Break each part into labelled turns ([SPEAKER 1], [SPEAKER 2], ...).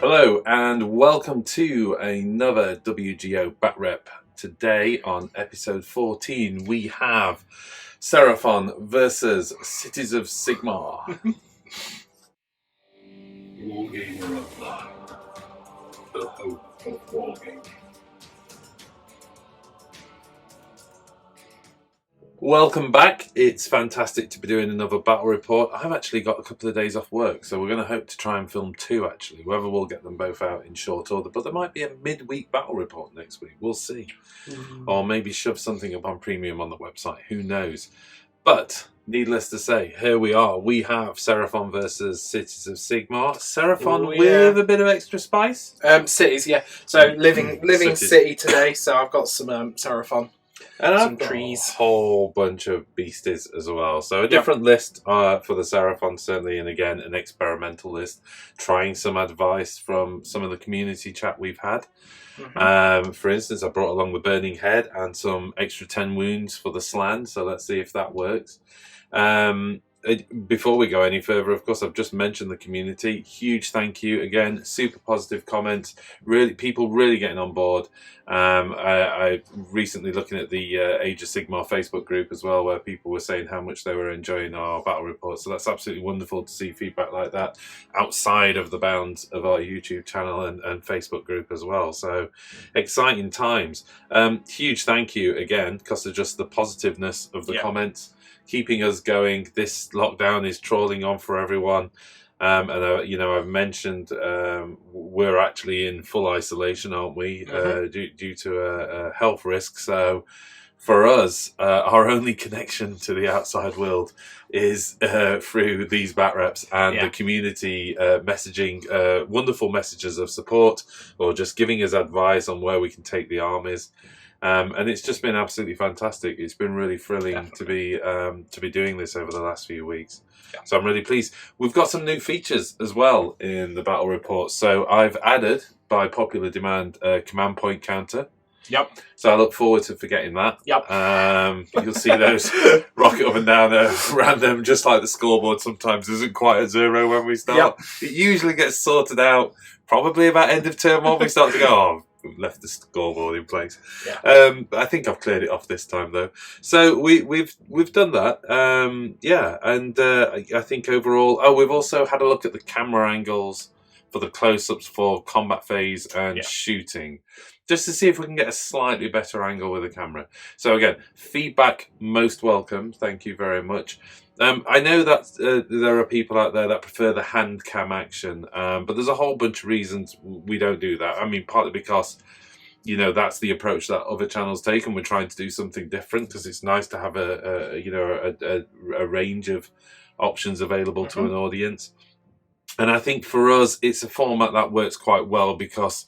[SPEAKER 1] Hello and welcome to another WGO Batrep. Today on episode 14 we have Seraphon versus Cities of Sigmar.
[SPEAKER 2] Wargamer Online, the hope of wargaming.
[SPEAKER 1] Welcome back. It's fantastic to be doing another battle report. I've actually got a couple of days off work, so we're going to hope to try and film two actually. Whether we'll get them both out in short order, but there might be a midweek battle report next week. We'll see. Or maybe shove something up on premium on the website. Who knows? But needless to say, here we are. We have Seraphon versus Cities of Sigmar. Seraphon with a bit of extra spice.
[SPEAKER 3] Cities, yeah. So living
[SPEAKER 1] Cities.
[SPEAKER 3] city today. So I've got some Seraphon.
[SPEAKER 1] And
[SPEAKER 3] Some
[SPEAKER 1] I've got
[SPEAKER 3] trees.
[SPEAKER 1] a whole bunch of beasties as well. So a different list for the Seraphon, certainly, and again, an experimental list. Trying some advice from some of the community chat we've had. For instance, I brought along the Burning Head and some extra 10 wounds for the Slan, so let's see if that works. Before we go any further, of course, I've just mentioned the community. Huge thank you again. Super positive comments. Really, people really getting on board. I recently looking at the Age of Sigmar Facebook group as well, where people were saying how much they were enjoying our battle report. So that's absolutely wonderful to see feedback like that outside of the bounds of our YouTube channel and Facebook group as well. So exciting times. Huge thank you again, because of just the positiveness of the comments. Keeping us going. This lockdown is trawling on for everyone, and I've mentioned we're actually in full isolation, aren't we? Due to a health risk. So for us, our only connection to the outside world is through these Batreps and the community messaging, wonderful messages of support, or just giving us advice on where we can take the armies. And it's just been absolutely fantastic. It's been really thrilling to be doing this over the last few weeks. So I'm really pleased. We've got some new features as well in the battle report. So I've added, by popular demand, a command point counter. So I look forward to forgetting that. You'll see those rocket up and down random, just like the scoreboard sometimes isn't quite at 0 when we start. It usually gets sorted out probably about end of term when we start to go, oh, we've left the scoreboard in place. I think I've cleared it off this time though. So we've done that. I think overall, we've also had a look at the camera angles for the close-ups for combat phase and shooting, just to see if we can get a slightly better angle with the camera. So again, feedback most welcome. Thank you very much. I know that there are people out there that prefer the hand cam action, but there's a whole bunch of reasons we don't do that. I mean, partly because, that's the approach that other channels take, and we're trying to do something different because it's nice to have a range of options available to an audience. And I think for us, it's a format that works quite well because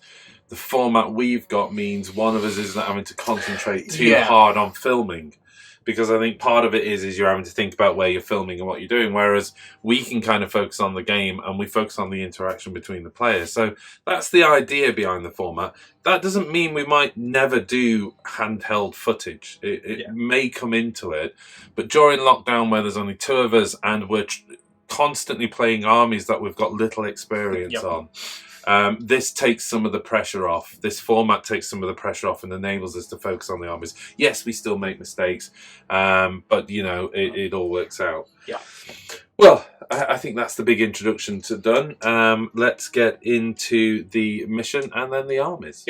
[SPEAKER 1] the format we've got means one of us isn't having to concentrate too hard on filming. Because I think part of it is you're having to think about where you're filming and what you're doing, whereas we can kind of focus on the game and we focus on the interaction between the players. So that's the idea behind the format. That doesn't mean we might never do handheld footage. It may come into it, but during lockdown where there's only 2 of us and we're constantly playing armies that we've got little experience on, this takes some of the pressure off. This format takes some of the pressure off and enables us to focus on the armies. Yes, we still make mistakes, but it all works out. Well, I think that's the big introduction to done. Let's get into the mission and then the armies.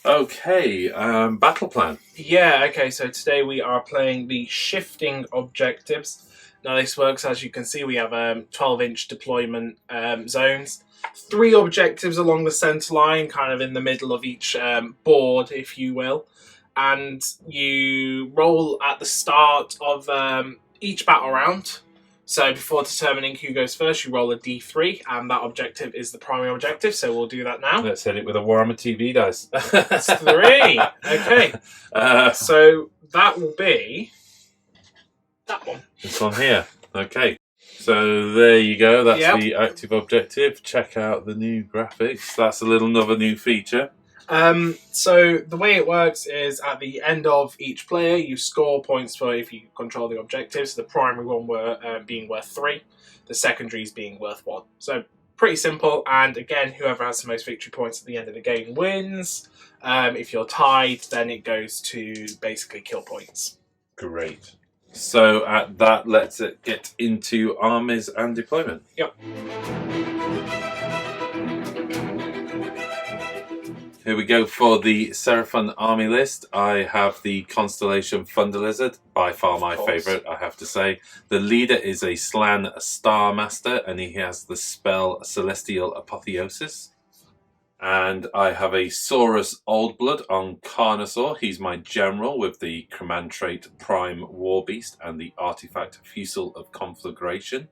[SPEAKER 1] Okay, battle plan.
[SPEAKER 3] Okay, so today we are playing the shifting objectives. Now this works, as you can see, we have 12-inch deployment zones. 3 objectives along the centre line, kind of in the middle of each board, if you will. And you roll at the start of each battle round. So before determining who goes first, you roll a d3, and that objective is the primary objective, so we'll do that now.
[SPEAKER 1] Let's hit it with a Warhammer TV dice.
[SPEAKER 3] That's 3. Okay. So that will be that one.
[SPEAKER 1] This one here. Okay. So there you go. That's the active objective. Check out the new graphics. That's another new feature.
[SPEAKER 3] So the way it works is at the end of each player, you score points for if you control the objectives. The primary one being worth 3, the secondaries being worth 1. So pretty simple. And again, whoever has the most victory points at the end of the game wins. If you're tied, then it goes to basically kill points.
[SPEAKER 1] Great. So at that, let's get into armies and deployment.
[SPEAKER 3] Yep.
[SPEAKER 1] Here we go for the Seraphon army list. I have the Constellation Thunder Lizard, by far my favourite, I have to say. The leader is a Slan Star Master, and he has the spell Celestial Apotheosis. And I have a Saurus Oldblood on Carnosaur. He's my general with the command trait Prime War Beast and the artifact Fusel of Conflagration.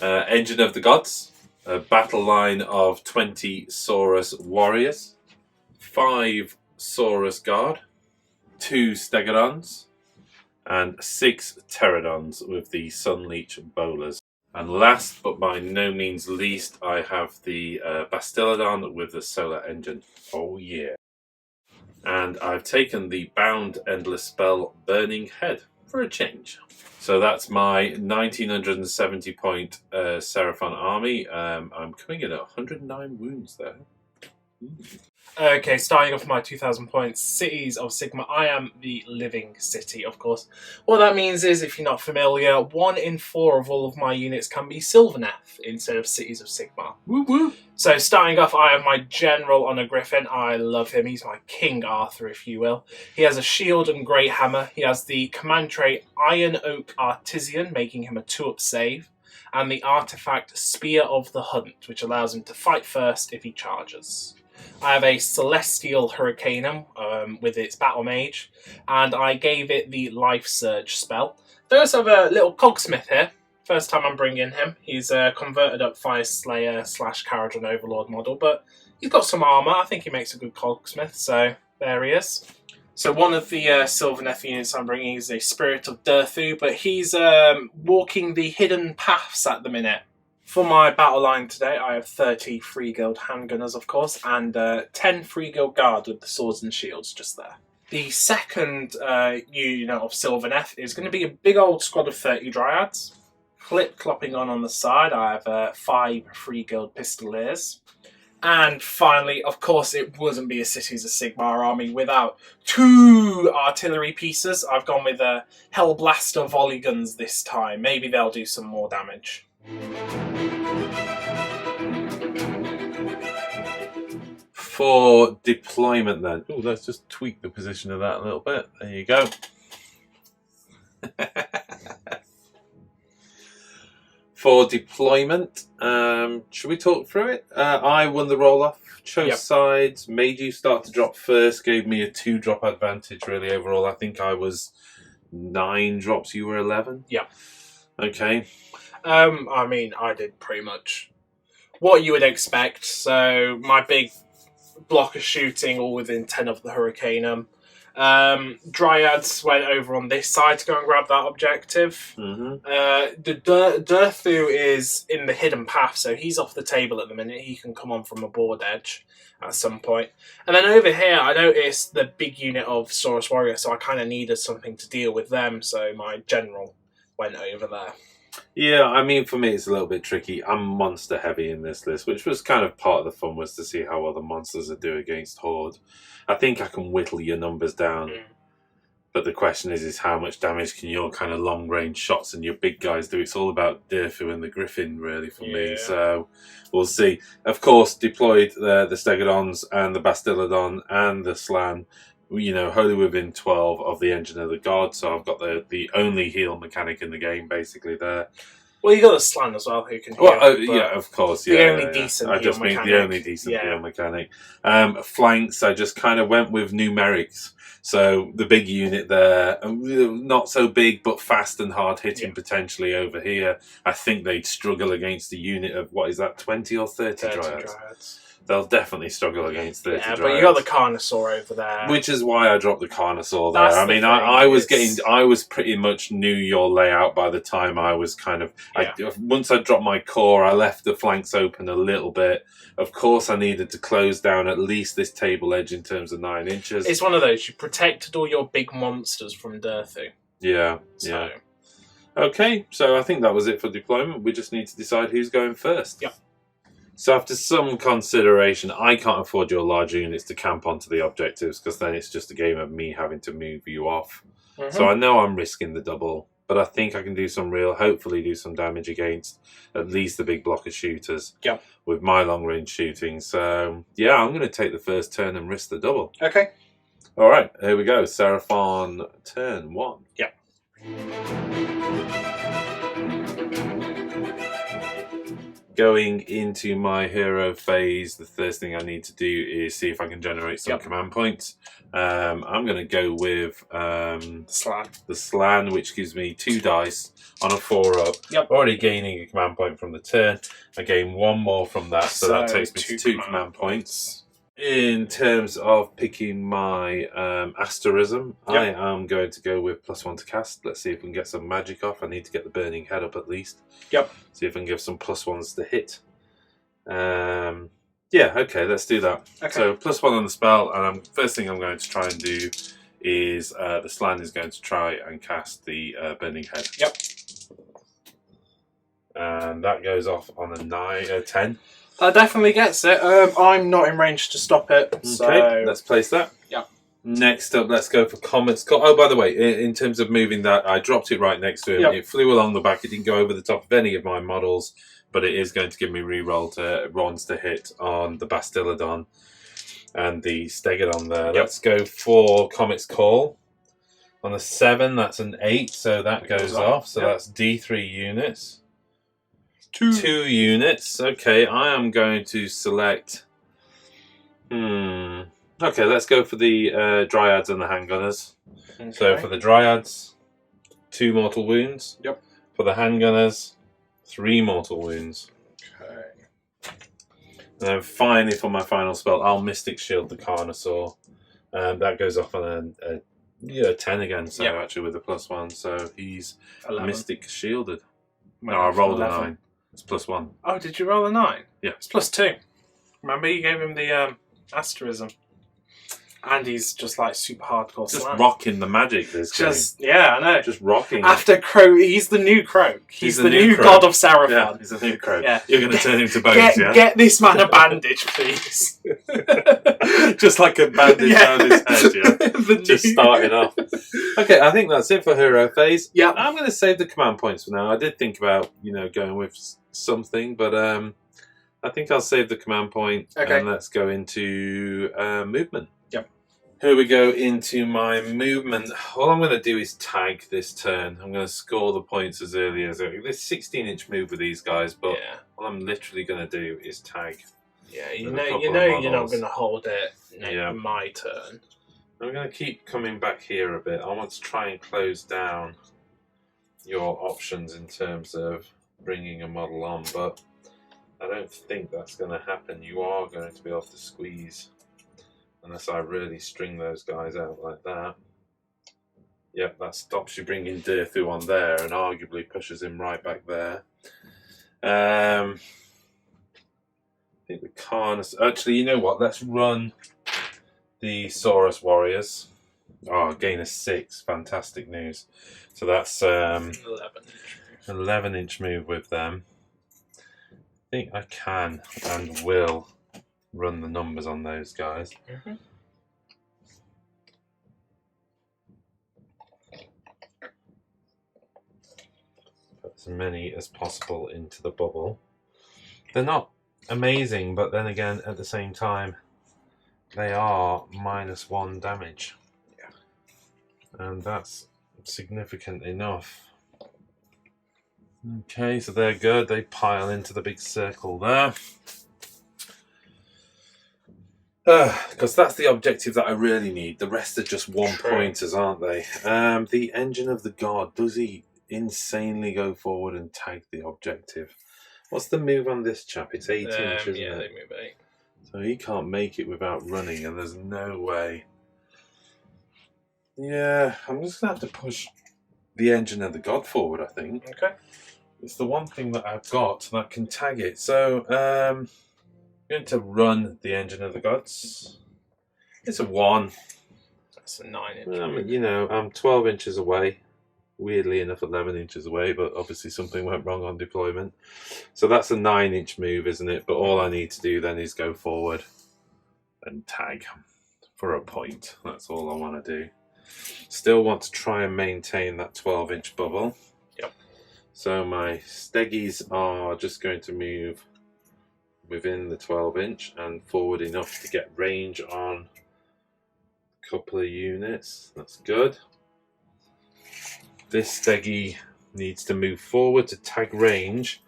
[SPEAKER 1] Engine of the Gods, a battle line of 20 Saurus Warriors. 5 Saurus Guard, 2 Stegodons, and 6 Pterodons with the Sunleech Bowlers. And last but by no means least, I have the Bastillodon with the Solar Engine. Oh yeah. And I've taken the Bound Endless spell Burning Head for a change. So that's my 1970 point Seraphon army. I'm coming in at 109 wounds there.
[SPEAKER 3] Okay, starting off my 2,000 points, Cities of Sigmar. I am the living city, of course. What that means is, if you're not familiar, 1 in 4 of all of my units can be Sylvaneth instead of Cities of Sigmar.
[SPEAKER 1] Woo woo!
[SPEAKER 3] So starting off, I have my general on a griffin. I love him. He's my King Arthur, if you will. He has a shield and great hammer. He has the command trait Iron Oak Artisan, making him a 2-up save. And the artifact Spear of the Hunt, which allows him to fight first if he charges. I have a Celestial Hurricanum with its Battle Mage, and I gave it the Life Surge spell. I also have a little Cogsmith here. First time I'm bringing him. He's a converted up Fire Slayer / Caradron Overlord model, but he's got some armour. I think he makes a good Cogsmith, so there he is. So one of the Sylvaneth units I'm bringing is a Spirit of Durthu, but he's walking the hidden paths at the minute. For my battle line today, I have 30 Free Guild handgunners, of course, and 10 Free Guild guard with the swords and shields just there. The second unit of Sylvaneth is going to be a big old squad of 30 Dryads. Clip-clopping on the side, I have 5 Free Guild Pistoliers. And finally, of course, it wouldn't be a Cities of Sigmar army without 2 artillery pieces. I've gone with Hellblaster volley guns this time. Maybe they'll do some more damage.
[SPEAKER 1] For deployment then. Oh, let's just tweak the position of that a little bit. There you go. For deployment, should we talk through it? I won the roll-off, chose sides, made you start to drop first, gave me a 2-drop advantage really overall. I think I was 9 drops, you were 11?
[SPEAKER 3] Yeah.
[SPEAKER 1] Okay.
[SPEAKER 3] I mean, I did pretty much what you would expect. So my big block of shooting all within 10 of the Hurricanum. Dryads went over on this side to go and grab that objective. The Durthu is in the hidden path, so he's off the table at the minute. He can come on from a board edge at some point. And then over here, I noticed the big unit of Saurus Warrior, so I kind of needed something to deal with them, so my general went over there.
[SPEAKER 1] Yeah, I mean, for me, it's a little bit tricky. I'm monster heavy in this list, which was kind of part of the fun, was to see how other monsters are doing against Horde. I think I can whittle your numbers down, but the question is how much damage can your kind of long-range shots and your big guys do? It's all about Durthu and the Griffin, really, for me. So we'll see. Of course, deployed the Stegodons and the Bastillodon and the Slan, you know, wholly within 12 of the Engine of the God, so I've got the only heal mechanic in the game, basically, there.
[SPEAKER 3] Well, you got a Slan as well, who can heal.
[SPEAKER 1] Well, yeah, of course,
[SPEAKER 3] the only decent
[SPEAKER 1] I just mean the only decent heal mechanic. Flanks, I just kind of went with numerics. So the big unit there, not so big, but fast and hard-hitting potentially over here. I think they'd struggle against a unit of, what is that, 20 or 30 Dryads? they'll definitely struggle against 30
[SPEAKER 3] Yeah,
[SPEAKER 1] Dryads.
[SPEAKER 3] but you got the Carnosaur over there.
[SPEAKER 1] Which is why I dropped the Carnosaur there.
[SPEAKER 3] That's
[SPEAKER 1] I
[SPEAKER 3] the
[SPEAKER 1] mean,
[SPEAKER 3] thing,
[SPEAKER 1] I was pretty much knew your layout by the time I was kind of... once I dropped my core, I left the flanks open a little bit. Of course, I needed to close down at least this table edge in terms of 9 inches.
[SPEAKER 3] It's one of those, you protected all your big monsters from Durthu.
[SPEAKER 1] Yeah,
[SPEAKER 3] So.
[SPEAKER 1] Okay, so I think that was it for deployment. We just need to decide who's going first.
[SPEAKER 3] Yep.
[SPEAKER 1] So after some consideration, I can't afford your larger units to camp onto the objectives because then it's just a game of me having to move you off. So I know I'm risking the double, but I think I can do hopefully do some damage against at least the big block of shooters with my long-range shooting. So, yeah, I'm going to take the first turn and risk the double.
[SPEAKER 3] Okay.
[SPEAKER 1] All right, here we go. Seraphon Turn 1.
[SPEAKER 3] Yep.
[SPEAKER 1] Going into my hero phase, the first thing I need to do is see if I can generate some command points. I'm going to go with the Slan, which gives me 2 dice on a 4-up.
[SPEAKER 3] Yep.
[SPEAKER 1] Already gaining a command point from the turn. I gain 1 more from that, so that takes me to 2 command points. In terms of picking my asterism, I am going to go with +1 to cast. Let's see if we can get some magic off. I need to get the burning head up at least.
[SPEAKER 3] Yep.
[SPEAKER 1] See if I can give some +1s to hit. Yeah, okay, let's do that.
[SPEAKER 3] Okay.
[SPEAKER 1] So +1 on the spell, and first thing I'm going to try and do is the Slan is going to try and cast the burning head.
[SPEAKER 3] Yep.
[SPEAKER 1] And that goes off on a 10.
[SPEAKER 3] That definitely gets it. I'm not in range to stop it.
[SPEAKER 1] Okay,
[SPEAKER 3] So.
[SPEAKER 1] let's place that.
[SPEAKER 3] Yeah.
[SPEAKER 1] Next up, let's go for Comet's Call. Oh, by the way, in terms of moving that, I dropped it right next to him.
[SPEAKER 3] Yep.
[SPEAKER 1] It flew along the back. It didn't go over the top of any of my models, but it is going to give me reroll to Rons to hit on the Bastillodon and the Stegodon there.
[SPEAKER 3] Yep.
[SPEAKER 1] Let's go for Comet's Call. On the 7, that's an 8, so that goes off. So that's D3 units. 2 units. Okay, I am going to select... Okay, let's go for the Dryads and the Handgunners.
[SPEAKER 3] Okay.
[SPEAKER 1] So for the Dryads, 2 mortal wounds.
[SPEAKER 3] Yep.
[SPEAKER 1] For the Handgunners, 3 mortal wounds.
[SPEAKER 3] Okay.
[SPEAKER 1] And then finally, for my final spell, I'll Mystic Shield the Carnosaur. That goes off on a 10 again, so actually with a +1. So he's
[SPEAKER 3] 11.
[SPEAKER 1] Mystic Shielded. No, I rolled a 9. It's +1.
[SPEAKER 3] Oh, did you roll a 9?
[SPEAKER 1] Yeah.
[SPEAKER 3] It's +2. Remember, you gave him the asterism. And he's just like super hardcore
[SPEAKER 1] Just
[SPEAKER 3] slam.
[SPEAKER 1] rocking the magic this game.
[SPEAKER 3] Yeah, I know.
[SPEAKER 1] Just rocking.
[SPEAKER 3] After Croak, he's the new Croak. He's the new
[SPEAKER 1] Croak.
[SPEAKER 3] god of Seraphon.
[SPEAKER 1] Yeah, he's a new Croak.
[SPEAKER 3] Yeah.
[SPEAKER 1] You're going to turn him to bones,
[SPEAKER 3] Get this man a bandage, please.
[SPEAKER 1] Just like a bandage around his head,
[SPEAKER 3] The
[SPEAKER 1] Just
[SPEAKER 3] new-
[SPEAKER 1] starting off. Okay, I think that's it for hero phase.
[SPEAKER 3] Yeah.
[SPEAKER 1] I'm going to save the command points for now. I did think about, going with something, but I think I'll save the command point.
[SPEAKER 3] Okay.
[SPEAKER 1] And let's go into movement.
[SPEAKER 3] Yep.
[SPEAKER 1] Here we go into my movement. All I'm going to do is tag this turn. I'm going to score the points as early as there's 16-inch move with these guys, but all I'm literally going to do is tag.
[SPEAKER 3] Yeah,
[SPEAKER 1] With
[SPEAKER 3] you
[SPEAKER 1] a
[SPEAKER 3] know
[SPEAKER 1] couple
[SPEAKER 3] you're
[SPEAKER 1] of
[SPEAKER 3] not
[SPEAKER 1] models.
[SPEAKER 3] going to hold it.
[SPEAKER 1] Yeah.
[SPEAKER 3] My turn.
[SPEAKER 1] I'm going to keep coming back here a bit. I want to try and close down your options in terms of bringing a model on, but I don't think that's going to happen. You are going to be able to squeeze unless I really string those guys out like that. Yep, that stops you bringing Durthu on there and arguably pushes him right back there. I think the Carnus... Actually, you know what? Let's run the Saurus Warriors. Oh, gain a 6. Fantastic news. So that's 11-inch move with them. I think I can and will run the numbers on those guys. Put as many as possible into the bubble. They're not amazing, but then again, at the same time, they are -1 damage. And that's significant enough. Okay, so they're good. They pile into the big circle there. Because that's the objective that I really need. The rest are just one-pointers, aren't they? The Engine of the God. Does he insanely go forward and tag the objective? What's the move on this chap? It's 8 inches, isn't
[SPEAKER 3] Yeah,
[SPEAKER 1] it?
[SPEAKER 3] they move 8.
[SPEAKER 1] So he can't make it without running, and there's no way. Yeah, I'm just going to have to push the Engine of the God forward, I think.
[SPEAKER 3] Okay.
[SPEAKER 1] It's the one thing that I've got that can tag it. So, I'm going to run the Engine of the Gods. It's a 1.
[SPEAKER 3] That's a 9-inch.
[SPEAKER 1] You know, I'm 12 inches away. Weirdly enough, 11 inches away, but obviously something went wrong on deployment. So that's a 9-inch move, isn't it? But all I need to do then is go forward and tag for a point. That's all I want to do. Still want to try and maintain that 12-inch bubble.
[SPEAKER 3] Yep.
[SPEAKER 1] So my steggies are just going to move within the 12-inch and forward enough to get range on a couple of units. That's good. This steggy needs to move forward to tag range,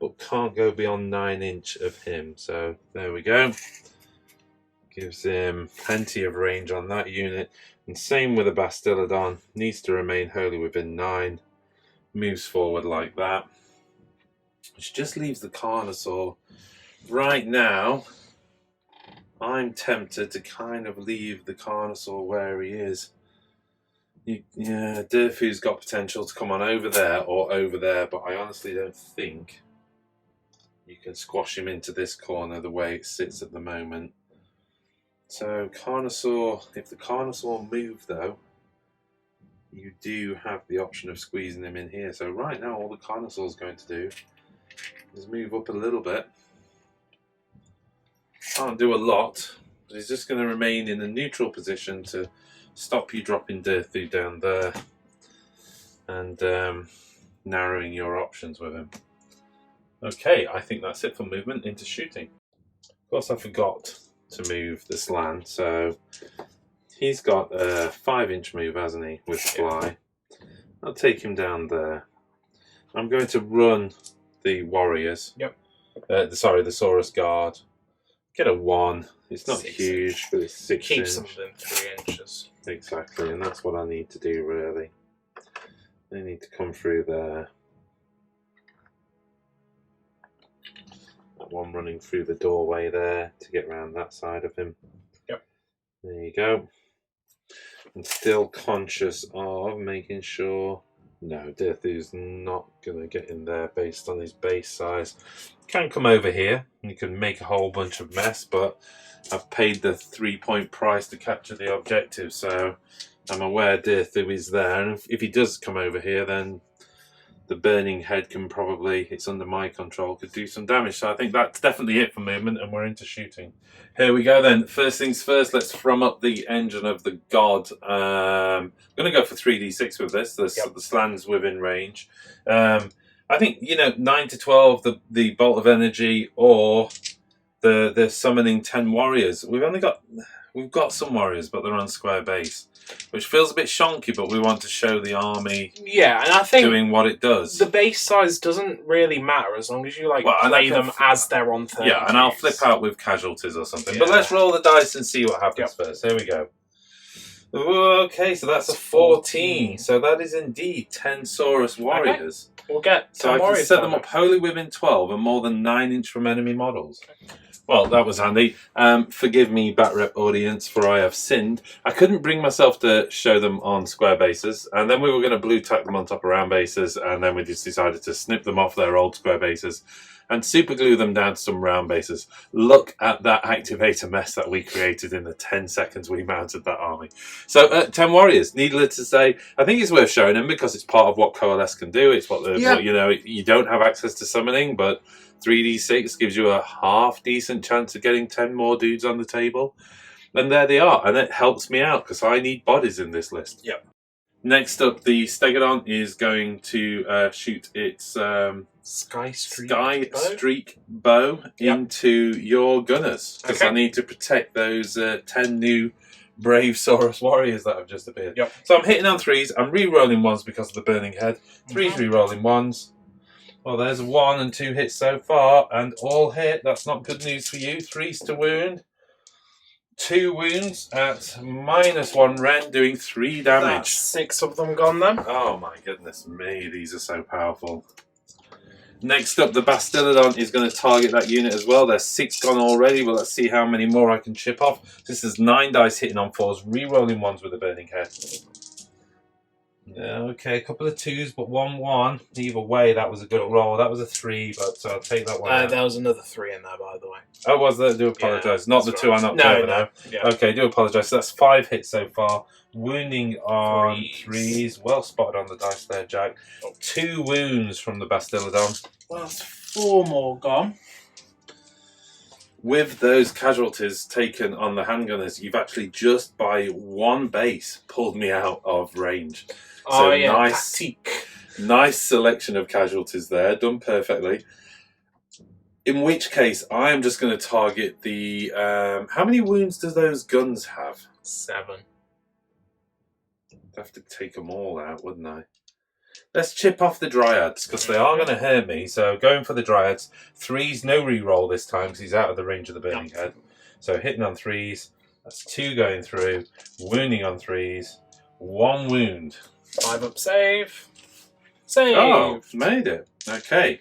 [SPEAKER 1] but can't go beyond 9-inch of him. So there we go. Gives him plenty of range on that unit. And same with the Bastillodon. Needs to remain wholly within 9. Moves forward like that. Which just leaves the Carnosaur. Right now, I'm tempted to kind of leave the Carnosaur where he is. Yeah, Durfu's got potential to come on over there or over there, but I honestly don't think you can squash him into this corner the way it sits at the moment. So Carnosaur, if the Carnosaur move though, you do have the option of squeezing him in here. So right now all the Carnosaur's going to do is move up a little bit. Can't do a lot, but he's just going to remain in a neutral position to stop you dropping Durfu down there and narrowing your options with him. Okay, I think that's it for movement into shooting. Of course I forgot to move the Slan, so he's got a 5-inch move, hasn't he, with fly. I'll take him down there. I'm going to run the warriors.
[SPEAKER 3] Yep.
[SPEAKER 1] Sorry, the Saurus Guard. Get a 1. It's not
[SPEAKER 3] 6
[SPEAKER 1] huge, but it's 6
[SPEAKER 3] Keeps
[SPEAKER 1] inch.
[SPEAKER 3] them within 3 inches.
[SPEAKER 1] Exactly, and that's what I need to do, really. They need to come through there. That one running through the doorway there to get around that side of him.
[SPEAKER 3] Yep.
[SPEAKER 1] There you go. And still conscious of making sure... No, Durthu's not going to get in there based on his base size. Can come over here, and you can make a whole bunch of mess, but I've paid the 3-point price to capture the objective, so I'm aware Durthu is there, and if he does come over here, then the burning head can probably, it's under my control, could do some damage. So I think that's definitely it for movement, and we're into shooting. Here we go then. First things first, let's thrum up the Engine of the God. I'm going to go for 3d6 with this. The Slan's within range. I think, 9 to 12, the Bolt of Energy, or the summoning 10 warriors. We've got some warriors, but they're on square base, which feels a bit shonky, but we want to show the army
[SPEAKER 3] and I think
[SPEAKER 1] doing what it does.
[SPEAKER 3] The base size doesn't really matter as long as you play them as they're on 30.
[SPEAKER 1] Yeah, and I'll flip out with casualties or something. Yeah. But let's roll the dice and see what happens first. Here we go. Okay, so that's a 14. So that is indeed 10 Saurus warriors.
[SPEAKER 3] Okay. We'll get 10
[SPEAKER 1] so I can
[SPEAKER 3] warriors
[SPEAKER 1] set them up wholly within 12 and more than 9-inch from enemy models. Okay. Well, that was handy. Forgive me, Batrep audience, for I have sinned. I couldn't bring myself to show them on square bases, and then we were going to blue tack them on top of round bases, and then we just decided to snip them off their old square bases and super glue them down to some round bases. Look at that activator mess that we created in the 10 seconds we mounted that army. So 10 warriors, needless to say. I think it's worth showing them because it's part of what Coalesce can do. It's what you don't have access to summoning, but 3d6 gives you a half-decent chance of getting 10 more dudes on the table. And there they are. And it helps me out because I need bodies in this list.
[SPEAKER 3] Yep.
[SPEAKER 1] Next up, the Stegodon is going to shoot its
[SPEAKER 3] Sky Streak
[SPEAKER 1] bow into your gunners. Because I need to protect those 10 new brave Saurus warriors that have just appeared.
[SPEAKER 3] Yep.
[SPEAKER 1] So I'm hitting on 3s. I'm re-rolling 1s because of the burning head. 3s re-rolling 1s. Well, there's 1 and 2 hits so far, and all hit. That's not good news for you. 3s to wound. 2 wounds at -1 Ren, doing 3 damage.
[SPEAKER 3] That's 6 of them gone then.
[SPEAKER 1] Oh my goodness me, these are so powerful. Next up, the Bastillodon is going to target that unit as well. There's 6 gone already, but let's see how many more I can chip off. This is 9 dice hitting on 4s, re-rolling 1s with a burning head. Okay, a couple of 2s, but 1-1. Either way, that was a good roll. That was a 3, but I'll take that one out.
[SPEAKER 3] There was another 3 in there, by the way.
[SPEAKER 1] Oh, was there? Do apologise.
[SPEAKER 3] Yeah,
[SPEAKER 1] Not the 2 I knocked over now.
[SPEAKER 3] Yeah.
[SPEAKER 1] Okay, do apologise. So that's 5 hits so far. Wounding on 3s. Well spotted on the dice there, Jack. 2 wounds from the Bastillodon.
[SPEAKER 3] Well, that's 4 more gone.
[SPEAKER 1] With those casualties taken on the handgunners, you've actually just by 1 base pulled me out of range. So nice selection of casualties there, done perfectly. In which case, I am just going to target the... how many wounds does those guns have?
[SPEAKER 3] 7.
[SPEAKER 1] I'd have to take them all out, wouldn't I? Let's chip off the Dryads, because they are going to hurt me. So going for the Dryads. 3s, no re-roll this time, because he's out of the range of the burning head. So hitting on 3s. That's 2 going through. Wounding on 3s. 1 wound.
[SPEAKER 3] 5 up save. Save!
[SPEAKER 1] Oh, made it. Okay.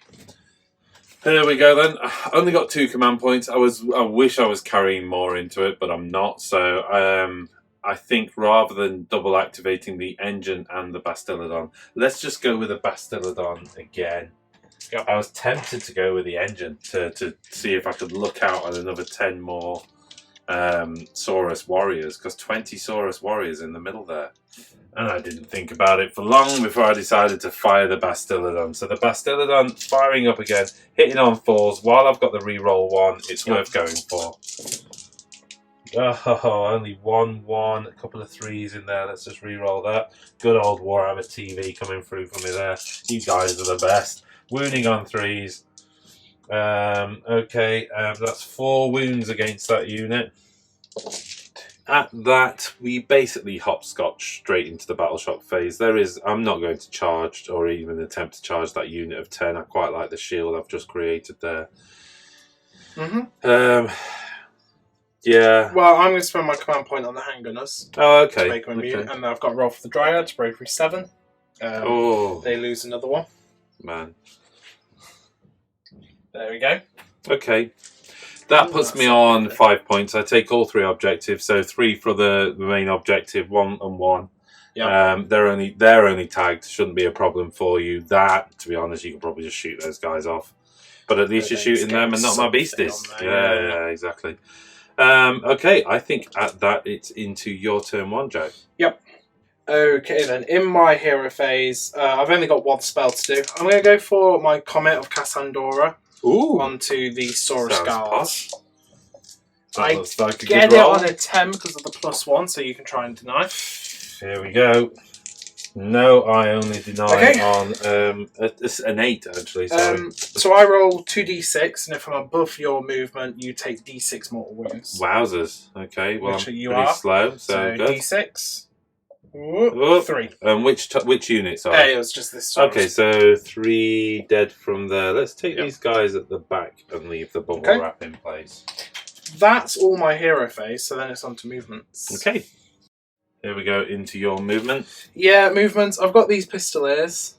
[SPEAKER 1] There we go then. I only got 2 command points. I wish I was carrying more into it, but I'm not. So I think rather than double activating the engine and the Bastillodon, let's just go with the Bastillodon again.
[SPEAKER 3] Yep.
[SPEAKER 1] I was tempted to go with the engine to see if I could look out on another 10 more Saurus warriors, because 20 Saurus warriors in the middle there. And I didn't think about it for long before I decided to fire the Bastillodon. So the Bastillodon firing up again, hitting on 4s. While I've got the reroll 1, it's worth going for. Oh, only 1-1, a couple of 3s in there. Let's just re-roll that. Good old Warhammer TV coming through for me there. You guys are the best. Wounding on 3s. Okay, that's 4 wounds against that unit. At that, we basically hopscotch straight into the battle shock phase. I'm not going to charge or even attempt to charge that unit of 10. I quite like the shield I've just created there. Yeah.
[SPEAKER 3] Well, I'm going to spend my command point on the handgunners.
[SPEAKER 1] Oh, okay.
[SPEAKER 3] To make my mute, and I've got to roll for the Dryads, bravery 7. They lose another 1.
[SPEAKER 1] Man.
[SPEAKER 3] There we go.
[SPEAKER 1] Okay. That puts me on 5 points. I take all 3 objectives, so 3 for the main objective, 1 and 1.
[SPEAKER 3] Yeah.
[SPEAKER 1] They're only tagged. Shouldn't be a problem for you. That, to be honest, you can probably just shoot those guys off. But at least you're shooting them and not my beasties. Yeah, exactly. Okay, I think at that it's into your turn 1, Jack.
[SPEAKER 3] Yep. Okay then, in my hero phase, I've only got 1 spell to do. I'm going to go for my Comet of Cassandora.
[SPEAKER 1] Ooh.
[SPEAKER 3] Onto the Saurus Guards.
[SPEAKER 1] I like
[SPEAKER 3] get it on a 10 because of the +1, so you can try and deny.
[SPEAKER 1] Here we go. No, I only deny on an 8, actually. Sorry.
[SPEAKER 3] So I roll 2d6, and if I'm above your movement, you take d6 mortal wounds.
[SPEAKER 1] Wowzers. Okay, well,
[SPEAKER 3] which
[SPEAKER 1] I'm pretty slow, so good.
[SPEAKER 3] d6.
[SPEAKER 1] Whoop.
[SPEAKER 3] 3.
[SPEAKER 1] Which unit, sorry?
[SPEAKER 3] It was just this. Saurus.
[SPEAKER 1] Okay, so 3 dead from there. Let's take these guys at the back and leave the bubble wrap in place.
[SPEAKER 3] That's all my hero phase, so then it's on to movements.
[SPEAKER 1] Okay. Here we go into your movement.
[SPEAKER 3] Yeah, movements. I've got these pistoliers.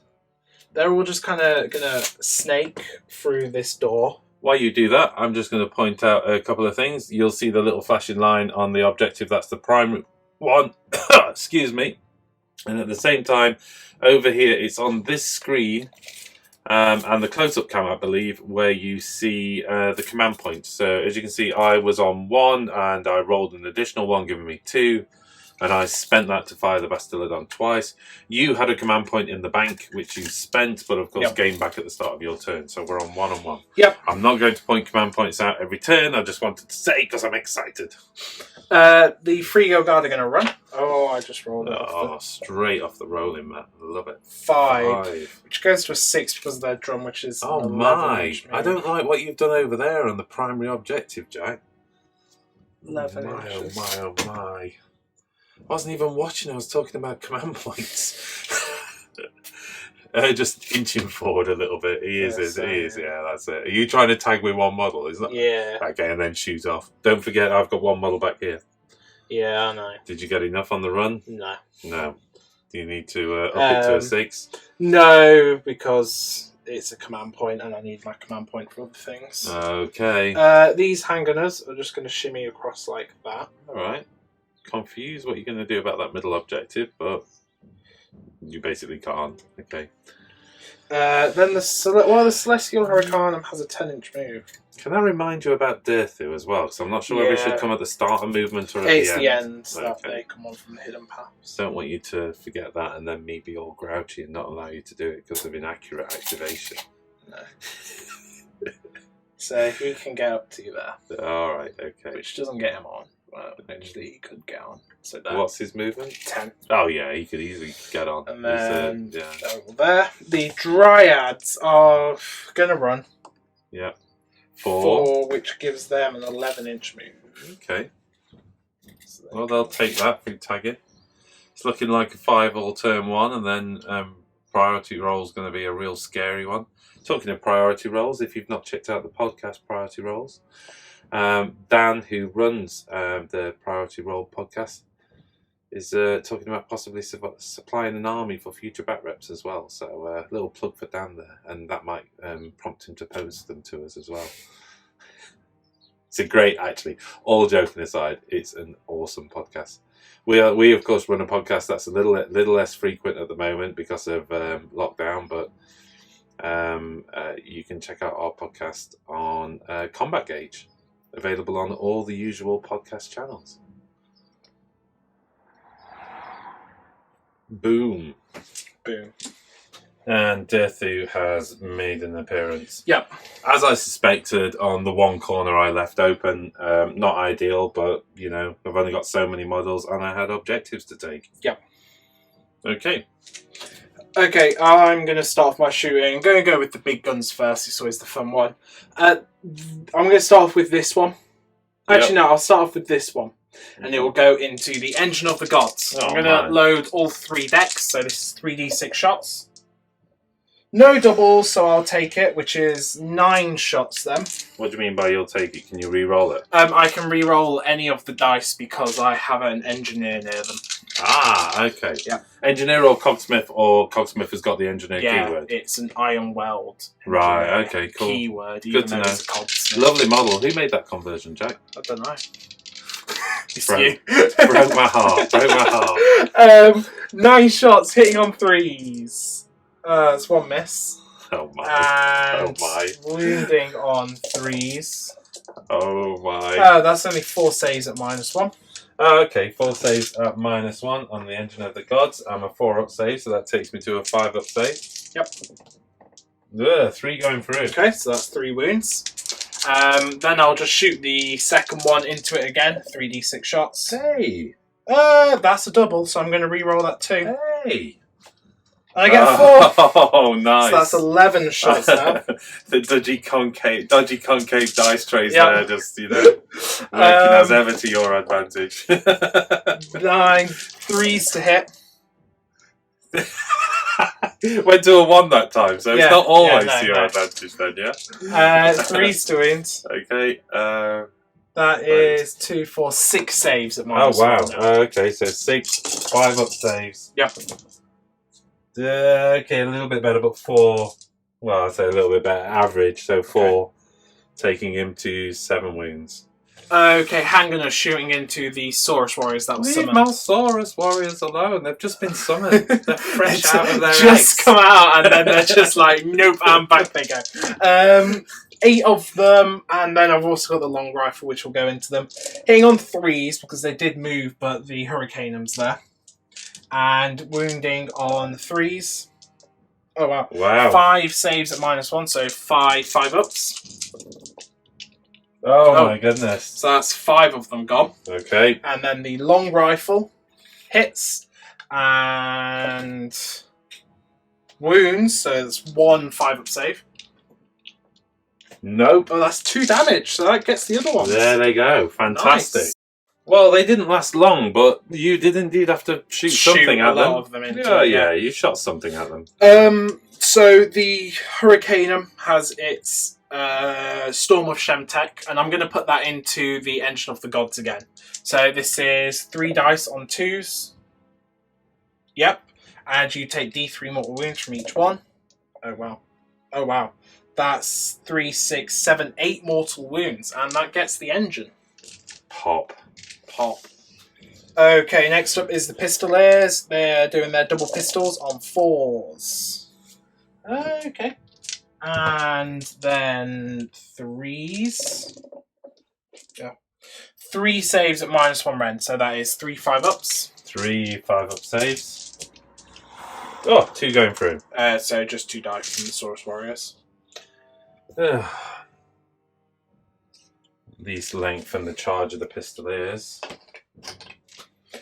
[SPEAKER 3] They're all just kind of going to snake through this door.
[SPEAKER 1] While you do that, I'm just going to point out a couple of things. You'll see the little flashing line on the objective. That's the primary one. Excuse me. And at the same time, over here, it's on this screen and the close-up cam, I believe, where you see the command points. So as you can see, I was on 1 and I rolled an additional 1, giving me 2. And I spent that to fire the Bastillodon twice. You had a command point in the bank, which you spent, but of course gained back at the start of your turn. So we're on 1 and 1.
[SPEAKER 3] Yep.
[SPEAKER 1] I'm not going to point command points out every turn. I just wanted to say because I'm excited.
[SPEAKER 3] The Frigo Guard are going to run. Oh, I just rolled it.
[SPEAKER 1] Straight off the rolling, man. I love it.
[SPEAKER 3] 5. Which goes to a 6 because of their drum, which is...
[SPEAKER 1] Oh, my. I don't like what you've done over there on the primary objective, Jack.
[SPEAKER 3] 11
[SPEAKER 1] my,
[SPEAKER 3] inches.
[SPEAKER 1] oh, my. I wasn't even watching. I was talking about command points. Just inching forward a little bit. He is. Yeah, that's it. Are you trying to tag with 1 model? Is that?
[SPEAKER 3] Yeah.
[SPEAKER 1] Okay, and then shoot off. Don't forget, I've got 1 model back here.
[SPEAKER 3] Yeah, I know.
[SPEAKER 1] Did you get enough on the run?
[SPEAKER 3] No.
[SPEAKER 1] No. Do you need to up it to a 6?
[SPEAKER 3] No, because it's a command point, and I need my command point for other things.
[SPEAKER 1] Okay.
[SPEAKER 3] These handgunners are just going to shimmy across like that.
[SPEAKER 1] All right. Confused what you're going to do about that middle objective, but you basically can't. Okay.
[SPEAKER 3] Then the Celestial Hurricanum has a 10-inch move.
[SPEAKER 1] Can I remind you about Dirthu as well? Because I'm not sure whether it should come at the start of movement or at
[SPEAKER 3] It's
[SPEAKER 1] the end.
[SPEAKER 3] It's the end that they come on from the hidden paths.
[SPEAKER 1] Don't want you to forget that and then me be all grouchy and not allow you to do it because of inaccurate activation.
[SPEAKER 3] No. So he can get up to there.
[SPEAKER 1] All right, okay.
[SPEAKER 3] Which doesn't get him on. Well, eventually he could get on. So that.
[SPEAKER 1] What's his movement?
[SPEAKER 3] 10.
[SPEAKER 1] Oh yeah, he could easily get on.
[SPEAKER 3] And then
[SPEAKER 1] yeah.
[SPEAKER 3] there. The Dryads are gonna run.
[SPEAKER 1] Yeah.
[SPEAKER 3] 4, which gives them an 11-inch move.
[SPEAKER 1] Okay. So well, they'll take that through tagging. It's looking like a 5 all turn 1, and then priority roll is going to be a real scary one. Talking of priority rolls, if you've not checked out the podcast Priority Rolls, Dan, who runs the Priority Roll podcast, is talking about possibly supplying an army for future Batreps as well. So a little plug for Dan there, and that might prompt him to post them to us as well. It's a great, actually, all joking aside, it's an awesome podcast. We of course run a podcast that's a little less frequent at the moment because of lockdown, but you can check out our podcast on Combat Gauge, available on all the usual podcast channels. Boom.
[SPEAKER 3] Boom.
[SPEAKER 1] And Dirthu has made an appearance.
[SPEAKER 3] Yep.
[SPEAKER 1] As I suspected, on the one corner I left open. Not ideal, but, you know, I've only got so many models and I had objectives to take.
[SPEAKER 3] Yep.
[SPEAKER 1] Okay.
[SPEAKER 3] Okay, I'm going to start off my shooting. I'm going to go with the big guns first. It's always the fun one. I'm going to start off with this one. Actually, no, I'll start off with this one. And it will go into the Engine of the Gods. I'm going to load all 3 decks. So this is 3d6 shots. No doubles, so I'll take it, which is 9 shots then.
[SPEAKER 1] What do you mean by you'll take it? Can you re-roll it?
[SPEAKER 3] I can re-roll any of the dice because I have an engineer near them.
[SPEAKER 1] Ah, okay.
[SPEAKER 3] Yeah.
[SPEAKER 1] Engineer or Cogsmith has got the engineer keyword?
[SPEAKER 3] Yeah, it's an iron weld.
[SPEAKER 1] Right, okay, cool.
[SPEAKER 3] Keyword,
[SPEAKER 1] Good to know.
[SPEAKER 3] It's a Cogsmith.
[SPEAKER 1] Lovely model. Who made that conversion, Jack?
[SPEAKER 3] I don't know. It's
[SPEAKER 1] Broke
[SPEAKER 3] you.
[SPEAKER 1] broke my heart. Broke my heart.
[SPEAKER 3] 9 shots hitting on 3s. It's 1 miss.
[SPEAKER 1] Oh my.
[SPEAKER 3] And
[SPEAKER 1] Oh my.
[SPEAKER 3] wounding on 3s.
[SPEAKER 1] Oh my.
[SPEAKER 3] That's only 4 saves at -1.
[SPEAKER 1] Oh, okay, 4 saves at -1 on the Engine of the Gods. I'm a 4 up save, so that takes me to a 5 up save.
[SPEAKER 3] Yep.
[SPEAKER 1] Ugh, 3 going through.
[SPEAKER 3] Okay, so that's 3 wounds. Then I'll just shoot the second one into it again. 3d6 shots.
[SPEAKER 1] Hey.
[SPEAKER 3] That's a double, so I'm going to re-roll that too.
[SPEAKER 1] Hey.
[SPEAKER 3] And I get 4.
[SPEAKER 1] Oh, nice.
[SPEAKER 3] So that's 11 shots now.
[SPEAKER 1] The dodgy concave dice trays there, just, you know, working as ever to your advantage.
[SPEAKER 3] 9 3s to hit.
[SPEAKER 1] Went to a 1 that time, so it's not always to your
[SPEAKER 3] no.
[SPEAKER 1] advantage then, yeah?
[SPEAKER 3] 3s to wound.
[SPEAKER 1] Okay.
[SPEAKER 3] That is 2, 4, 6 saves at
[SPEAKER 1] Oh, wow.
[SPEAKER 3] -1 now.
[SPEAKER 1] Okay, so 6, 5 up saves.
[SPEAKER 3] Yep.
[SPEAKER 1] Okay, a little bit better, but 4. Well, I'd say a little bit better average, so 4, taking him to 7 wounds.
[SPEAKER 3] Okay, Hangun is shooting into the Saurus Warriors that was
[SPEAKER 1] Leave
[SPEAKER 3] summoned.
[SPEAKER 1] my Saurus Warriors alone. They've just been summoned. They're fresh out of their
[SPEAKER 3] just
[SPEAKER 1] eggs.
[SPEAKER 3] come out, and then they're just like, nope, and back they go. 8 of them, and then I've also got the long rifle, which will go into them. Hitting on 3s, because they did move, but the Hurricaneum's there. And wounding on 3s. Oh, wow.
[SPEAKER 1] Wow.
[SPEAKER 3] 5 saves at -1, so 5 ups.
[SPEAKER 1] Oh my goodness.
[SPEAKER 3] So that's 5 of them gone.
[SPEAKER 1] Okay.
[SPEAKER 3] And then the long rifle hits and wounds, so it's 1 5-up save.
[SPEAKER 1] Nope.
[SPEAKER 3] Oh, that's 2 damage, so that gets the other one.
[SPEAKER 1] There they go. Fantastic.
[SPEAKER 3] Nice.
[SPEAKER 1] Well, they didn't last long, but you did indeed have to shoot something
[SPEAKER 3] a
[SPEAKER 1] at
[SPEAKER 3] lot
[SPEAKER 1] them.
[SPEAKER 3] of them into
[SPEAKER 1] Yeah,
[SPEAKER 3] it,
[SPEAKER 1] yeah, you shot something at them.
[SPEAKER 3] So the Hurricaneum has its Storm of Shemtek, and I'm going to put that into the Engine of the Gods again. So this is 3 dice on 2s. Yep. And you take D3 mortal wounds from each one. Oh, wow. Oh wow. That's 3, 6, 7, 8 mortal wounds, and that gets the engine.
[SPEAKER 1] Pop.
[SPEAKER 3] Pop. Okay, next up is the Pistoliers. They're doing their double pistols on 4s. Okay. And then 3s. Yeah. 3 saves at -1 rend, so that is 3 5-ups.
[SPEAKER 1] 3 5-up saves. Oh, 2 going through.
[SPEAKER 3] So just 2 die from the Saurus Warriors.
[SPEAKER 1] These lengthen the charge of the Pistoliers.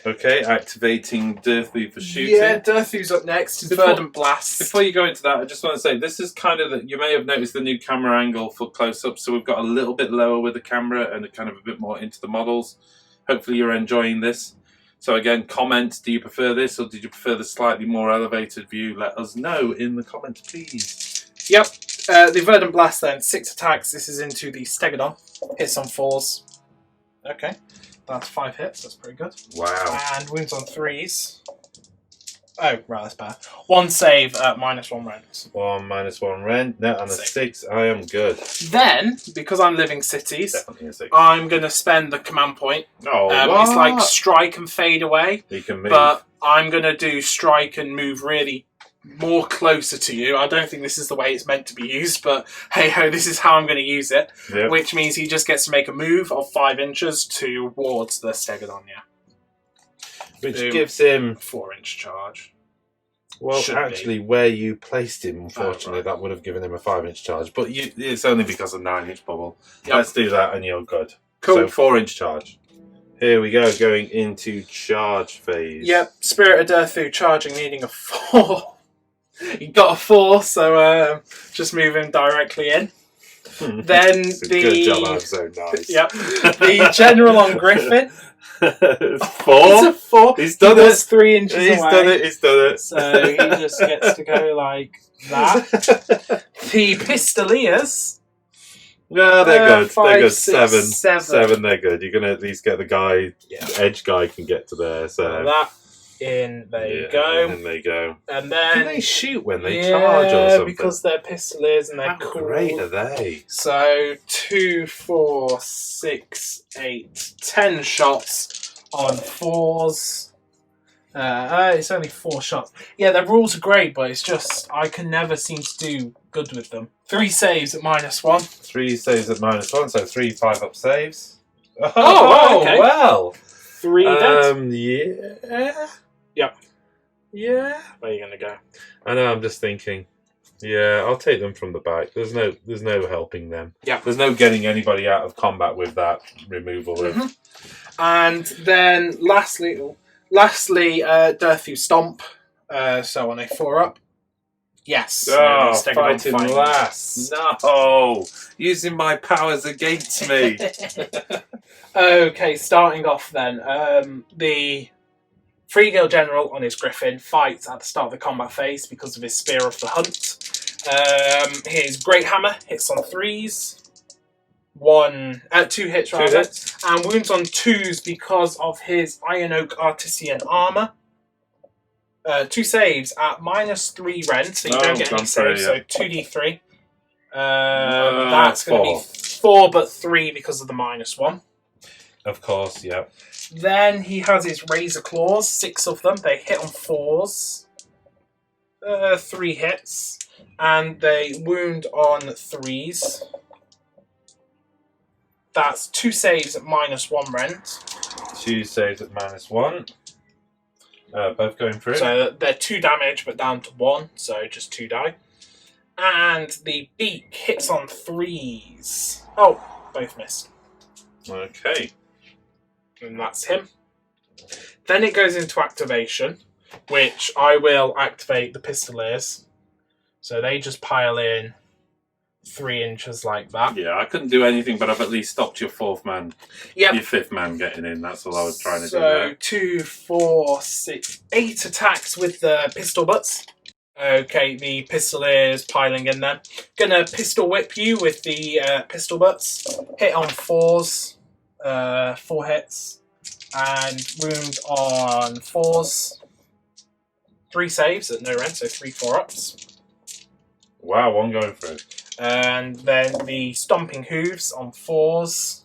[SPEAKER 1] Okay, activating Dirthu for shooting.
[SPEAKER 3] Yeah, Dirthu's up next. Verdant Blast.
[SPEAKER 1] Before you go into that, I just want to say this is kind of you may have noticed the new camera angle for close-up. So we've got a little bit lower with the camera and kind of a bit more into the models. Hopefully you're enjoying this. So again, comment, do you prefer this or did you prefer the slightly more elevated view? Let us know in the comments, please.
[SPEAKER 3] Yep. The Verdant Blast then, 6 attacks. This is into the Stegodon. Hits on 4s. Okay. That's 5 hits, that's pretty good.
[SPEAKER 1] Wow.
[SPEAKER 3] And wounds on 3s. Oh, right, that's bad. 1 save at -1 rend.
[SPEAKER 1] 1 -1 rend. No, and a 6. I am good.
[SPEAKER 3] Then, because I'm living cities,
[SPEAKER 1] Definitely a 6.
[SPEAKER 3] I'm going to spend the command point.
[SPEAKER 1] Oh,
[SPEAKER 3] It's like strike and fade away.
[SPEAKER 1] You can move.
[SPEAKER 3] But I'm going to do strike and move really more closer to you. I don't think this is the way it's meant to be used, but hey ho, this is how I'm going to use it.
[SPEAKER 1] Yep.
[SPEAKER 3] Which means he just gets to make a move of 5 inches towards the Stegodon, yeah.
[SPEAKER 1] Which
[SPEAKER 3] Boom.
[SPEAKER 1] gives him
[SPEAKER 3] 4-inch charge.
[SPEAKER 1] Well,
[SPEAKER 3] Should
[SPEAKER 1] actually, where you placed him, unfortunately, that would have given him a 5-inch charge. But it's only because of 9-inch bubble.
[SPEAKER 3] Yep.
[SPEAKER 1] Let's do that, and you're good.
[SPEAKER 3] Cool.
[SPEAKER 1] So 4-inch charge. Here we go, going into charge phase.
[SPEAKER 3] Yep, Spirit of Dirthu charging, needing a 4. He got a 4, so just move him directly in. Then
[SPEAKER 1] Good job, I'm so nice.
[SPEAKER 3] Yep. The General on Griffin.
[SPEAKER 1] 4?
[SPEAKER 3] It's a 4.
[SPEAKER 1] He's done
[SPEAKER 3] he
[SPEAKER 1] it.
[SPEAKER 3] was 3 inches away.
[SPEAKER 1] He's done it.
[SPEAKER 3] So he just gets to go like that. The Pistoliers.
[SPEAKER 1] No, they're good.
[SPEAKER 3] 5,
[SPEAKER 1] they're good.
[SPEAKER 3] 6,
[SPEAKER 1] 7, they're good. You're going to at least get the guy, edge guy can get to there. So
[SPEAKER 3] that in, there you go.
[SPEAKER 1] And they go.
[SPEAKER 3] And then...
[SPEAKER 1] Can they shoot when they charge or something?
[SPEAKER 3] Because they're Pistoliers and they're
[SPEAKER 1] How
[SPEAKER 3] cool.
[SPEAKER 1] great are they?
[SPEAKER 3] So 2, 4, 6, 8, 10 shots on 4s. It's only 4 shots. Yeah, their rules are great, but it's just I can never seem to do good with them. 3 saves at -1.
[SPEAKER 1] 3 saves at -1, so 3 5-up saves.
[SPEAKER 3] Oh, okay.
[SPEAKER 1] Well.
[SPEAKER 3] 3 dead.
[SPEAKER 1] Yeah.
[SPEAKER 3] Yep.
[SPEAKER 1] Yeah.
[SPEAKER 3] Where are you going to go?
[SPEAKER 1] I know. I'm just thinking. Yeah, I'll take them from the back. There's no helping them.
[SPEAKER 3] Yeah.
[SPEAKER 1] There's no getting anybody out of combat with that removal of.
[SPEAKER 3] And then lastly, Dirthu Stomp. So on a 4-up. Yes.
[SPEAKER 1] Oh,
[SPEAKER 3] Stegodon
[SPEAKER 1] fighting last. No. Using my powers against me.
[SPEAKER 3] Okay, starting off then. The Freegill General on his Griffin fights at the start of the combat phase because of his Spear of the Hunt. His Great Hammer hits on 3s. 2 hits rather.
[SPEAKER 1] 2 hits.
[SPEAKER 3] And wounds on 2s because of his Iron Oak Artisan Armour. 2 saves at -3 rend, so you don't get any saves, so 2d3. That's going to be 4, but 3 because of the -1.
[SPEAKER 1] Of course, yeah.
[SPEAKER 3] Then he has his Razor Claws, 6 of them. They hit on 4s. 3 hits. And they wound on 3s. That's 2 saves at -1 rend.
[SPEAKER 1] 2 saves at -1. Both going through.
[SPEAKER 3] So they're 2 damage, but down to 1, so just 2 die. And the beak hits on 3s. Oh, both missed.
[SPEAKER 1] Okay.
[SPEAKER 3] And that's him. Then it goes into activation, which I will activate the Pistoliers. So they just pile in 3 inches like that.
[SPEAKER 1] Yeah, I couldn't do anything, but I've at least stopped your 4th man.
[SPEAKER 3] Yep.
[SPEAKER 1] Your 5th man getting in. That's all I was trying to do
[SPEAKER 3] So
[SPEAKER 1] there.
[SPEAKER 3] 2, 4, 6, 8 attacks with the pistol butts. Okay, the Pistoliers piling in there. Gonna pistol whip you with the pistol butts. Hit on 4s. 4 hits. And wound on 4s. 3 saves at no rend, so 3 4-ups.
[SPEAKER 1] Wow, one going through.
[SPEAKER 3] And then the Stomping Hooves on 4s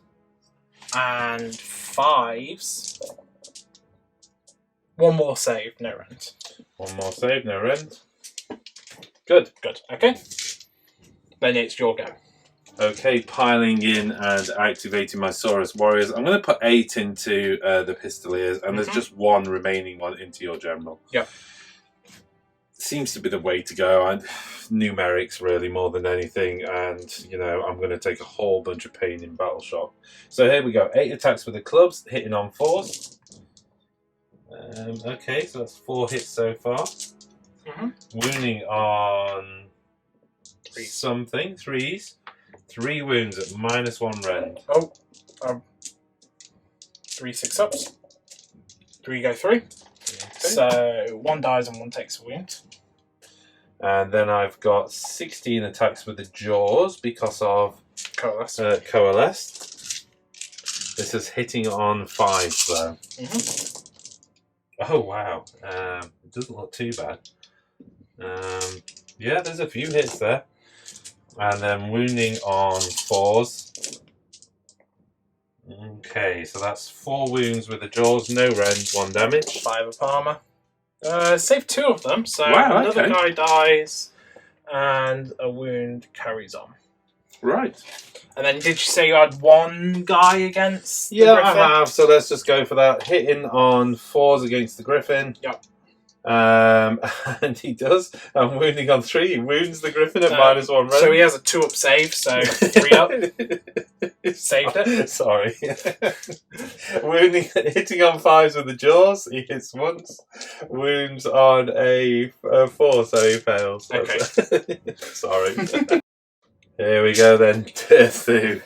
[SPEAKER 3] and 5s. One more save, no rend.
[SPEAKER 1] One more save, no rend. Good.
[SPEAKER 3] Good, okay. Then it's your go.
[SPEAKER 1] Okay, piling in and activating my Saurus Warriors. I'm going to put 8 into the Pistoliers, and there's just one remaining one into your General.
[SPEAKER 3] Yep.
[SPEAKER 1] Seems to be the way to go. And numerics, really, more than anything. And, you know, I'm going to take a whole bunch of pain in Battle Shock. So here we go. 8 attacks with the clubs, hitting on 4s. Okay, so that's 4 hits so far. Wounding on something, 3s. 3 wounds at -1 rend.
[SPEAKER 3] Oh, 3 6-ups. 3 go through. Okay. So 1 dies and 1 takes a wound.
[SPEAKER 1] And then I've got 16 attacks with the jaws because of Coalesced. This is hitting on 5s though. Oh wow, it doesn't look too bad. Yeah, there's a few hits there. And then wounding on 4s. Okay, so that's 4 wounds with the jaws, no rend, 1 damage.
[SPEAKER 3] 5 of armor. Save 2 of them, so
[SPEAKER 1] wow,
[SPEAKER 3] another guy dies and a wound carries on.
[SPEAKER 1] Right.
[SPEAKER 3] And then did you say you had 1 guy against the
[SPEAKER 1] Yeah,
[SPEAKER 3] Griffin?
[SPEAKER 1] I have, so let's just go for that. Hitting on 4s against the Griffin.
[SPEAKER 3] Yep.
[SPEAKER 1] And he does. I'm wounding on 3. He wounds the Griffin at -1 rend.
[SPEAKER 3] So he has a 2-up save, so 3 up. Saved it.
[SPEAKER 1] Sorry. Hitting on 5s with the jaws. He hits once. Wounds on a 4, so he fails.
[SPEAKER 3] Okay.
[SPEAKER 1] Sorry. Here we go then. Tethu.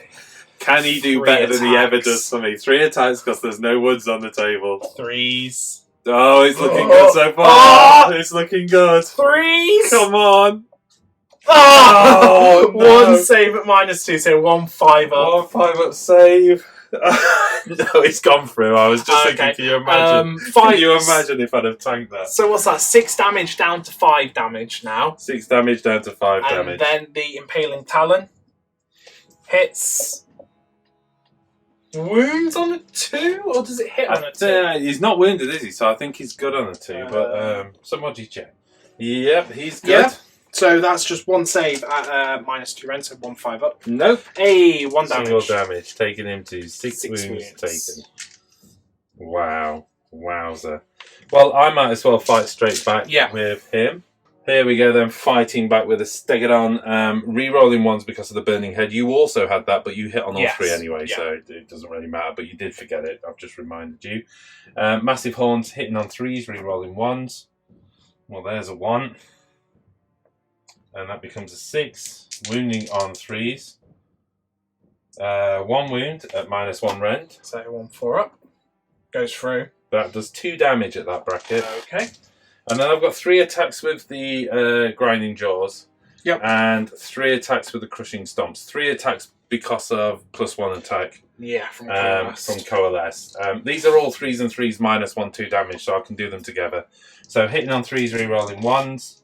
[SPEAKER 1] Can he do
[SPEAKER 3] 3
[SPEAKER 1] better than he ever
[SPEAKER 3] attacks.
[SPEAKER 1] does for me? 3 attacks because there's no woods on the table.
[SPEAKER 3] 3s.
[SPEAKER 1] Oh, it's looking good so far.
[SPEAKER 3] Oh!
[SPEAKER 1] It's looking good.
[SPEAKER 3] 3s.
[SPEAKER 1] Come on.
[SPEAKER 3] Oh,
[SPEAKER 1] no.
[SPEAKER 3] 1 save at -2, so 1 5-up.
[SPEAKER 1] 1 5-up save. No, it's gone through. I was just thinking, can you imagine? Can you imagine if I'd have tanked that?
[SPEAKER 3] So what's that? 6 damage down to 5 damage now.
[SPEAKER 1] 6 damage down to 5
[SPEAKER 3] And
[SPEAKER 1] damage.
[SPEAKER 3] then the Impaling Talon hits. Wounds on a 2, or does it hit on a 2?
[SPEAKER 1] He's not wounded, is he? So I think he's good on a 2. But somebody check. Yep, he's good.
[SPEAKER 3] Yeah. So that's just 1 save at -2 rend, so 1 5-up.
[SPEAKER 1] Nope.
[SPEAKER 3] Hey, 1 damage.
[SPEAKER 1] Single damage, taking him to 6
[SPEAKER 3] 6
[SPEAKER 1] wounds taken. Wow. Wowzer. Well, I might as well fight straight back with him. Here we go then, fighting back with a Stegodon, re-rolling 1s because of the Burning Head. You also had that, but you hit on all 3 anyway, so it doesn't really matter, but you did forget it. I've just reminded you. Massive Horns, hitting on 3s, re-rolling 1s. Well, there's a 1. And that becomes a 6. Wounding on 3s. 1 wound at -1 rend.
[SPEAKER 3] So 1 4-up. Goes through.
[SPEAKER 1] That does 2 damage at that bracket.
[SPEAKER 3] Okay.
[SPEAKER 1] And then I've got 3 attacks with the Grinding Jaws.
[SPEAKER 3] Yep.
[SPEAKER 1] And 3 attacks with the Crushing Stomps. 3 attacks because of +1 attack.
[SPEAKER 3] Yeah, from Coalesce.
[SPEAKER 1] These are all 3s and 3s -1 2 damage, so I can do them together. So hitting on 3s, re-rolling 1s.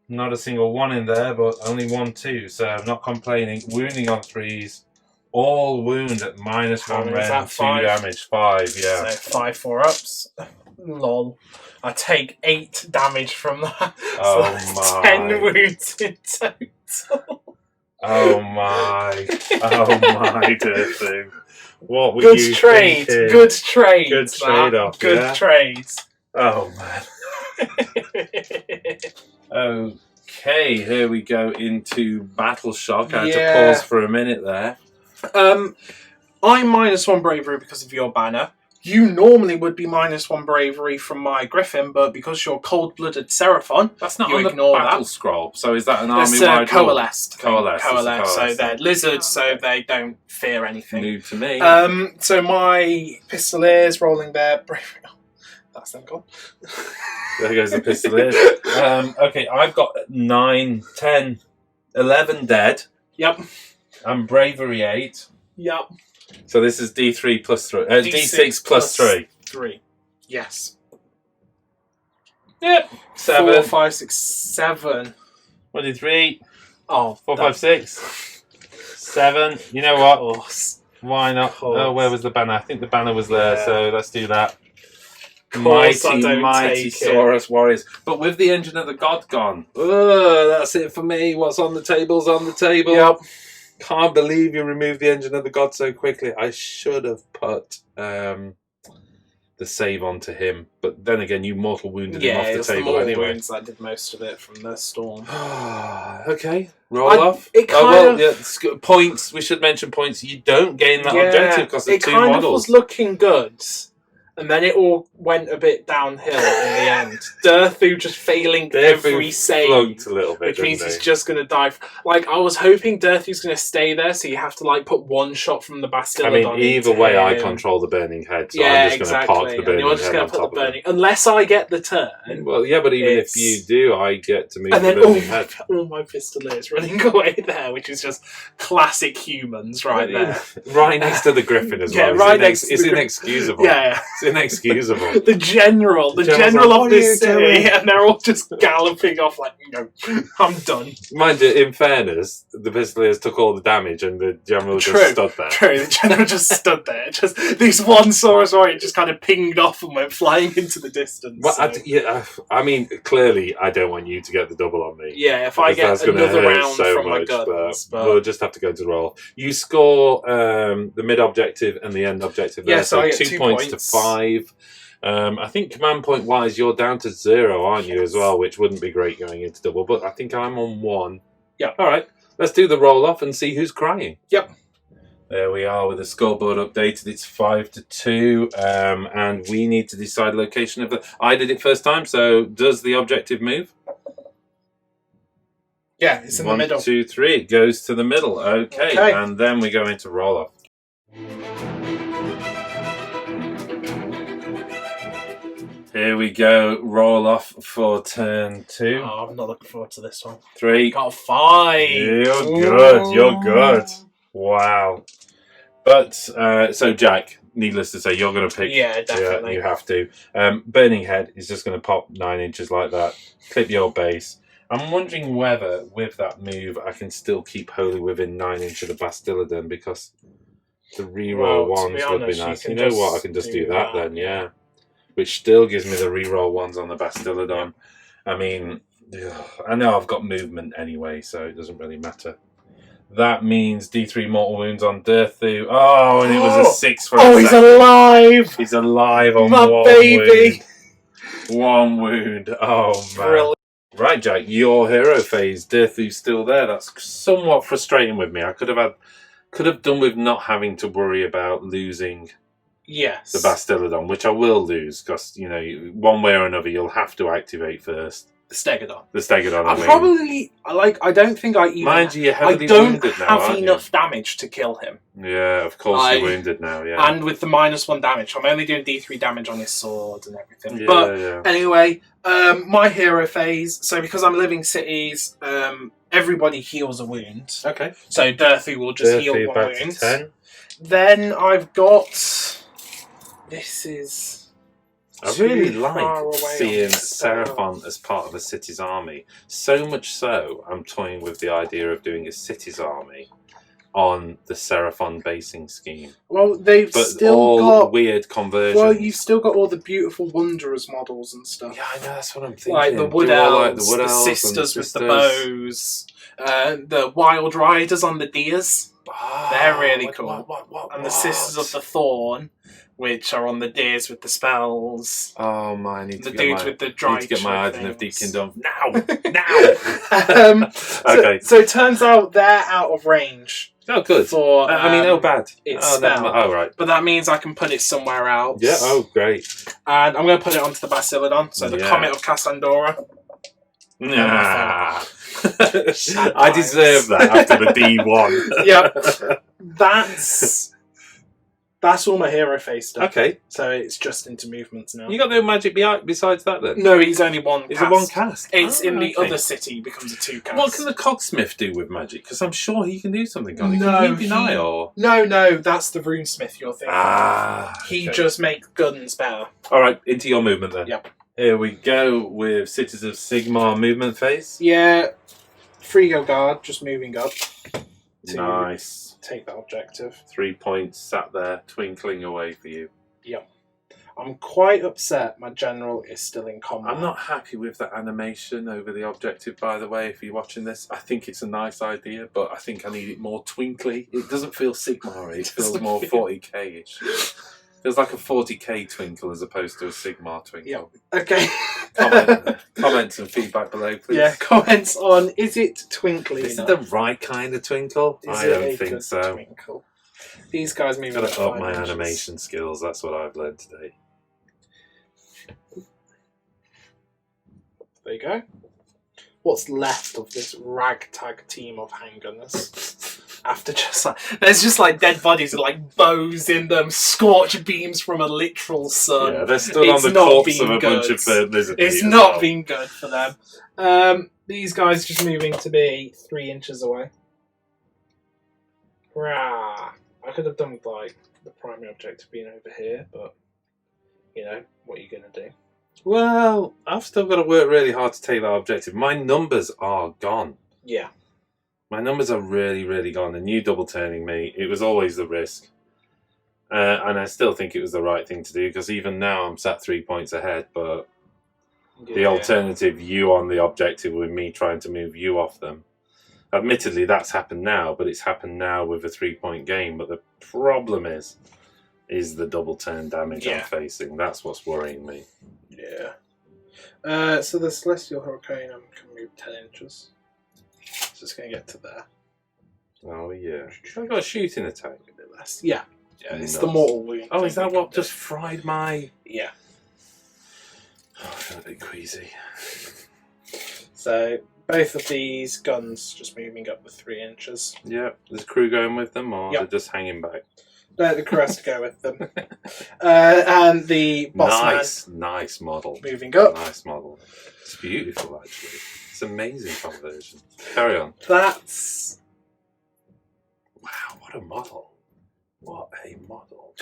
[SPEAKER 1] Not a single 1 in there, but only 1 2, so I'm not complaining. Wounding on 3s. All wound at -1 rend, 2 damage, 5, yeah.
[SPEAKER 3] So 5 4-ups. Lol. I take 8 damage from that.
[SPEAKER 1] Oh
[SPEAKER 3] So that's
[SPEAKER 1] my.
[SPEAKER 3] 10 wounds in total.
[SPEAKER 1] Oh my. Oh my, Dirty. What were
[SPEAKER 3] Good
[SPEAKER 1] you
[SPEAKER 3] trade.
[SPEAKER 1] thinking?
[SPEAKER 3] Good trade.
[SPEAKER 1] Good trade-off,
[SPEAKER 3] Good
[SPEAKER 1] yeah?
[SPEAKER 3] trade.
[SPEAKER 1] Oh man. Okay, here we go into Battle Shock. I had to pause for a minute there.
[SPEAKER 3] I'm -1 bravery because of your banner. You normally would be -1 bravery from my Griffin, but because you're cold-blooded Seraphon,
[SPEAKER 1] That's not
[SPEAKER 3] you
[SPEAKER 1] on the
[SPEAKER 3] ignore
[SPEAKER 1] battle
[SPEAKER 3] that.
[SPEAKER 1] scroll. So is that an
[SPEAKER 3] It's
[SPEAKER 1] army-wide rule?
[SPEAKER 3] coalesced.
[SPEAKER 1] Coalesced.
[SPEAKER 3] Coalesced. So
[SPEAKER 1] Coalesced.
[SPEAKER 3] they're lizards, so they don't fear anything.
[SPEAKER 1] New to me.
[SPEAKER 3] So my Pistoliers rolling their bravery. Oh, that's them gone.
[SPEAKER 1] There goes the Pistoliers. Okay, I've got 9, 10, 11 dead.
[SPEAKER 3] Yep.
[SPEAKER 1] And bravery 8.
[SPEAKER 3] Yep.
[SPEAKER 1] So this is D3 plus 3. D6 plus 3.
[SPEAKER 3] 3. Yes.
[SPEAKER 1] Yep. 7.
[SPEAKER 3] 4, 5, 6, 7.
[SPEAKER 1] 1, 2, 3,
[SPEAKER 3] Oh,
[SPEAKER 1] 4, 5, 6, 7. You know what? Why not? Oh, where was the banner? I think the banner was there, so let's do that. Mighty Saurus Warriors. But with the Engine of the God gone. That's it for me. What's on the table's on the table.
[SPEAKER 3] Yep.
[SPEAKER 1] Can't believe you removed the Engine of the God so quickly. I should have put the save onto him. But then again, you mortal wounded him off the table anyway.
[SPEAKER 3] Wounds that did most of it from the storm.
[SPEAKER 1] Okay, roll off. Points. We should mention points. You don't gain that objective because there's 2 models. It kind of was
[SPEAKER 3] looking good. And then it all went a bit downhill in the end. Durthu just failing every save.
[SPEAKER 1] Flunked a little bit,
[SPEAKER 3] which means he's just going to die. Like, I was hoping Durthu's going to stay there, so you have to, like, put 1 shot from the Bastillodon.
[SPEAKER 1] I mean, either way, I control the Burning Head, so I'm just going to park the Burning
[SPEAKER 3] Head
[SPEAKER 1] on top of it.
[SPEAKER 3] Unless I get the turn.
[SPEAKER 1] Well, yeah, but even if you do, I get to move the Burning Head.
[SPEAKER 3] All my Pistoliers running away there, which is just classic humans right there.
[SPEAKER 1] Right next to the Griffin as well.
[SPEAKER 3] Right next to the
[SPEAKER 1] It's inexcusable.
[SPEAKER 3] Yeah.
[SPEAKER 1] Inexcusable.
[SPEAKER 3] The general of this city, and they're all just galloping off like, no, I'm done.
[SPEAKER 1] Mind you, in fairness, the Pistoliers took all the damage, and the general just stood there.
[SPEAKER 3] True, the general just stood there. Just this one Saurus Warrior just kind of pinged off and went flying into the distance.
[SPEAKER 1] Well, I mean, clearly, I don't want you to get the double on me.
[SPEAKER 3] Yeah, if I get another round from my guns, but
[SPEAKER 1] we'll just have to go to roll. You score the mid objective and the end objective. There,
[SPEAKER 3] so I get
[SPEAKER 1] 2 points to 5. I think command point wise, you're down to 0, aren't you, as well? Which wouldn't be great going into double, but I think I'm on 1.
[SPEAKER 3] Yeah.
[SPEAKER 1] All right, let's do the roll off and see who's crying.
[SPEAKER 3] Yep.
[SPEAKER 1] There we are with the scoreboard updated. It's 5-2, and we need to decide location of the. I did it first time, so does the objective move?
[SPEAKER 3] Yeah, it's in the middle.
[SPEAKER 1] 1, 2, 3. It goes to the middle. Okay, and then we go into roll off. Here we go. Roll off for turn 2.
[SPEAKER 3] Oh, I'm not looking forward to this one.
[SPEAKER 1] 3.
[SPEAKER 3] Got 5.
[SPEAKER 1] You're good. You're good. Wow. But so Jack, needless to say, you're going to pick.
[SPEAKER 3] Yeah, definitely.
[SPEAKER 1] Yeah, you have to. Burning Head is just going to pop 9 inches like that. Clip your base. I'm wondering whether with that move I can still keep Holy within 9 inches of the Bastillodon, because the reroll ones would be nice. You know what? I can just do that then. Yeah. Which still gives me the reroll ones on the Bastillodon. I mean, I know I've got movement anyway, so it doesn't really matter. That means D3 mortal wounds on Durthu. Oh, and it was a 6 for a second.
[SPEAKER 3] He's alive!
[SPEAKER 1] He's alive on
[SPEAKER 3] my
[SPEAKER 1] 1
[SPEAKER 3] baby!
[SPEAKER 1] Wound. 1 wound. Oh, man.
[SPEAKER 3] Brilliant.
[SPEAKER 1] Right, Jack, your hero phase. Durthu's still there. That's somewhat frustrating with me. I could have done with not having to worry about losing the Bastillodon, which I will lose, because, you know, one way or another you'll have to activate first.
[SPEAKER 3] The Stegodon.
[SPEAKER 1] The Stegodon.
[SPEAKER 3] I don't think I even...
[SPEAKER 1] Mind you, you're heavily
[SPEAKER 3] I don't
[SPEAKER 1] wounded now,
[SPEAKER 3] have enough damage to kill him.
[SPEAKER 1] Yeah, of course you're wounded now, yeah.
[SPEAKER 3] And with the -1 damage, I'm only doing D3 damage on his sword and everything.
[SPEAKER 1] Yeah,
[SPEAKER 3] but anyway, my hero phase, so because I'm living cities, everybody heals a wound.
[SPEAKER 1] Okay.
[SPEAKER 3] So Durthu will just heal 1
[SPEAKER 1] back
[SPEAKER 3] wound.
[SPEAKER 1] to 10.
[SPEAKER 3] Then I've got... This is...
[SPEAKER 1] I really like seeing Seraphon as part of a city's army. So much so, I'm toying with the idea of doing a city's army on the Seraphon basing scheme.
[SPEAKER 3] Well, they've
[SPEAKER 1] but
[SPEAKER 3] still
[SPEAKER 1] all
[SPEAKER 3] got
[SPEAKER 1] weird conversions.
[SPEAKER 3] Well, you've still got all the beautiful Wanderers models and stuff.
[SPEAKER 1] Yeah, I know, that's what I'm thinking.
[SPEAKER 3] Like the Wood Elves, the sisters with the bows, the Wild Riders on the deers.
[SPEAKER 1] Oh,
[SPEAKER 3] they're really cool.
[SPEAKER 1] What,
[SPEAKER 3] and the Sisters of the Thorn, which are on the deers with the spells.
[SPEAKER 1] Oh my! I need
[SPEAKER 3] the
[SPEAKER 1] to
[SPEAKER 3] dudes with the dry.
[SPEAKER 1] Need to get my Iden of Deep Kingdom now.
[SPEAKER 3] Okay. So it turns out they're out of range.
[SPEAKER 1] Oh, good.
[SPEAKER 3] For
[SPEAKER 1] bad.
[SPEAKER 3] It's
[SPEAKER 1] spell. Oh, right.
[SPEAKER 3] But that means I can put it somewhere else.
[SPEAKER 1] Yeah. Oh, great.
[SPEAKER 3] And I'm going to put it onto the Bastillodon. So the Comet of Cassandora.
[SPEAKER 1] Nah. I deserve that after the D1.
[SPEAKER 3] Yep. That's all my hero face stuff.
[SPEAKER 1] Okay.
[SPEAKER 3] So it's just into movements now.
[SPEAKER 1] You got no magic besides that then?
[SPEAKER 3] No, he's only one
[SPEAKER 1] It's
[SPEAKER 3] cast.
[SPEAKER 1] a one cast.
[SPEAKER 3] It's in the other city, becomes a 2 cast.
[SPEAKER 1] What can the Cogsmith do with magic? Because I'm sure he can do something. Can
[SPEAKER 3] No,
[SPEAKER 1] he deny or?
[SPEAKER 3] No, that's the Runesmith you're thinking.
[SPEAKER 1] He
[SPEAKER 3] just makes guns better.
[SPEAKER 1] Alright, into your movement then.
[SPEAKER 3] Yep.
[SPEAKER 1] Here we go with Cities of Sigmar movement phase.
[SPEAKER 3] Yeah. Free your guard, just moving up to
[SPEAKER 1] Nice.
[SPEAKER 3] take that objective.
[SPEAKER 1] 3 points sat there, twinkling away for you.
[SPEAKER 3] Yep. I'm quite upset my general is still in combat.
[SPEAKER 1] I'm not happy with that animation over the objective, by the way, if you're watching this. I think it's a nice idea, but I think I need it more twinkly. It doesn't feel Sigmar-y, it feels more 40k-ish. Feels like a 40k twinkle as opposed to a Sigmar twinkle.
[SPEAKER 3] Yep. Okay.
[SPEAKER 1] Comments and feedback below, please.
[SPEAKER 3] Yeah, comments on, is it twinkly
[SPEAKER 1] Is it
[SPEAKER 3] enough?
[SPEAKER 1] the right kind of twinkle?
[SPEAKER 3] Is
[SPEAKER 1] I
[SPEAKER 3] it
[SPEAKER 1] don't
[SPEAKER 3] a
[SPEAKER 1] think
[SPEAKER 3] good
[SPEAKER 1] so.
[SPEAKER 3] Twinkle? These guys moving
[SPEAKER 1] Gotta
[SPEAKER 3] up
[SPEAKER 1] up my
[SPEAKER 3] 5 inches.
[SPEAKER 1] animation skills, that's what I've learned today.
[SPEAKER 3] There you go. What's left of this ragtag team of handgunners? After just like, there's just like dead bodies with like bows in them, scorch beams from a literal sun.
[SPEAKER 1] Yeah, they're still on
[SPEAKER 3] It's
[SPEAKER 1] the
[SPEAKER 3] not
[SPEAKER 1] corpse of
[SPEAKER 3] been
[SPEAKER 1] a bunch
[SPEAKER 3] good.
[SPEAKER 1] of lizard
[SPEAKER 3] It's
[SPEAKER 1] meat as
[SPEAKER 3] not
[SPEAKER 1] well.
[SPEAKER 3] been good for them. These guys just moving to be 3 inches away. Rah. I could have done with like the primary objective being over here, but you know, what are you gonna do?
[SPEAKER 1] Well, I've still got to work really hard to take that objective. My numbers are gone.
[SPEAKER 3] Yeah.
[SPEAKER 1] My numbers are really, really gone. And you double turning me, it was always the risk. And I still think it was the right thing to do, because even now I'm sat 3 points ahead, but the alternative, you on the objective with me trying to move you off them. Admittedly, that's happened now, but it's happened now with a 3 point game. But the problem is the double turn damage I'm facing. That's what's worrying me.
[SPEAKER 3] Yeah. So the Celestial Hurricane can move 10 inches. So it's going to get to there.
[SPEAKER 1] Oh, yeah. I've got a shooting attack.
[SPEAKER 3] A bit less. Yeah. Yeah, it's
[SPEAKER 1] Nuts.
[SPEAKER 3] the mortal wound.
[SPEAKER 1] Oh, is that what
[SPEAKER 3] just?
[SPEAKER 1] just fried my...
[SPEAKER 3] Yeah.
[SPEAKER 1] Oh, I feel a bit queasy.
[SPEAKER 3] So both of these guns just moving up with 3 inches.
[SPEAKER 1] Yeah. Is the crew going with them, or
[SPEAKER 3] Yep.
[SPEAKER 1] they're just hanging back?
[SPEAKER 3] No, the crew has to go with them. And the boss
[SPEAKER 1] Nice model.
[SPEAKER 3] man moving up.
[SPEAKER 1] Nice model. It's beautiful, actually. It's amazing conversion. Carry on.
[SPEAKER 3] That's
[SPEAKER 1] Wow, what a model. What a model.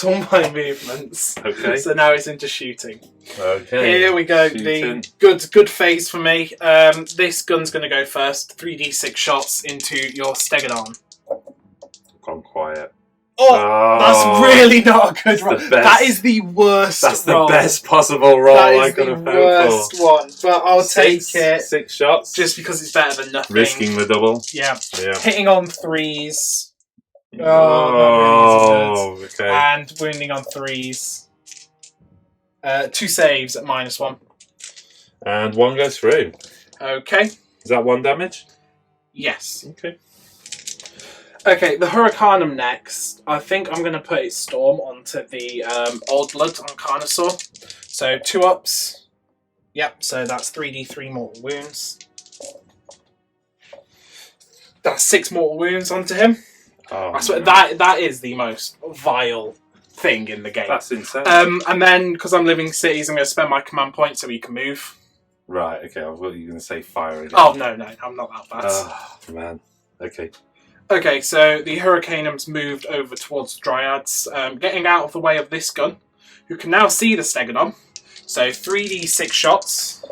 [SPEAKER 3] all my movements.
[SPEAKER 1] Okay.
[SPEAKER 3] So now it's into shooting.
[SPEAKER 1] Okay.
[SPEAKER 3] Here we go.
[SPEAKER 1] Shooting.
[SPEAKER 3] The good phase for me. This gun's going to go first. 3d6 shots into your Stegodon.
[SPEAKER 1] Gone quiet.
[SPEAKER 3] Oh, that's really not a good roll.
[SPEAKER 1] the best.
[SPEAKER 3] That is the worst
[SPEAKER 1] That's the
[SPEAKER 3] roll.
[SPEAKER 1] best possible roll
[SPEAKER 3] That
[SPEAKER 1] I
[SPEAKER 3] is
[SPEAKER 1] could
[SPEAKER 3] the
[SPEAKER 1] have hoped
[SPEAKER 3] worst
[SPEAKER 1] for.
[SPEAKER 3] one. But I'll take it
[SPEAKER 1] 6 shots.
[SPEAKER 3] just because it's better than nothing.
[SPEAKER 1] Risking the double.
[SPEAKER 3] Yeah.
[SPEAKER 1] Yeah.
[SPEAKER 3] Hitting on 3s.
[SPEAKER 1] Oh,
[SPEAKER 3] not really
[SPEAKER 1] okay.
[SPEAKER 3] And wounding on 3s. 2 saves at -1.
[SPEAKER 1] And 1 goes through.
[SPEAKER 3] Okay.
[SPEAKER 1] Is that 1 damage?
[SPEAKER 3] Yes.
[SPEAKER 1] Okay.
[SPEAKER 3] Okay, the Hurricanum next. I think I'm going to put its Storm onto the Old Blood on Carnosaur. So 2 ups. Yep, so that's 3d3 mortal wounds. That's 6 mortal wounds onto him.
[SPEAKER 1] Oh,
[SPEAKER 3] I swear,
[SPEAKER 1] man.
[SPEAKER 3] that is the most vile thing in the game.
[SPEAKER 1] That's insane.
[SPEAKER 3] And then, because I'm living cities, I'm going to spend my command point so he can move.
[SPEAKER 1] Right, okay, I thought you were going to say fire again.
[SPEAKER 3] Oh, no, I'm not that bad.
[SPEAKER 1] Oh, man. Okay.
[SPEAKER 3] Okay, so the Hurricanum's moved over towards the Dryads, getting out of the way of this gun, who can now see the Stegodon. So 3d6 shots.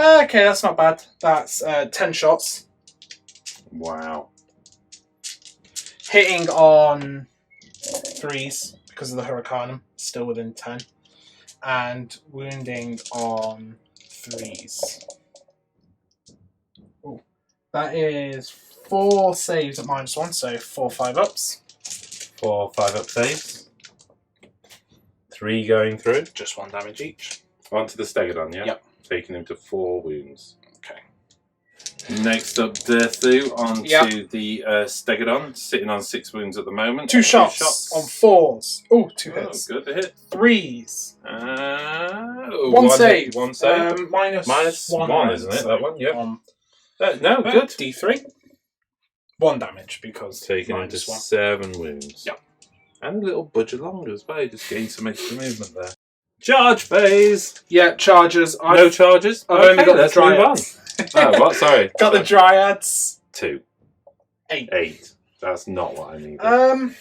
[SPEAKER 3] Okay, that's not bad. That's 10 shots.
[SPEAKER 1] Wow.
[SPEAKER 3] Hitting on 3s because of the Hurricanum, still within 10. And wounding on 3s. Ooh. That is 4 saves at -1, so 4 5-ups.
[SPEAKER 1] 4 5-up saves. 3 going through.
[SPEAKER 3] Just 1 damage each.
[SPEAKER 1] Onto the Stegodon, yeah?
[SPEAKER 3] Yep.
[SPEAKER 1] Taking him to 4 wounds.
[SPEAKER 3] Okay.
[SPEAKER 1] Next up, Dirthu onto
[SPEAKER 3] Yep.
[SPEAKER 1] the Stegodon, sitting on 6 wounds at the moment.
[SPEAKER 3] 2 shots on 4s. Ooh, 2
[SPEAKER 1] Oh,
[SPEAKER 3] hits.
[SPEAKER 1] good to hit.
[SPEAKER 3] 3s.
[SPEAKER 1] 1
[SPEAKER 3] save.
[SPEAKER 1] Hit, 1 save. -1, isn't it? That one, yep. No, good.
[SPEAKER 3] D3. 1 damage because
[SPEAKER 1] Taking him to
[SPEAKER 3] -1.
[SPEAKER 1] 7 wounds.
[SPEAKER 3] Yep.
[SPEAKER 1] And a little budge along as well, just gain some extra movement there. Charge phase!
[SPEAKER 3] Yeah, charges.
[SPEAKER 1] No charges?
[SPEAKER 3] I've only got the
[SPEAKER 1] let's move on.
[SPEAKER 3] Dryads.
[SPEAKER 1] Oh, what? Sorry.
[SPEAKER 3] Got the Dryads.
[SPEAKER 1] 2.
[SPEAKER 3] 8.
[SPEAKER 1] 8. That's not what I needed.
[SPEAKER 3] Um,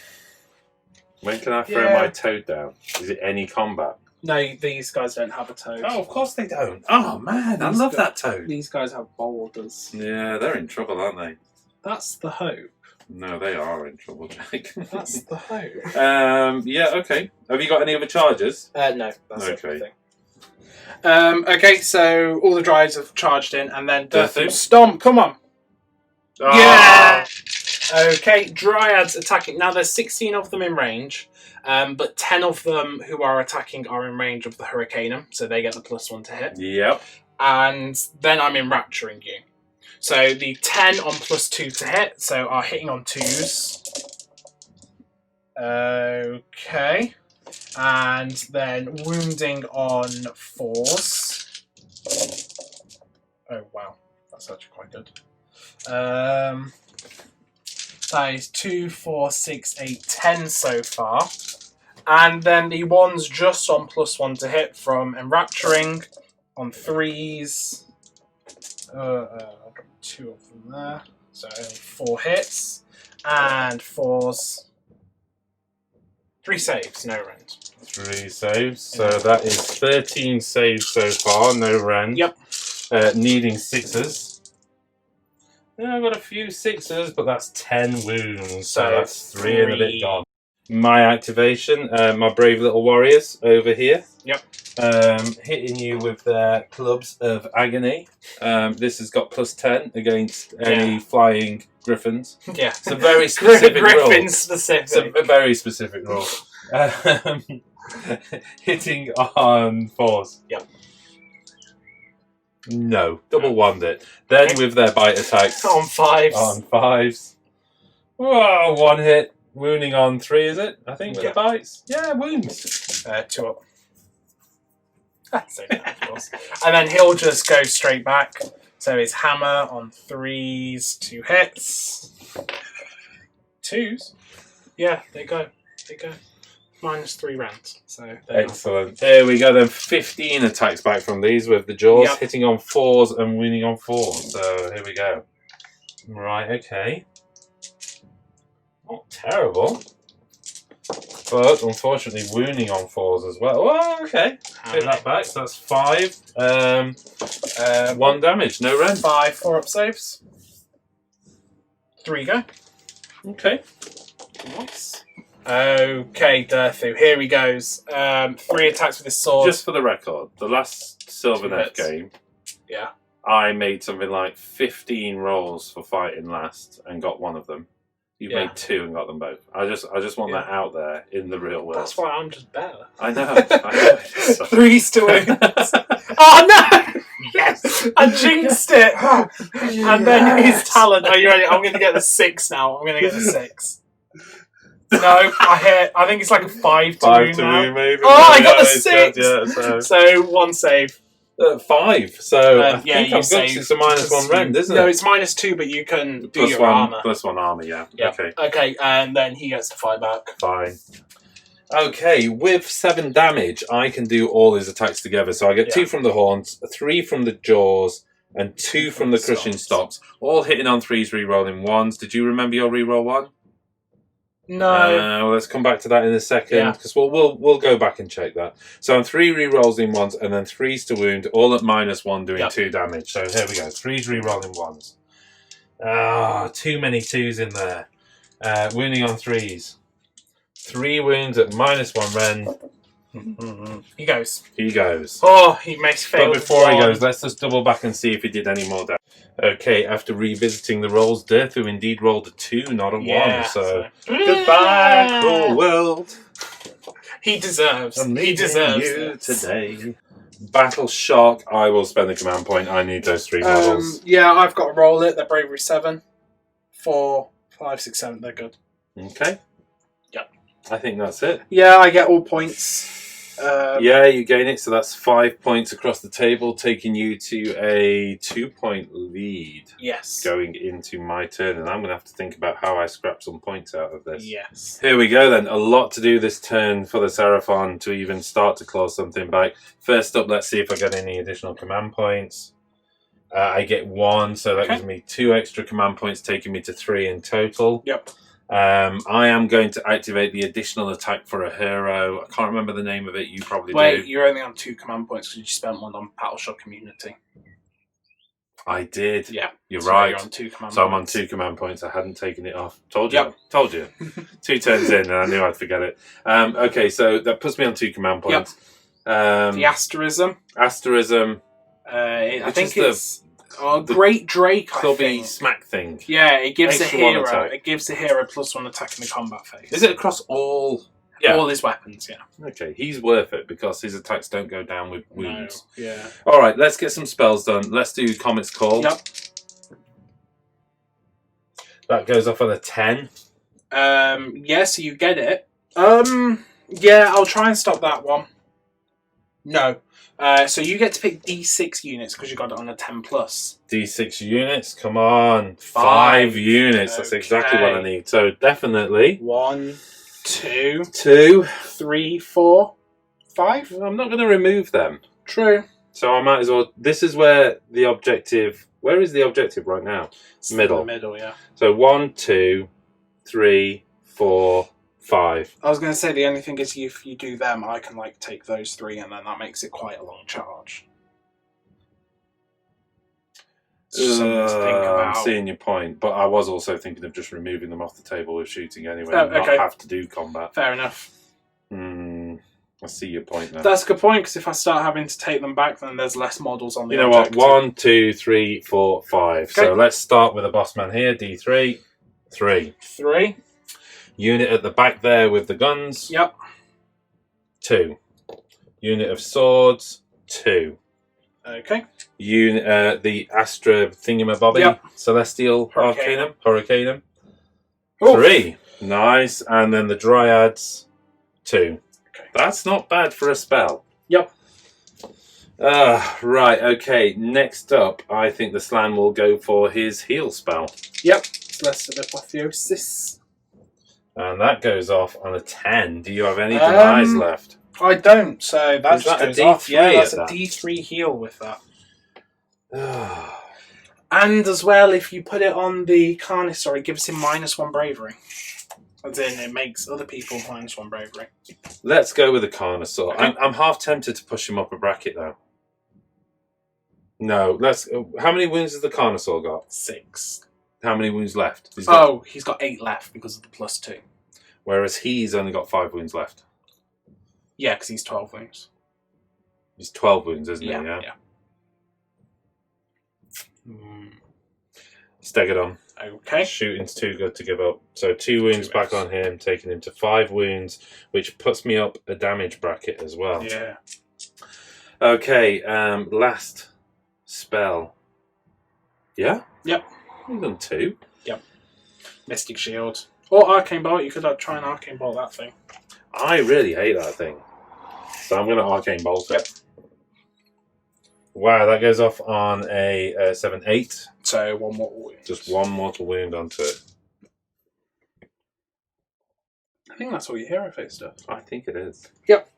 [SPEAKER 1] When can I throw
[SPEAKER 3] yeah.
[SPEAKER 1] my toad down? Is it any combat?
[SPEAKER 3] No, these guys don't have a toad.
[SPEAKER 1] Oh, of course they don't. Oh man, I love that toad.
[SPEAKER 3] These guys have boulders.
[SPEAKER 1] Yeah, they're in trouble, aren't they?
[SPEAKER 3] That's the hope.
[SPEAKER 1] No, they are in trouble, Jake.
[SPEAKER 3] That's the hope.
[SPEAKER 1] Yeah, okay. Have you got any other charges?
[SPEAKER 3] No, that's
[SPEAKER 1] Okay.
[SPEAKER 3] everything. Okay, so all the dryads have charged in, and then
[SPEAKER 1] Dirthu.
[SPEAKER 3] Stomp, come on.
[SPEAKER 1] Ah!
[SPEAKER 3] Yeah! Okay, dryads attacking. Now there's 16 of them in range, but 10 of them who are attacking are in range of the Hurricanum, so they get the +1 to hit.
[SPEAKER 1] Yep.
[SPEAKER 3] And then I'm enrapturing you. So the 10 on +2 to hit, so are hitting on 2s. Okay. And then wounding on 4s. Oh wow, that's actually quite good. That is 2, 4, 6, 8, 10 so far. And then the ones just on +1 to hit from enrapturing on 3s. I've got 2 of them there, so only 4 hits. And 4s. 3 saves, no rend.
[SPEAKER 1] 3 saves, so that is 13 saves so far, no rend.
[SPEAKER 3] Yep.
[SPEAKER 1] Needing 6s. Yeah, I've got a few 6s, but that's 10 wounds, so that's 3 and a bit gone. My activation, my brave little warriors over here.
[SPEAKER 3] Yep.
[SPEAKER 1] Hitting you with their clubs of agony. This has got +10 against any flying griffins.
[SPEAKER 3] Yeah.
[SPEAKER 1] It's a very specific roll.
[SPEAKER 3] Griffin specific.
[SPEAKER 1] It's a very specific roll. Hitting on 4s.
[SPEAKER 3] Yep.
[SPEAKER 1] No, double wand it. Then with their bite attacks
[SPEAKER 3] On 5s.
[SPEAKER 1] on 5s. Whoa, 1 hit. Wounding on 3, is it? I think with the bites. Yeah, wounds.
[SPEAKER 3] 2 up. So, yeah, of course. And then he'll just go straight back. So his hammer on 3s, 2 hits. 2s? Yeah, they go. They go. -3 rounds. So there
[SPEAKER 1] Excellent. There we go then. 15 attacks back from these with the jaws,
[SPEAKER 3] Yep.
[SPEAKER 1] hitting on 4s and wounding on 4s. So here we go. Right, okay. Not terrible. But unfortunately wounding on 4s as well. Oh, okay. Hit that back, so that's 5. 1 damage, no rend.
[SPEAKER 3] 5 4-up saves. 3 go.
[SPEAKER 1] Okay.
[SPEAKER 3] Nice. Okay, Dirthu, here he goes. 3 attacks with his sword.
[SPEAKER 1] Just for the record, the last Sylvaneth
[SPEAKER 3] 2 hits.
[SPEAKER 1] game,
[SPEAKER 3] Yeah.
[SPEAKER 1] I made something like 15 rolls for fighting last and got 1 of them. You've
[SPEAKER 3] Yeah.
[SPEAKER 1] made 2 and got them both. I just want that out there in the real world.
[SPEAKER 3] That's why I'm just better.
[SPEAKER 1] I know. I know. So.
[SPEAKER 3] 3 still wounds. Oh no! Yes! I jinxed it! And then his talent. Are you ready? I'm going to get the 6 now. I'm going to get the 6. No, I hit. I think it's like a 5 to
[SPEAKER 1] 5
[SPEAKER 3] wound
[SPEAKER 1] to
[SPEAKER 3] now.
[SPEAKER 1] wound, maybe.
[SPEAKER 3] Oh, I got
[SPEAKER 1] Yeah,
[SPEAKER 3] the
[SPEAKER 1] it's
[SPEAKER 3] 6!
[SPEAKER 1] good, yeah,
[SPEAKER 3] So 1 save.
[SPEAKER 1] 5. So I
[SPEAKER 3] Yeah,
[SPEAKER 1] think I've
[SPEAKER 3] you
[SPEAKER 1] got
[SPEAKER 3] saved.
[SPEAKER 1] it's a -1 rend, isn't it?
[SPEAKER 3] No, it's -2, but you can do
[SPEAKER 1] Plus
[SPEAKER 3] your
[SPEAKER 1] 1,
[SPEAKER 3] armor.
[SPEAKER 1] +1 armor, yeah.
[SPEAKER 3] Yeah.
[SPEAKER 1] Okay,
[SPEAKER 3] Okay, and then he gets to fight back.
[SPEAKER 1] fine. Okay, with 7 damage, I can do all his attacks together. So I get 2 from the horns, 3 from the jaws, and 2 from the crushing stocks. All hitting on 3s, re-rolling 1s. Did you remember your re-roll 1?
[SPEAKER 3] No.
[SPEAKER 1] Well, let's come back to that in a second, because we'll go back and check that. So I'm 3 re-rolls in 1s, and then 3s to wound, all at -1, doing 2 damage. So here we go, 3s re-rolling 1s. Ah, too many 2s in there. Wounding on 3s. 3 wounds at -1 rend.
[SPEAKER 3] He goes.
[SPEAKER 1] He goes.
[SPEAKER 3] Oh, he makes fail.
[SPEAKER 1] But before he goes, let's just double back and see if he did any more damage. Okay, after revisiting the rolls, Dirthu indeed rolled a 2, not a 1. So goodbye, cruel world.
[SPEAKER 3] He deserves.
[SPEAKER 1] I'm
[SPEAKER 3] He deserves
[SPEAKER 1] you
[SPEAKER 3] it.
[SPEAKER 1] today. Battle Shock. I will spend the command point. I need those 3 models.
[SPEAKER 3] Yeah, I've got to roll it. They're bravery 7, 4, 5, 6, 7. They're good.
[SPEAKER 1] Okay.
[SPEAKER 3] Yep.
[SPEAKER 1] I think that's it.
[SPEAKER 3] Yeah, I get all points.
[SPEAKER 1] Yeah, you gain it, so that's 5 points across the table, taking you to a 2-point lead.
[SPEAKER 3] Yes.
[SPEAKER 1] Going into my turn, and I'm going to have to think about how I scrap some points out of this.
[SPEAKER 3] Yes.
[SPEAKER 1] Here we go then. A lot to do this turn for the Seraphon to even start to claw something back. First up, let's see if I get any additional command points. I get 1, so that gives me 2 extra command points, taking me to 3 in total.
[SPEAKER 3] Yep.
[SPEAKER 1] I am going to activate the additional attack for a hero. I can't remember the name of it. You probably
[SPEAKER 3] Wait,
[SPEAKER 1] do.
[SPEAKER 3] you're only on 2 command points because you spent one on Battleship Community.
[SPEAKER 1] I did.
[SPEAKER 3] Yeah.
[SPEAKER 1] You're
[SPEAKER 3] So
[SPEAKER 1] right.
[SPEAKER 3] You're on 2 command
[SPEAKER 1] So I'm on
[SPEAKER 3] points.
[SPEAKER 1] 2 command points. I hadn't taken it off. Told you.
[SPEAKER 3] Yep.
[SPEAKER 1] Told you. 2 turns in and I knew I'd forget it. Okay, so that puts me on 2 command points.
[SPEAKER 3] The Asterism.
[SPEAKER 1] Asterism.
[SPEAKER 3] I think it's Great Drake, I
[SPEAKER 1] Clubby
[SPEAKER 3] think.
[SPEAKER 1] smack thing.
[SPEAKER 3] Yeah, it gives
[SPEAKER 1] Extra 1
[SPEAKER 3] a hero.
[SPEAKER 1] attack.
[SPEAKER 3] It gives a hero +1 attack in the combat phase.
[SPEAKER 1] Is it across all? Yeah.
[SPEAKER 3] All his weapons, yeah.
[SPEAKER 1] Okay, he's worth it because his attacks don't go down with wounds.
[SPEAKER 3] No. Yeah.
[SPEAKER 1] All right, let's get some spells done. Let's do Comet's Call.
[SPEAKER 3] Yep.
[SPEAKER 1] That goes off on a 10.
[SPEAKER 3] Yeah, so you get it. Yeah, I'll try and stop that one. No. So you get to pick D6 units because you got it on a 10+.
[SPEAKER 1] D6 units, come on. 5 units, that's exactly what I need. So definitely.
[SPEAKER 3] 1, 2,
[SPEAKER 1] 2.
[SPEAKER 3] 3, 4, 5.
[SPEAKER 1] I'm not going to remove them.
[SPEAKER 3] True.
[SPEAKER 1] So I might as well. This is where the objective. Where is the objective right now?
[SPEAKER 3] It's
[SPEAKER 1] Middle.
[SPEAKER 3] In the middle, yeah.
[SPEAKER 1] So 1, 2, 3, 4, 5.
[SPEAKER 3] I was going to say the only thing is if you do them, I can like take those 3, and then that makes it quite a long charge. Something to think about.
[SPEAKER 1] I'm seeing your point, but I was also thinking of just removing them off the table with shooting anyway,
[SPEAKER 3] Oh,
[SPEAKER 1] and not
[SPEAKER 3] okay.
[SPEAKER 1] have to do combat.
[SPEAKER 3] Fair enough.
[SPEAKER 1] I see your point now.
[SPEAKER 3] That's a good point, because if I start having to take them back, then there's less models on the
[SPEAKER 1] You know what?
[SPEAKER 3] objective.
[SPEAKER 1] 1, 2, 3, 4, 5.
[SPEAKER 3] Okay.
[SPEAKER 1] So let's start with a boss man here. D3. 3.
[SPEAKER 3] 3.
[SPEAKER 1] Unit at the back there with the guns.
[SPEAKER 3] Yep.
[SPEAKER 1] 2. Unit of swords. 2.
[SPEAKER 3] Okay.
[SPEAKER 1] Unit, the Astra thingamabobby.
[SPEAKER 3] Yep.
[SPEAKER 1] Celestial
[SPEAKER 3] Hurricanum.
[SPEAKER 1] Hurricanum.
[SPEAKER 3] Oof.
[SPEAKER 1] 3. Nice. And then the Dryads. 2.
[SPEAKER 3] Okay.
[SPEAKER 1] That's not bad for a spell.
[SPEAKER 3] Yep.
[SPEAKER 1] Right, okay. Next up, I think the Slan will go for his heal spell.
[SPEAKER 3] Yep. Celestial Apotheosis.
[SPEAKER 1] And that goes off on a 10. Do you have any denies left?
[SPEAKER 3] I don't, so that
[SPEAKER 1] Is
[SPEAKER 3] just
[SPEAKER 1] that a
[SPEAKER 3] goes off.
[SPEAKER 1] D3
[SPEAKER 3] Yeah, that's
[SPEAKER 1] at
[SPEAKER 3] a
[SPEAKER 1] that?
[SPEAKER 3] D3 heal with that. And as well, if you put it on the Carnosaur, it gives him -1 bravery. As in, it makes other people -1 bravery.
[SPEAKER 1] Let's go with the Carnosaur.
[SPEAKER 3] Okay.
[SPEAKER 1] I'm half tempted to push him up a bracket, though. No, let's. How many wounds has the Carnosaur got?
[SPEAKER 3] 6.
[SPEAKER 1] How many wounds left?
[SPEAKER 3] He's got 8 left because of the +2.
[SPEAKER 1] Whereas he's only got 5 wounds left.
[SPEAKER 3] Yeah, because he's 12 wounds.
[SPEAKER 1] He's 12 wounds, isn't he?
[SPEAKER 3] Yeah.
[SPEAKER 1] Stegadon.
[SPEAKER 3] Okay.
[SPEAKER 1] Shooting's too good to give up. So 2 wounds
[SPEAKER 3] 2
[SPEAKER 1] back
[SPEAKER 3] wounds.
[SPEAKER 1] on him, taking him to 5 wounds, which puts me up a damage bracket as well.
[SPEAKER 3] Yeah.
[SPEAKER 1] Okay, last spell. Yeah?
[SPEAKER 3] Yep.
[SPEAKER 1] We've done 2.
[SPEAKER 3] Mystic Shield. Or Arcane Bolt. You could try and Arcane Bolt that thing.
[SPEAKER 1] I really hate that thing. So I'm going to Arcane Bolt it. Wow, that goes off on a 7-8.
[SPEAKER 3] So 1 more wound.
[SPEAKER 1] Just 1 mortal wound onto it.
[SPEAKER 3] I think that's all your hero phase stuff.
[SPEAKER 1] I think it is.
[SPEAKER 3] Yep.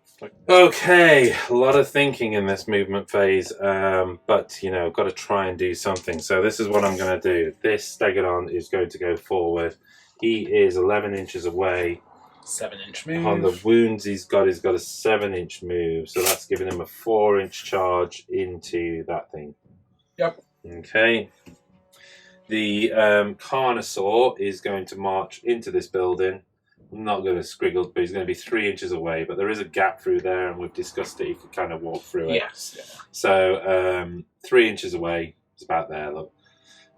[SPEAKER 1] Okay, a lot of thinking in this movement phase, but, you know, got to try and do something. So this is what I'm going to do. This Stegadon is going to go forward. He is 11 inches away.
[SPEAKER 3] 7-inch move.
[SPEAKER 1] On the wounds he's got a 7-inch move. So that's giving him a 4-inch charge into that thing.
[SPEAKER 3] Yep.
[SPEAKER 1] Okay. The Carnosaur is going to march into this building. I'm not going to scriggle, but he's going to be 3 inches away. But there is a gap through there, and we've discussed it. You can kind of walk through it.
[SPEAKER 3] Yes. Yeah.
[SPEAKER 1] So 3 inches away. It's about there, look.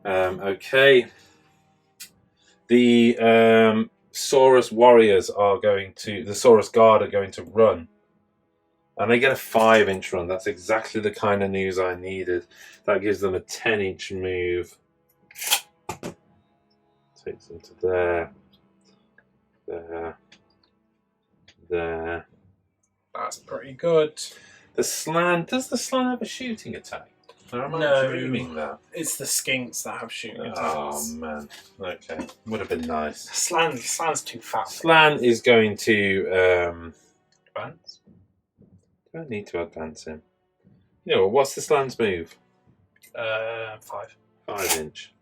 [SPEAKER 1] Okay. The Saurus warriors are going to... The Saurus guard are going to run. And they get a 5-inch run. That's exactly the kind of news I needed. That gives them a 10-inch move. Takes them to there. There.
[SPEAKER 3] That's pretty good.
[SPEAKER 1] The Slan... Does the Slan have a shooting attack? Or am I dreaming that?
[SPEAKER 3] It's the skinks that have shooting attacks.
[SPEAKER 1] Oh, man. Okay. Would have been nice.
[SPEAKER 3] Slan's too fat.
[SPEAKER 1] Slan is going to...
[SPEAKER 3] Advance?
[SPEAKER 1] Do I need to advance him? You know, what's the Slan's move?
[SPEAKER 3] 5.
[SPEAKER 1] 5-inch.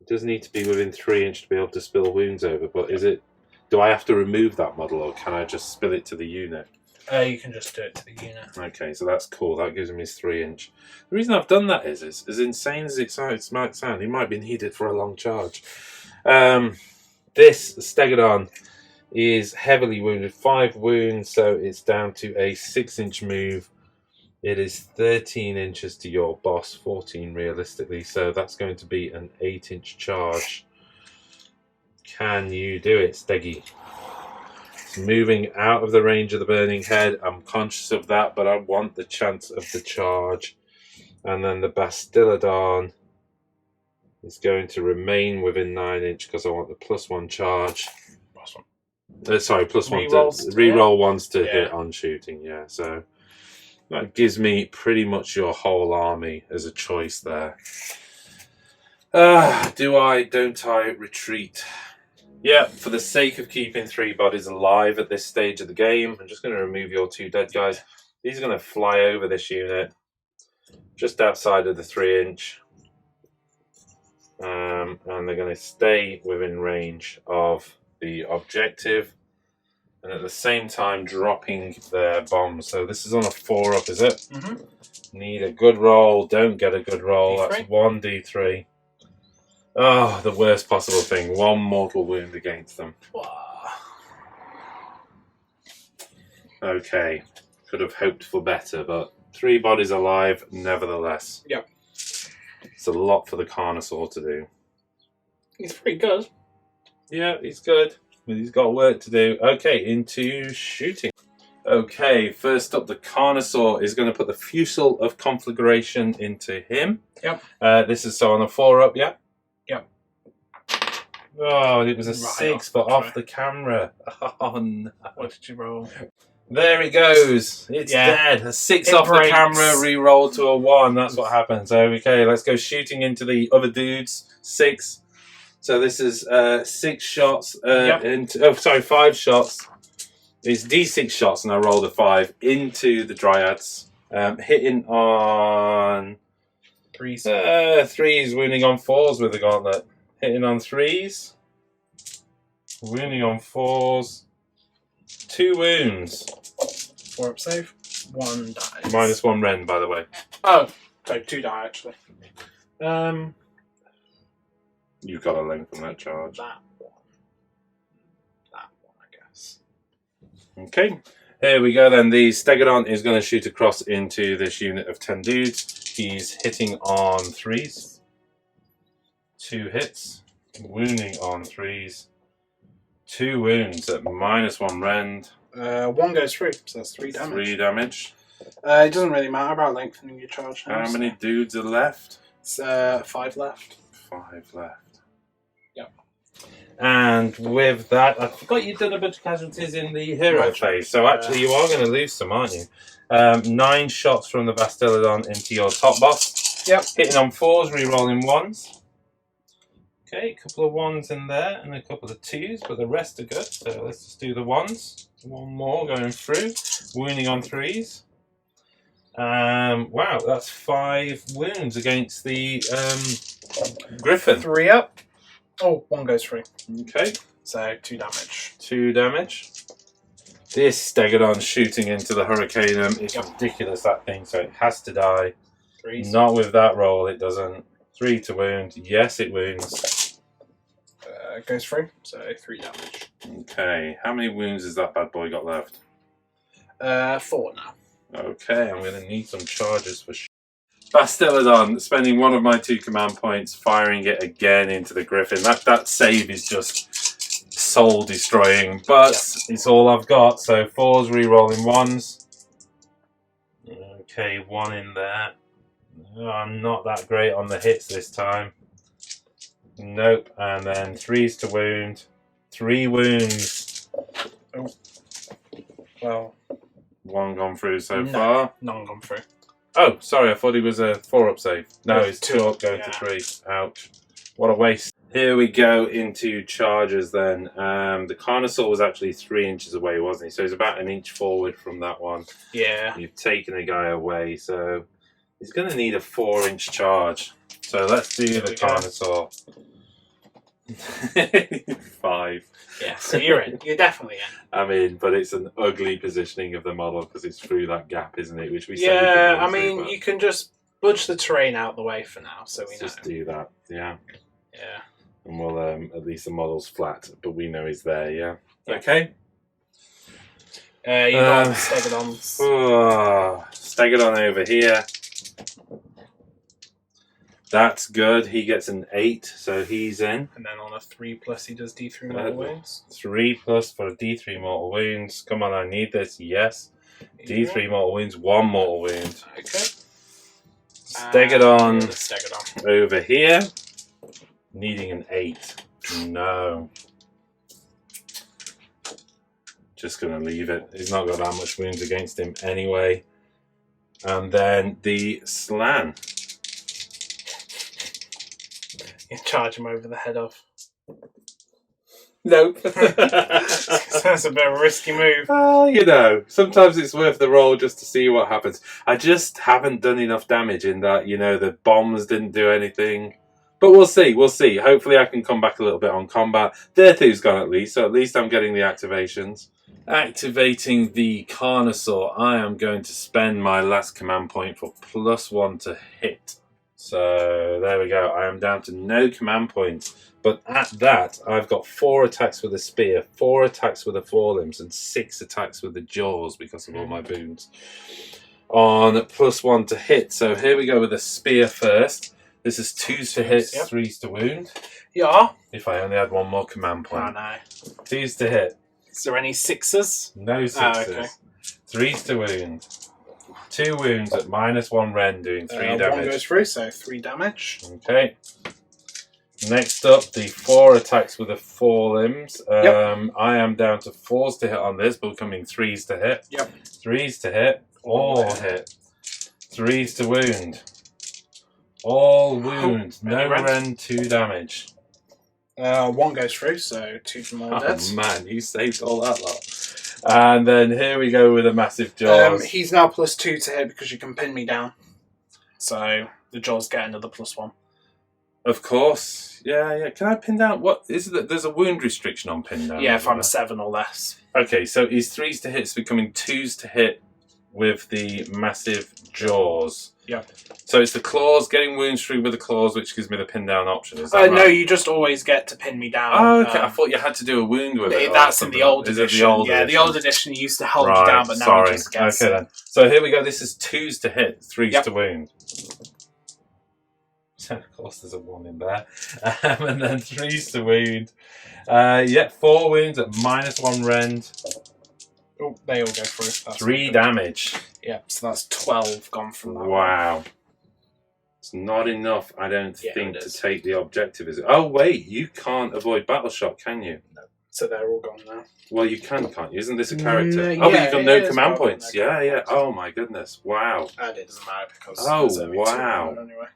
[SPEAKER 1] does need to be within 3 inches to be able to spill wounds over, but is it... Do I have to remove that model, or can I just spill it to the unit?
[SPEAKER 3] You can just do it to the unit.
[SPEAKER 1] Okay, so that's cool. That gives him his 3 inch. The reason I've done that is as insane as it might sound, he might be needed for a long charge. This Stegodon is heavily wounded, 5 wounds, so it's down to a 6-inch move. It is 13 inches to your boss, 14 realistically, so that's going to be an 8-inch charge. Can you do it, Steggy? It's moving out of the range of the burning head. I'm conscious of that, but I want the chance of the charge. And then the Bastiladon is going to remain within 9 inch because I want the +1 charge. Sorry, +1 to reroll ones to hit on shooting. Yeah, so that gives me pretty much your whole army as a choice there. Don't I retreat? Yeah, for the sake of keeping 3 bodies alive at this stage of the game, I'm just going to remove your 2 dead guys. These are going to fly over this unit just outside of the 3 inch. And they're going to stay within range of the objective, and at the same time dropping their bombs. So this is on a 4-up, is it? Mm-hmm. Need a good roll, don't get a good roll. D3. That's 1d3. Oh, the worst possible thing. 1 mortal wound against them. Okay, could have hoped for better, but 3 bodies alive nevertheless.
[SPEAKER 3] Yep.
[SPEAKER 1] It's a lot for the Carnosaur to do.
[SPEAKER 3] He's pretty good.
[SPEAKER 1] Yeah, he's good. But he's got work to do. Okay, into shooting. Okay, first up, the Carnosaur is going to put the Fusel of Conflagration into him.
[SPEAKER 3] Yep.
[SPEAKER 1] This is so on a 4-up, yeah?
[SPEAKER 3] Yep.
[SPEAKER 1] Oh, it was a 6, but off the camera. Oh, no.
[SPEAKER 3] What did you roll?
[SPEAKER 1] There it goes. It's dead. A 6 off the camera, re-roll to a 1. That's what happens. Okay, let's go shooting into the other dudes. 6. So this is 6 shots. 5 shots. It's D6 shots, and I rolled a 5 into the Dryads. Hitting on
[SPEAKER 3] 3s.
[SPEAKER 1] 3s, wounding on 4s with the gauntlet. Hitting on 3s. Wounding on 4s. 2 wounds.
[SPEAKER 3] 4-up save. 1 die.
[SPEAKER 1] -1 rend, by the way.
[SPEAKER 3] Oh, so 2 die actually.
[SPEAKER 1] You've got a lengthen that charge.
[SPEAKER 3] That one, I guess.
[SPEAKER 1] Okay, here we go then. The Stegodon is going to shoot across into this unit of 10 dudes. He's hitting on 3s. 2 hits. Wounding on 3s. 2 wounds at -1 rend.
[SPEAKER 3] 1 goes through, so that's 3 damage.
[SPEAKER 1] 3 damage.
[SPEAKER 3] It doesn't really matter about lengthening your charge.
[SPEAKER 1] How many dudes are left?
[SPEAKER 3] It's 5 left.
[SPEAKER 1] 5 left.
[SPEAKER 3] Yep.
[SPEAKER 1] And with that, I forgot you did a bunch of casualties in the hero phase, so actually you are going to lose some, aren't you? 9 shots from the Bastiladon into your top boss.
[SPEAKER 3] Yep. Hitting
[SPEAKER 1] on 4s, re-rolling 1s. Okay, a couple of 1s in there and a couple of 2s, but the rest are good. So let's just do the 1s. 1 more going through. Wounding on 3s. Wow, that's 5 wounds against the Griffin.
[SPEAKER 3] 3 up. Oh, 1 goes through.
[SPEAKER 1] Okay.
[SPEAKER 3] So 2 damage.
[SPEAKER 1] 2 damage. This Stegodon shooting into the Hurricaneum is ridiculous, that thing, so it has to die.
[SPEAKER 3] 3s.
[SPEAKER 1] Not with that roll, it doesn't. 3 to wound. Yes, it wounds.
[SPEAKER 3] Goes through, so 3 damage.
[SPEAKER 1] Okay, how many wounds has that bad boy got left?
[SPEAKER 3] 4 now.
[SPEAKER 1] Okay, I'm going to need some charges for Bastiladon, spending 1 of my 2 command points, firing it again into the Griffin. That save is just soul destroying, but it's all I've got. So 4s, re-rolling 1s. Okay, 1 in there. Oh, I'm not that great on the hits this time. Nope, and then 3s to wound. 3 wounds.
[SPEAKER 3] Oh. Well,
[SPEAKER 1] 1 gone through so far.
[SPEAKER 3] None gone through.
[SPEAKER 1] Oh, sorry, I thought he was a 4-up save. No, it's 2 up going to 3. Ouch. What a waste. Here we go into charges then. The Carnosaur was actually 3 inches away, wasn't he? So he's about 1 inch forward from that one.
[SPEAKER 3] Yeah.
[SPEAKER 1] You've taken a guy away, so he's going to need a 4-inch charge. So let's do the Carnosaur. 5.
[SPEAKER 3] Yeah, so you're in. You're definitely in.
[SPEAKER 1] I'm in, but it's an ugly positioning of the model because it's through that gap, isn't it? Which we said
[SPEAKER 3] Yeah,
[SPEAKER 1] we
[SPEAKER 3] I mean, you can just budge the terrain out the way for now, so we know.
[SPEAKER 1] just do that, yeah.
[SPEAKER 3] Yeah.
[SPEAKER 1] And we'll at least the model's flat, but we know he's there, yeah.
[SPEAKER 3] Yeah.
[SPEAKER 1] Okay.
[SPEAKER 3] You got Stegodons.
[SPEAKER 1] Stegodon over here. That's good. He gets an 8, so he's in.
[SPEAKER 3] And then on a 3+, he does D3 mortal wounds.
[SPEAKER 1] 3+ for D3 mortal wounds. Come on, I need this. Yes. D3 mortal wounds, 1 mortal wound.
[SPEAKER 3] Okay.
[SPEAKER 1] Stegodon
[SPEAKER 3] Stegodon
[SPEAKER 1] over here. Needing an 8. No. Just going to leave it. He's not got that much wounds against him anyway. And then the Slan.
[SPEAKER 3] You charge him over the head of.
[SPEAKER 1] Nope.
[SPEAKER 3] That's a bit of a risky move.
[SPEAKER 1] Well, you know, sometimes it's worth the roll just to see what happens. I just haven't done enough damage in that, you know, the bombs didn't do anything. But we'll see, we'll see. Hopefully I can come back a little bit on combat. Dirthu's gone at least, so at least I'm getting the activations. Activating the Carnosaur, I am going to spend my last command point for +1 to hit. So there we go. I am down to no command points. But at that, I've got 4 attacks with a spear, 4 attacks with the forelimbs, and 6 attacks with the jaws because of all my wounds. On +1 to hit. So here we go with the spear first. This is 2s to hit,
[SPEAKER 3] Yep.
[SPEAKER 1] 3s to wound.
[SPEAKER 3] Yeah.
[SPEAKER 1] If I only had 1 more command point.
[SPEAKER 3] Oh, no.
[SPEAKER 1] 2s to hit.
[SPEAKER 3] Is there any 6s?
[SPEAKER 1] No 6s.
[SPEAKER 3] Oh, okay.
[SPEAKER 1] 3s to wound. 2 wounds at -1 rend, doing 3 damage.
[SPEAKER 3] 1 goes through, so 3 damage.
[SPEAKER 1] Okay. Next up, the 4 attacks with the forelimbs.
[SPEAKER 3] Yep.
[SPEAKER 1] I am down to 4s to hit on this, but coming 3s to hit.
[SPEAKER 3] Yep.
[SPEAKER 1] 3s to hit. All hit. 3s to wound. All wound. No rend, 2 damage.
[SPEAKER 3] 1 goes through, so 2 more dead.
[SPEAKER 1] Oh man, you saved all that lot. And then here we go with a massive jaws.
[SPEAKER 3] He's now +2 to hit because you can pin me down. So the jaws get another +1.
[SPEAKER 1] Of course. Yeah. Can I pin down? What is it? There's a wound restriction on pin down.
[SPEAKER 3] Yeah, if I'm 7 or less.
[SPEAKER 1] Okay, so his 3s to hit's becoming 2s to hit with the massive jaws.
[SPEAKER 3] Yeah.
[SPEAKER 1] So it's the claws, getting wounds through with the claws, which gives me the pin down option. Is that right?
[SPEAKER 3] No, you just always get to pin me down.
[SPEAKER 1] Oh, okay. I thought you had to do a wound with it.
[SPEAKER 3] That's in the old
[SPEAKER 1] Is
[SPEAKER 3] edition.
[SPEAKER 1] it the old
[SPEAKER 3] edition? The old edition you used to hold you down, but now you just get.
[SPEAKER 1] Okay then. So here we go. This is 2s to hit, 3s to wound. Of course, there's a 1 in there. And then 3s to wound. 4 wounds at -1 rend.
[SPEAKER 3] Oh, they all go through. That's
[SPEAKER 1] 3 damage.
[SPEAKER 3] Yeah, so that's 12 gone from that.
[SPEAKER 1] Wow. It's not enough, I don't think,
[SPEAKER 3] it
[SPEAKER 1] to
[SPEAKER 3] is.
[SPEAKER 1] take the objective, is it? Oh, wait, you can't avoid battle shock, can you?
[SPEAKER 3] No. So they're all gone now.
[SPEAKER 1] Well, you can, can't you? Isn't this a character?
[SPEAKER 3] Mm,
[SPEAKER 1] but
[SPEAKER 3] yeah,
[SPEAKER 1] you've got
[SPEAKER 3] it
[SPEAKER 1] no
[SPEAKER 3] is,
[SPEAKER 1] command
[SPEAKER 3] but
[SPEAKER 1] points.
[SPEAKER 3] no command
[SPEAKER 1] Yeah.
[SPEAKER 3] points.
[SPEAKER 1] Oh, my goodness. Wow.
[SPEAKER 3] And it doesn't matter because
[SPEAKER 1] Oh,
[SPEAKER 3] there's only 2
[SPEAKER 1] wow.
[SPEAKER 3] anyway.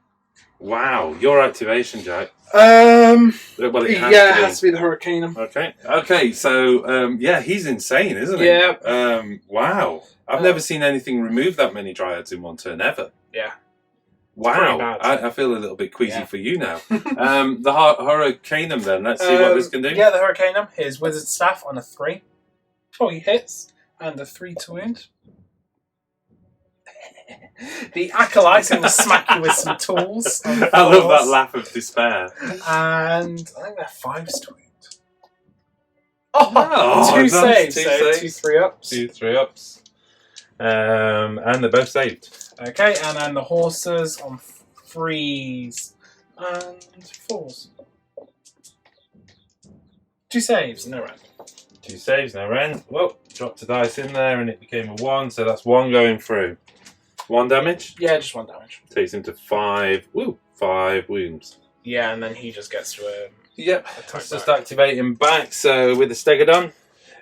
[SPEAKER 1] Wow. Your activation, Jack.
[SPEAKER 3] Um,
[SPEAKER 1] Well, it has
[SPEAKER 3] yeah,
[SPEAKER 1] to
[SPEAKER 3] it
[SPEAKER 1] be.
[SPEAKER 3] has to be the Hurricanum.
[SPEAKER 1] Okay, so, he's insane, isn't he?
[SPEAKER 3] Yeah.
[SPEAKER 1] Wow. I've never seen anything remove that many Dryads in 1 turn, ever.
[SPEAKER 3] Yeah.
[SPEAKER 1] Wow.
[SPEAKER 3] bad.
[SPEAKER 1] I feel a little bit queasy
[SPEAKER 3] Yeah.
[SPEAKER 1] for you now. The Hurricanum, then. Let's see what this can do.
[SPEAKER 3] Yeah, the Hurricanum. His Wizard Staff on a 3. Oh, he hits. And a 3 to wound. The Acolyte will smack you with some tools.
[SPEAKER 1] I love that laugh of despair.
[SPEAKER 3] And I think they're 5s to wound.
[SPEAKER 1] Oh,
[SPEAKER 3] 2
[SPEAKER 1] nice,
[SPEAKER 3] saves.
[SPEAKER 1] 2
[SPEAKER 3] So
[SPEAKER 1] saves.
[SPEAKER 3] 2 3-ups.
[SPEAKER 1] 2 3-ups. And they're both saved.
[SPEAKER 3] Okay, and then the horses on 3s and 4s. 2 saves, no rend.
[SPEAKER 1] 2 saves, no rend. Well, dropped a dice in there and it became a 1, so that's 1 going through. 1 damage.
[SPEAKER 3] Yeah, just 1 damage.
[SPEAKER 1] Takes him to 5. Woo! 5 wounds.
[SPEAKER 3] Yeah, and then he just gets to
[SPEAKER 1] Yep.
[SPEAKER 3] attack
[SPEAKER 1] Let's just
[SPEAKER 3] back.
[SPEAKER 1] activate him back. So with the Stegodon.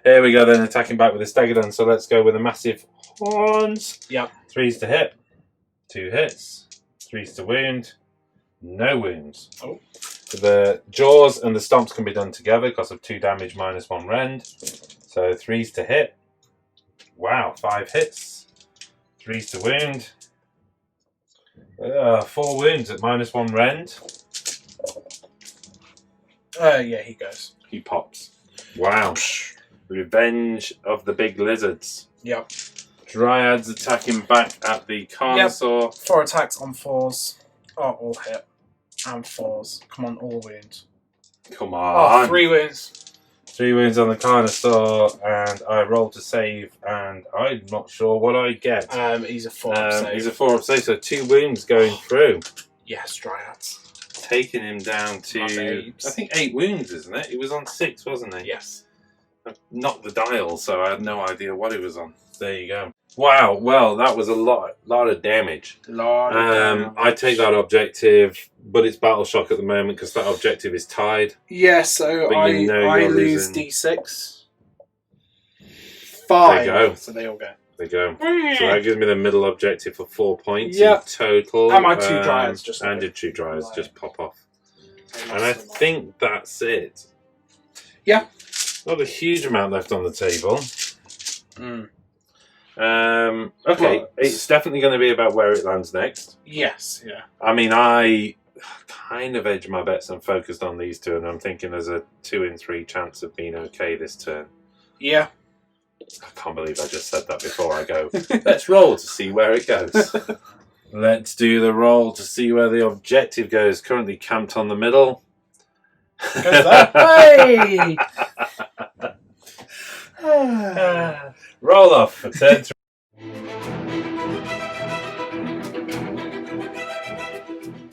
[SPEAKER 1] Here we go then, attacking back with the Stegodon. So let's go with the massive horns.
[SPEAKER 3] Yep.
[SPEAKER 1] 3s to hit. 2 hits. 3s to wound. No wounds.
[SPEAKER 3] Oh.
[SPEAKER 1] The jaws and the stomps can be done together because of 2 damage -1 rend. So 3s to hit. Wow, 5 hits. 3s to wound. 4 wounds at -1 rend.
[SPEAKER 3] Yeah, he goes.
[SPEAKER 1] He pops. Wow. Revenge of the big lizards.
[SPEAKER 3] Yep.
[SPEAKER 1] Dryads attacking back at the Carnosaur.
[SPEAKER 3] Yep. 4 attacks on 4s. Oh, all hit. And 4s. Come on, all wounds.
[SPEAKER 1] Come on.
[SPEAKER 3] Oh, 3 wounds.
[SPEAKER 1] 3 wounds on the Carnosaur, and I roll to save, and I'm not sure what I get.
[SPEAKER 3] He's a 4-up save.
[SPEAKER 1] He's a 4-up save, so 2 wounds going through.
[SPEAKER 3] Yes, Dryads.
[SPEAKER 1] Taking him down to, I think, 8 wounds, isn't it? He was on 6, wasn't he?
[SPEAKER 3] Yes.
[SPEAKER 1] I knocked the dial, so I had no idea what he was on. There you go. Wow, well, that was a lot of damage. I take that objective, but it's battle shock at the moment because that objective is tied.
[SPEAKER 3] Yeah, so I lose D6. 5.
[SPEAKER 1] There you go.
[SPEAKER 3] So they all go.
[SPEAKER 1] There you go. So that gives me the middle objective for 4 points
[SPEAKER 3] Yep.
[SPEAKER 1] in total.
[SPEAKER 3] And my 2 Dryads just
[SPEAKER 1] and your 2 Dryads just pop off. And I think that's it.
[SPEAKER 3] Yeah.
[SPEAKER 1] Not a huge amount left on the table.
[SPEAKER 3] Mm.
[SPEAKER 1] Okay,
[SPEAKER 3] But
[SPEAKER 1] it's definitely going to be about where it lands next.
[SPEAKER 3] Yes, yeah.
[SPEAKER 1] I mean, I kind of edged my bets and focused on these 2, and I'm thinking there's a 2 in 3 chance of being okay this turn.
[SPEAKER 3] Yeah.
[SPEAKER 1] I can't believe I just said that before I go. Let's roll to see where it goes. Let's do the roll to see where the objective goes. Currently camped on the middle.
[SPEAKER 3] Goes that way!
[SPEAKER 1] Roll off for turn 3.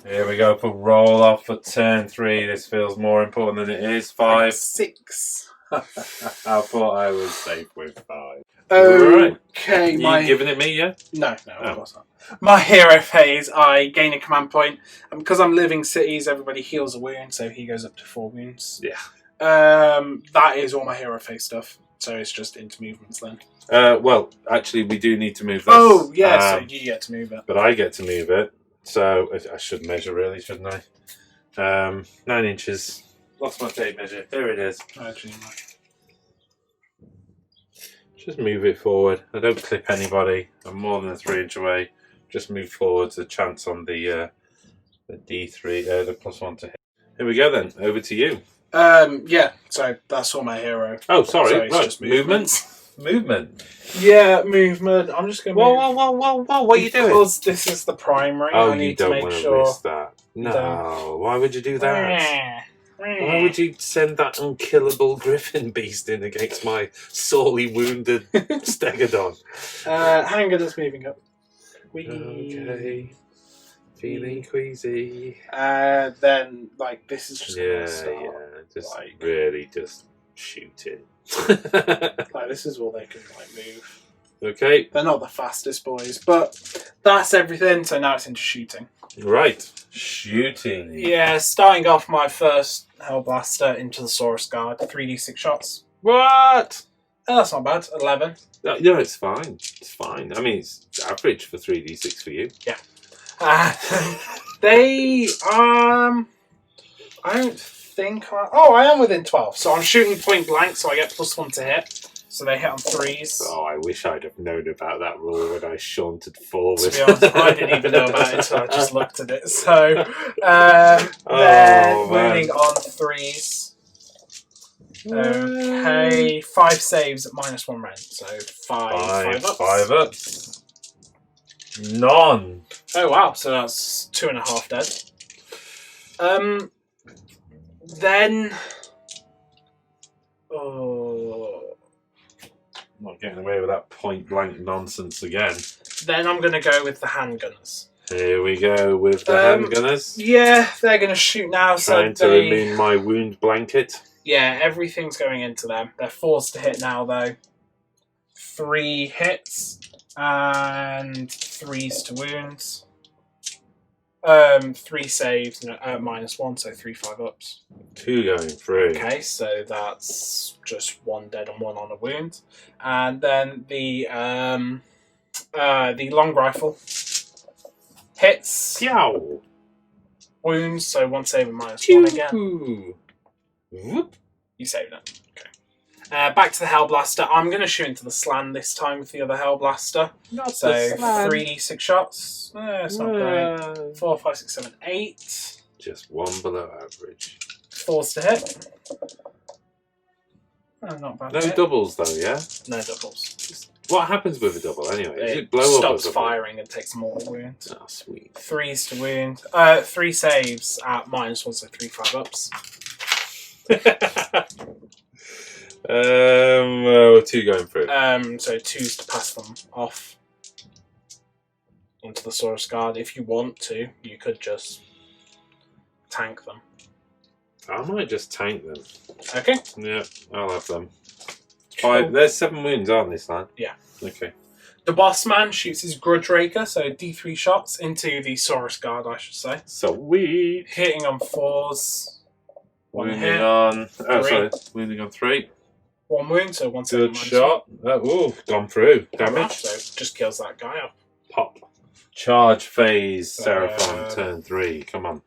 [SPEAKER 1] Here we go for roll off for turn 3. This feels more important than it is. 5.
[SPEAKER 3] 6.
[SPEAKER 1] I thought I was safe with 5.
[SPEAKER 3] Okay,
[SPEAKER 1] You giving it me, yeah?
[SPEAKER 3] No, of course not. My hero phase, I gain a command point, and because I'm living cities, everybody heals a wound, so he goes up to 4 wounds.
[SPEAKER 1] Yeah.
[SPEAKER 3] That is all my hero phase stuff, so it's just into movements then.
[SPEAKER 1] Well, actually, we do need to move this.
[SPEAKER 3] Oh, yeah, so you get to move it.
[SPEAKER 1] But I get to move it, so I should measure really, shouldn't I? 9 inches. Lost my tape measure. Here it is.
[SPEAKER 3] Actually,
[SPEAKER 1] Just move it forward. I don't clip anybody. I'm more than a 3 inch away. Just move forward. The chance on the D3, the +1 to hit. Here we go then. Over to you.
[SPEAKER 3] Yeah, so that's all my hero.
[SPEAKER 1] Oh, sorry.
[SPEAKER 3] So it's
[SPEAKER 1] right.
[SPEAKER 3] just
[SPEAKER 1] Movement.
[SPEAKER 3] Yeah, movement. I'm just going to move.
[SPEAKER 1] Whoa. What are you doing?
[SPEAKER 3] Because this is the primary.
[SPEAKER 1] Oh,
[SPEAKER 3] I need
[SPEAKER 1] you don't
[SPEAKER 3] to make
[SPEAKER 1] want to
[SPEAKER 3] sure.
[SPEAKER 1] risk that. No. Why would you do that? Why would you send that unkillable griffin beast in against my sorely wounded Stegodon?
[SPEAKER 3] Hanger is moving up.
[SPEAKER 1] Okay. Feeling queasy.
[SPEAKER 3] Then, like, this is just
[SPEAKER 1] Yeah. Just
[SPEAKER 3] like-
[SPEAKER 1] really just shooting.
[SPEAKER 3] Like, this is all they can, like, move.
[SPEAKER 1] Okay.
[SPEAKER 3] They're not the fastest boys, but that's everything, so now it's into shooting.
[SPEAKER 1] Right. Shooting.
[SPEAKER 3] Yeah, starting off my first Hellblaster into the Saurus Guard, 3d6 shots.
[SPEAKER 1] What?
[SPEAKER 3] That's not bad, 11.
[SPEAKER 1] No, it's fine. It's fine. I mean, it's average for 3d6 for you.
[SPEAKER 3] Yeah. They, I don't think I am within 12, so I'm shooting point blank, so I get +1 to hit. So they hit on 3s.
[SPEAKER 1] Oh, I wish I'd have known about that rule when I shaunted forward.
[SPEAKER 3] To be honest, I didn't even know about it until I just looked at it. So, then wounding on 3s. Okay, 5 saves at -1 rend. So 5 ups.
[SPEAKER 1] 5 ups. None.
[SPEAKER 3] Oh wow, so that's 2.5 dead. Then,
[SPEAKER 1] Not getting away with that point blank nonsense again.
[SPEAKER 3] then I'm gonna go with the handgunners.
[SPEAKER 1] Here we go with the handgunners.
[SPEAKER 3] Yeah, they're gonna shoot now.
[SPEAKER 1] Trying to remain my wound blanket.
[SPEAKER 3] Yeah, everything's going into them. They're forced to hit now though. 3 hits and 3s to wounds. 3 saves, -1, so 3 5 ups.
[SPEAKER 1] 2 going through.
[SPEAKER 3] Okay, so that's just 1 dead and 1 on a wound. And then the long rifle hits,
[SPEAKER 1] Yow.
[SPEAKER 3] wounds, so 1 save and -1 again.
[SPEAKER 1] Whoop.
[SPEAKER 3] You saved it. Okay. Back to the Hellblaster. I'm going to shoot into the slan this time with the other Hellblaster.
[SPEAKER 1] Not
[SPEAKER 3] So
[SPEAKER 1] the slan.
[SPEAKER 3] 3d6 shots. It's not great. 4, 5, 6, 7, 8.
[SPEAKER 1] Just 1 below average.
[SPEAKER 3] 4s to hit. Oh, not bad.
[SPEAKER 1] No
[SPEAKER 3] hit.
[SPEAKER 1] doubles though, yeah?
[SPEAKER 3] No doubles.
[SPEAKER 1] What happens with a double anyway? Does
[SPEAKER 3] It
[SPEAKER 1] it blow up?
[SPEAKER 3] stops
[SPEAKER 1] or something?
[SPEAKER 3] firing and takes more wound.
[SPEAKER 1] Oh, sweet.
[SPEAKER 3] 3s to wound. 3 saves at -1, so 3 5-ups.
[SPEAKER 1] 2 going through.
[SPEAKER 3] So 2s to pass them off onto the Saurus Guard. If you want to, you could just tank them.
[SPEAKER 1] I might just tank them.
[SPEAKER 3] Okay.
[SPEAKER 1] Yeah, I'll have them.
[SPEAKER 3] Cool.
[SPEAKER 1] 5. There's 7 wounds, aren't there, Slan?
[SPEAKER 3] Yeah.
[SPEAKER 1] Okay.
[SPEAKER 3] The boss man shoots his Grudge Raker, so D3 shots into the Saurus Guard, I should say.
[SPEAKER 1] Sweet.
[SPEAKER 3] Hitting on 4s. 1
[SPEAKER 1] Wounding
[SPEAKER 3] hit.
[SPEAKER 1] on. Oh,
[SPEAKER 3] 3.
[SPEAKER 1] sorry. Wounding on 3.
[SPEAKER 3] 1 wound, so 1
[SPEAKER 1] Good
[SPEAKER 3] -1.
[SPEAKER 1] shot. Ooh, gone through.
[SPEAKER 3] Damage.
[SPEAKER 1] Damage.
[SPEAKER 3] So just kills that guy up.
[SPEAKER 1] Pop. Charge phase. Seraphon Turn 3. Come on.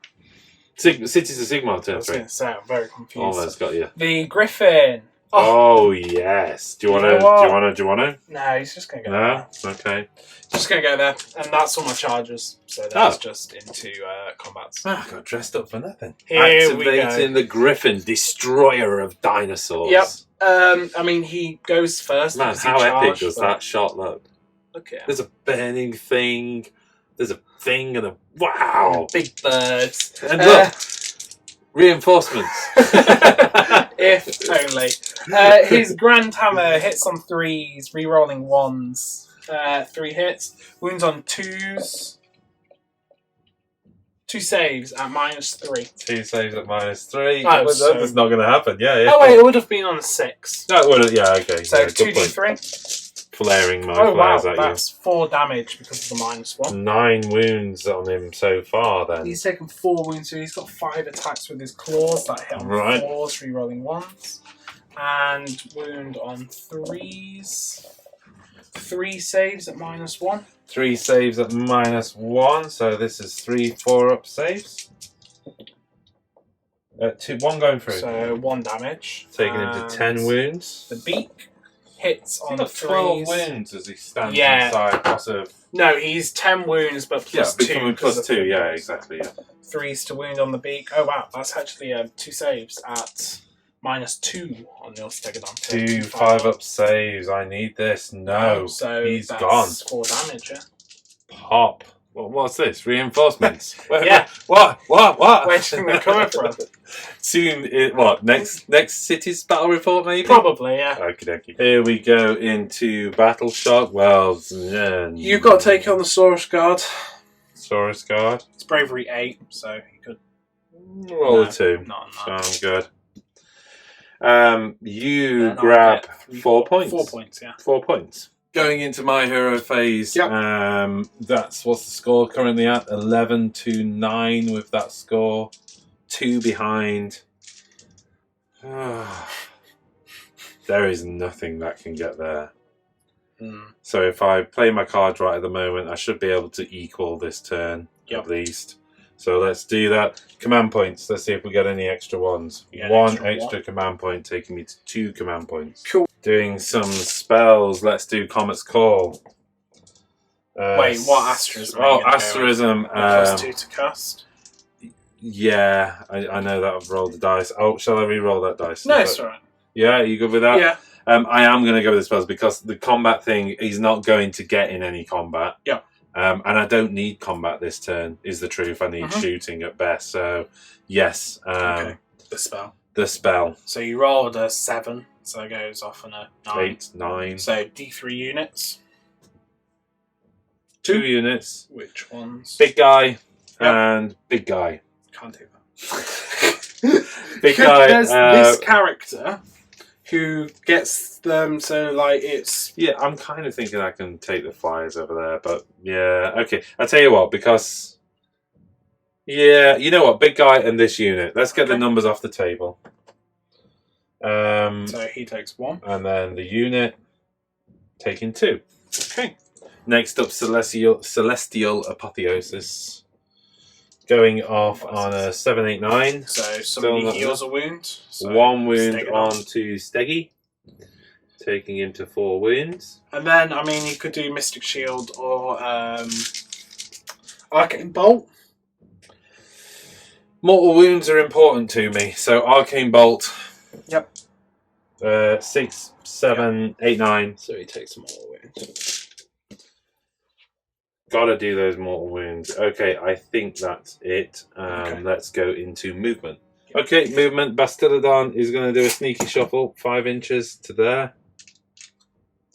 [SPEAKER 1] Cities of Sigmar
[SPEAKER 3] I
[SPEAKER 1] Turn
[SPEAKER 3] was
[SPEAKER 1] 3.
[SPEAKER 3] going to say, I'm very confused.
[SPEAKER 1] Almost got you.
[SPEAKER 3] The Griffin.
[SPEAKER 1] Oh, yes. Do you want to?
[SPEAKER 3] You
[SPEAKER 1] Do
[SPEAKER 3] know
[SPEAKER 1] you
[SPEAKER 3] what?
[SPEAKER 1] want to? Do you want to?
[SPEAKER 3] No, he's just going to go there.
[SPEAKER 1] No. Okay.
[SPEAKER 3] Just going to go there. And that's all my charges. So that's just into combats.
[SPEAKER 1] Ah, I got dressed up for nothing.
[SPEAKER 3] Here we go.
[SPEAKER 1] Activating the Griffin, destroyer of dinosaurs.
[SPEAKER 3] Yep. I mean, he goes first.
[SPEAKER 1] Man,
[SPEAKER 3] because he
[SPEAKER 1] how epic
[SPEAKER 3] charged,
[SPEAKER 1] does
[SPEAKER 3] but
[SPEAKER 1] that shot look?
[SPEAKER 3] Look at him.
[SPEAKER 1] There's a burning thing. There's a thing and a wow.
[SPEAKER 3] Big birds.
[SPEAKER 1] And look, reinforcements.
[SPEAKER 3] If only. His Grand Hammer hits on 3s, re-rolling 1s. 3 hits. Wounds on 2s. 2 saves at -3.
[SPEAKER 1] 2 saves at -3.
[SPEAKER 3] Oh,
[SPEAKER 1] That's not going to happen. Yeah.
[SPEAKER 3] Oh wait, it would have been on 6.
[SPEAKER 1] No, well, yeah, okay.
[SPEAKER 3] So
[SPEAKER 1] yeah, good point.
[SPEAKER 3] 2d3.
[SPEAKER 1] Flaring my
[SPEAKER 3] Oh wow,
[SPEAKER 1] flares at
[SPEAKER 3] that's 4 damage because of the -1.
[SPEAKER 1] you. 9 wounds on him so far then.
[SPEAKER 3] He's taken 4 wounds, so he's got 5 attacks with his claws that hit on
[SPEAKER 1] Right.
[SPEAKER 3] 4s, re-rolling 1s. And wound on 3s. 3 saves at -1.
[SPEAKER 1] 3 saves at -1, so this is 3 4-up saves. 1 going through.
[SPEAKER 3] So 1 damage.
[SPEAKER 1] Taking him to 10 wounds.
[SPEAKER 3] The beak hits
[SPEAKER 1] He's
[SPEAKER 3] on
[SPEAKER 1] got
[SPEAKER 3] 3s.
[SPEAKER 1] 12 wounds as he stands
[SPEAKER 3] Yeah.
[SPEAKER 1] inside. Plus a
[SPEAKER 3] No, he's 10 wounds, but plus 2.
[SPEAKER 1] becoming
[SPEAKER 3] because
[SPEAKER 1] plus
[SPEAKER 3] of
[SPEAKER 1] 2.
[SPEAKER 3] the
[SPEAKER 1] Yeah,
[SPEAKER 3] wounds.
[SPEAKER 1] exactly. Yeah.
[SPEAKER 3] 3s to wound on the beak. Oh wow, that's actually 2 saves at -2 on your Stegodon.
[SPEAKER 1] 2 5-up saves. I need this. No,
[SPEAKER 3] so
[SPEAKER 1] he's
[SPEAKER 3] that's
[SPEAKER 1] gone.
[SPEAKER 3] 4 damage. Yeah.
[SPEAKER 1] Pop. What's this? Reinforcements.
[SPEAKER 3] Yeah.
[SPEAKER 1] What?
[SPEAKER 3] Where's it coming from?
[SPEAKER 1] Soon. Next Cities Battle Report maybe.
[SPEAKER 3] Probably, yeah.
[SPEAKER 1] Okie dokie. Here we go into Battle Shock. Well,
[SPEAKER 3] You've got to take on the Saurus Guard.
[SPEAKER 1] Saurus Guard.
[SPEAKER 3] It's Bravery 8, so you could
[SPEAKER 1] Roll
[SPEAKER 3] No,
[SPEAKER 1] a 2.
[SPEAKER 3] not on that.
[SPEAKER 1] Sounds good. You
[SPEAKER 3] Then I'll
[SPEAKER 1] grab
[SPEAKER 3] get 3
[SPEAKER 1] 4 points.
[SPEAKER 3] 4 points, yeah.
[SPEAKER 1] 4 points. Going into my hero phase.
[SPEAKER 3] Yep.
[SPEAKER 1] That's what's the score currently at? 11-9 with that score. 2 behind. There is nothing that can get there. So if I play my cards right at the moment, I should be able to equal this turn
[SPEAKER 3] Yep.
[SPEAKER 1] at least. So let's do that. Command points. Let's see if we get any extra ones.
[SPEAKER 3] Yeah, an
[SPEAKER 1] 1
[SPEAKER 3] extra
[SPEAKER 1] extra command point, taking me to 2 command points.
[SPEAKER 3] Cool.
[SPEAKER 1] Doing some spells. Let's do Comet's Call.
[SPEAKER 3] Wait, what asterism? are you
[SPEAKER 1] Oh,
[SPEAKER 3] gonna go with?
[SPEAKER 1] asterism.
[SPEAKER 3] +2 to cast.
[SPEAKER 1] Yeah, I know that I've rolled the dice. Oh, shall I re-roll that dice?
[SPEAKER 3] No, it's alright.
[SPEAKER 1] Yeah, are you good with that?
[SPEAKER 3] Yeah.
[SPEAKER 1] I am going to go with the spells because the combat thing he's not going to get in any combat.
[SPEAKER 3] Yeah.
[SPEAKER 1] And I don't need combat this turn, is the truth. I need shooting at best. So, yes.
[SPEAKER 3] Okay. The spell.
[SPEAKER 1] The spell.
[SPEAKER 3] So you rolled a 7, so it goes off on a 9.
[SPEAKER 1] 8, 9.
[SPEAKER 3] So D3 units.
[SPEAKER 1] 2 units.
[SPEAKER 3] Which ones?
[SPEAKER 1] Big guy
[SPEAKER 3] Yep.
[SPEAKER 1] and big guy.
[SPEAKER 3] Can't do that.
[SPEAKER 1] Big guy.
[SPEAKER 3] There's this character who gets them, so like it's...
[SPEAKER 1] Yeah, I'm kind of thinking I can take the flyers over there, but yeah, okay. I'll tell you what, because... Yeah, you know what, big guy and this unit. Let's get the numbers off the table.
[SPEAKER 3] So he takes 1.
[SPEAKER 1] And then the unit taking 2.
[SPEAKER 3] Okay.
[SPEAKER 1] Next up, Celestial Apotheosis. Going off on a 7-8-9.
[SPEAKER 3] So
[SPEAKER 1] Still
[SPEAKER 3] somebody
[SPEAKER 1] not
[SPEAKER 3] heals a wound. So
[SPEAKER 1] 1 wound
[SPEAKER 3] Steg it
[SPEAKER 1] on
[SPEAKER 3] on.
[SPEAKER 1] to Steggy. Taking him to 4 wounds.
[SPEAKER 3] And then, I mean, you could do Mystic Shield or Arcane Bolt.
[SPEAKER 1] Mortal wounds are important to me, so Arcane Bolt.
[SPEAKER 3] Yep.
[SPEAKER 1] 6, 7, 8, 9.
[SPEAKER 3] So he takes some more wounds.
[SPEAKER 1] Gotta do those mortal wounds. Okay, I think that's it.
[SPEAKER 3] Okay.
[SPEAKER 1] Let's go into movement. Okay, movement. Bastillodon is going to do a sneaky shuffle, 5 inches to there.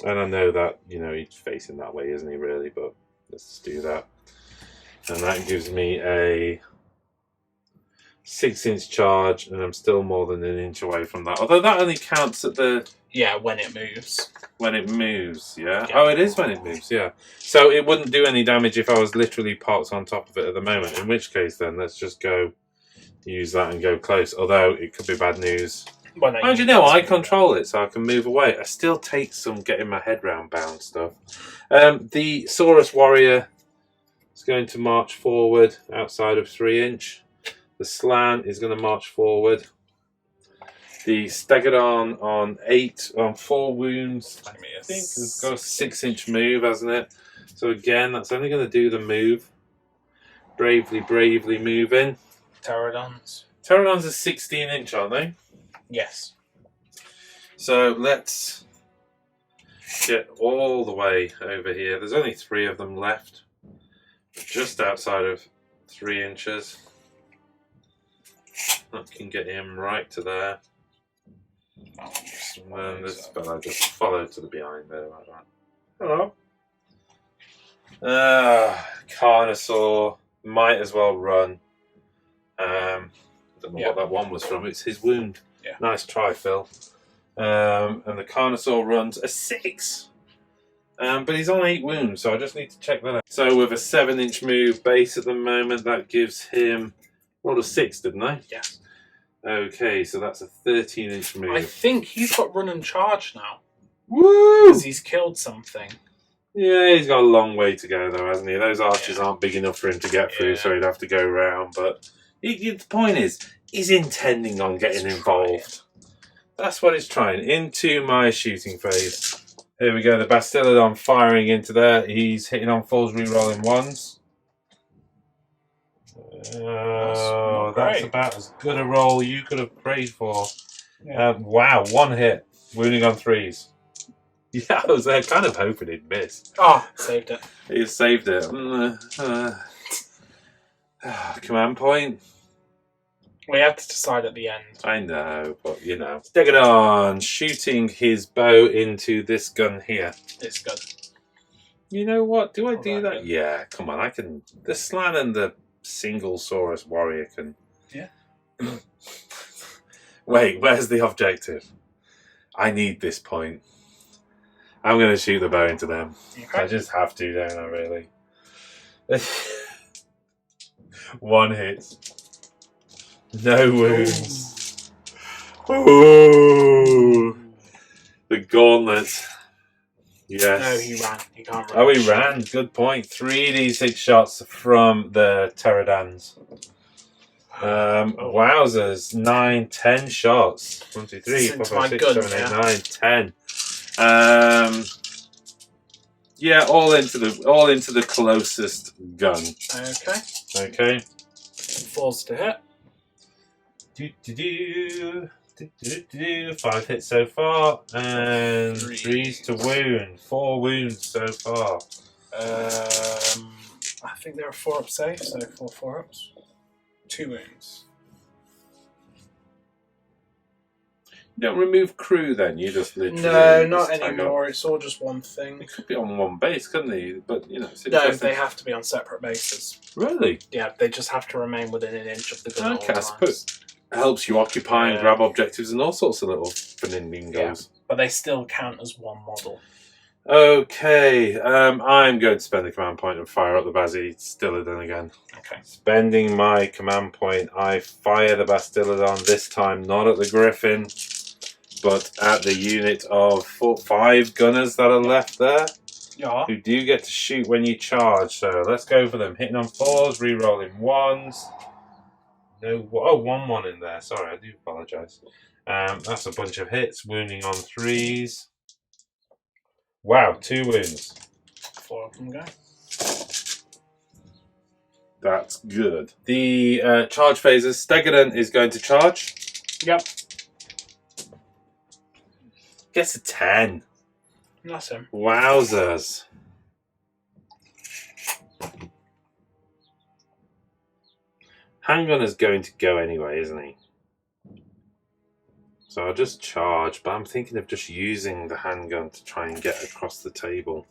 [SPEAKER 1] And I know that, you know, he's facing that way, isn't he, really? But let's do that. And that gives me a 6-inch charge, and I'm still more than an inch away from that. Although that only counts at the...
[SPEAKER 3] Yeah, when it moves.
[SPEAKER 1] When it moves, yeah?
[SPEAKER 3] Yeah.
[SPEAKER 1] Oh, it is when it moves, yeah. So it wouldn't do any damage if I was literally parked on top of it at the moment. In which case, then, let's just go use that and go close. Although, it could be bad news.
[SPEAKER 3] Well, no,
[SPEAKER 1] How do you know? I control it, so I can move away. I still take some getting my head round bound stuff. The Saurus Warrior is going to march forward outside of 3-inch. The Slan is going to march forward. The Stegodon on 4 wounds, I think, has got a 6-inch move, hasn't it? So again, that's only going to do the move. Bravely moving.
[SPEAKER 3] Pterodons.
[SPEAKER 1] Pterodons are 16-inch, aren't they?
[SPEAKER 3] Yes.
[SPEAKER 1] So let's get all the way over here. There's only 3 of them left. Just outside of 3 inches. That can get him right to there. And this fella just followed to the behind there like that. Hello. Carnosaur might as well run. I don't know what that one was from. It's his wound.
[SPEAKER 3] Yeah.
[SPEAKER 1] Nice try, Phil. And the Carnosaur runs a 6. But he's on 8 wounds, so I just need to check that out. So with a 7-inch move base at the moment, that gives him... rolled a 6, didn't I?
[SPEAKER 3] Yeah.
[SPEAKER 1] Okay, so that's a 13-inch move.
[SPEAKER 3] I think he's got run and charge now.
[SPEAKER 1] Woo!
[SPEAKER 3] Because he's killed something.
[SPEAKER 1] Yeah, he's got a long way to go, though, hasn't he? Those arches aren't big enough for him to get through, so he'd have to go round. But the point is, he's intending on getting involved. That's what he's trying. Into my shooting phase. Here we go, the Bastillodon firing into there. He's hitting on falls, re-rolling 1s. That's about as good a roll you could have prayed for. Yeah. Wow, 1 hit. Wounding on 3s. Yeah, I was kind of hoping he'd miss.
[SPEAKER 3] Oh, saved it.
[SPEAKER 1] He saved it. Command point.
[SPEAKER 3] We have to decide at the end.
[SPEAKER 1] I know, but you know. Stegodon shooting his bow into this gun here.
[SPEAKER 3] This gun.
[SPEAKER 1] You know what? Do I do that? Yeah, come on. I can. The Slan and the single Saurus Warrior can.
[SPEAKER 3] Yeah.
[SPEAKER 1] Wait, where's the objective? I need this point. I'm going to shoot the bow into them. Okay. I just have to, don't I, really? 1 hit. No wounds. Ooh. The gauntlet. Yes.
[SPEAKER 3] No, he ran. He can't run.
[SPEAKER 1] Oh, he ran. Good point. 3d6 shots from the Pterodons. Wowzers. 9, 10 shots. 1, 2, 3, 4, 5, 6, 7, 8, 9, 10. Yeah, all into the closest gun. Okay.
[SPEAKER 3] Falls to hit.
[SPEAKER 1] 5 hits so far, and 3s to wound. 4 wounds so far.
[SPEAKER 3] I think there are 4 up safe, so 4 4-ups. 2 wounds.
[SPEAKER 1] You don't remove crew then, you just literally...
[SPEAKER 3] No, not anymore, it's all just one thing.
[SPEAKER 1] It could be on one base, couldn't they? But, you know, it's
[SPEAKER 3] no, they have to be on separate bases.
[SPEAKER 1] Really?
[SPEAKER 3] Yeah, they just have to remain within an inch of the gun
[SPEAKER 1] okay,
[SPEAKER 3] at all times.
[SPEAKER 1] Helps you occupy and grab objectives and all sorts of little fernindingos.
[SPEAKER 3] Yeah, but they still count as one model.
[SPEAKER 1] Okay, I'm going to spend the command point and fire up the Bastillodon again.
[SPEAKER 3] Okay.
[SPEAKER 1] Spending my command point, I fire the Bastillodon, this time not at the Griffin, but at the unit of 5 gunners that are left there.
[SPEAKER 3] Yeah.
[SPEAKER 1] Who do get to shoot when you charge. So let's go for them. Hitting on 4s, re-rolling 1s. No, 1-1 in there. Sorry, I do apologise. That's a bunch of hits. Wounding on 3s. Wow, 2 wounds.
[SPEAKER 3] 4 of them go.
[SPEAKER 1] That's good. The charge phases. Stegadon is going to charge.
[SPEAKER 3] Yep.
[SPEAKER 1] Gets a 10.
[SPEAKER 3] That's him.
[SPEAKER 1] Wowzers. Handgun is going to go anyway, isn't he? So I'll just charge, but I'm thinking of just using the handgun to try and get across the table.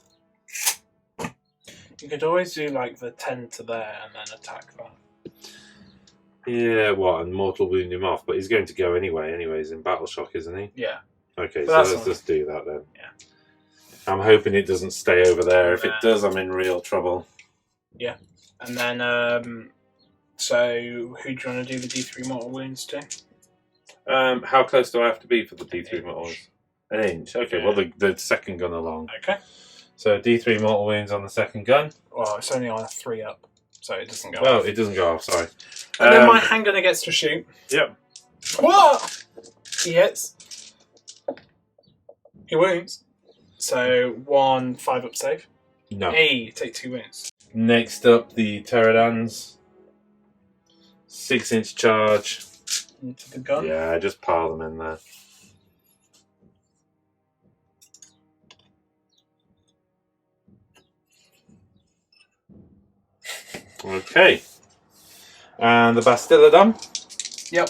[SPEAKER 3] You could always do like the 10 to there and then attack that.
[SPEAKER 1] Yeah, what? And mortal wound him off, but he's going to go anyway. He's in battle shock, isn't he?
[SPEAKER 3] Yeah.
[SPEAKER 1] Okay,
[SPEAKER 3] But
[SPEAKER 1] so let's just do that then.
[SPEAKER 3] Yeah.
[SPEAKER 1] I'm hoping it doesn't stay over there. If it
[SPEAKER 3] Nah.
[SPEAKER 1] does, I'm in real trouble.
[SPEAKER 3] Yeah. And then, so who do you want to do the D3 mortal wounds to?
[SPEAKER 1] How close do I have to be for the D3 mortal wounds? An inch. Okay,
[SPEAKER 3] Yeah.
[SPEAKER 1] well, the second gun along.
[SPEAKER 3] Okay.
[SPEAKER 1] So D3 mortal wounds on the second gun.
[SPEAKER 3] Well, it's only on a 3 up, so it doesn't go
[SPEAKER 1] Oh,
[SPEAKER 3] off.
[SPEAKER 1] it doesn't go off, sorry.
[SPEAKER 3] And then my handgunner gets to shoot.
[SPEAKER 1] Yep.
[SPEAKER 3] What? He hits. He wounds. So 1 5-up save.
[SPEAKER 1] No.
[SPEAKER 3] Hey, take 2 wounds.
[SPEAKER 1] Next up, the Pterodons. 6-inch charge.
[SPEAKER 3] Into the gun.
[SPEAKER 1] Yeah, just pile them in there. Okay. And the Bastillodon.
[SPEAKER 3] Yep.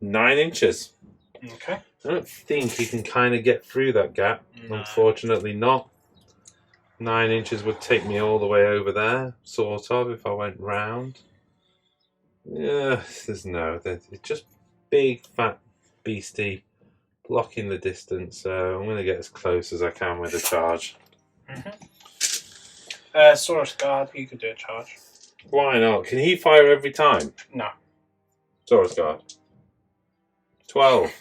[SPEAKER 1] 9 inches.
[SPEAKER 3] Okay.
[SPEAKER 1] I don't think you can kind of get through that gap.
[SPEAKER 3] No.
[SPEAKER 1] Unfortunately not. 9 inches would take me all the way over there, sort of, if I went round. Yeah, there's no. It's just big, fat, beastie, blocking the distance. So I'm going to get as close as I can with the charge.
[SPEAKER 3] Source Guard, you could do a charge.
[SPEAKER 1] Why not? Can he fire every time?
[SPEAKER 3] No.
[SPEAKER 1] Taurus Guard. 12.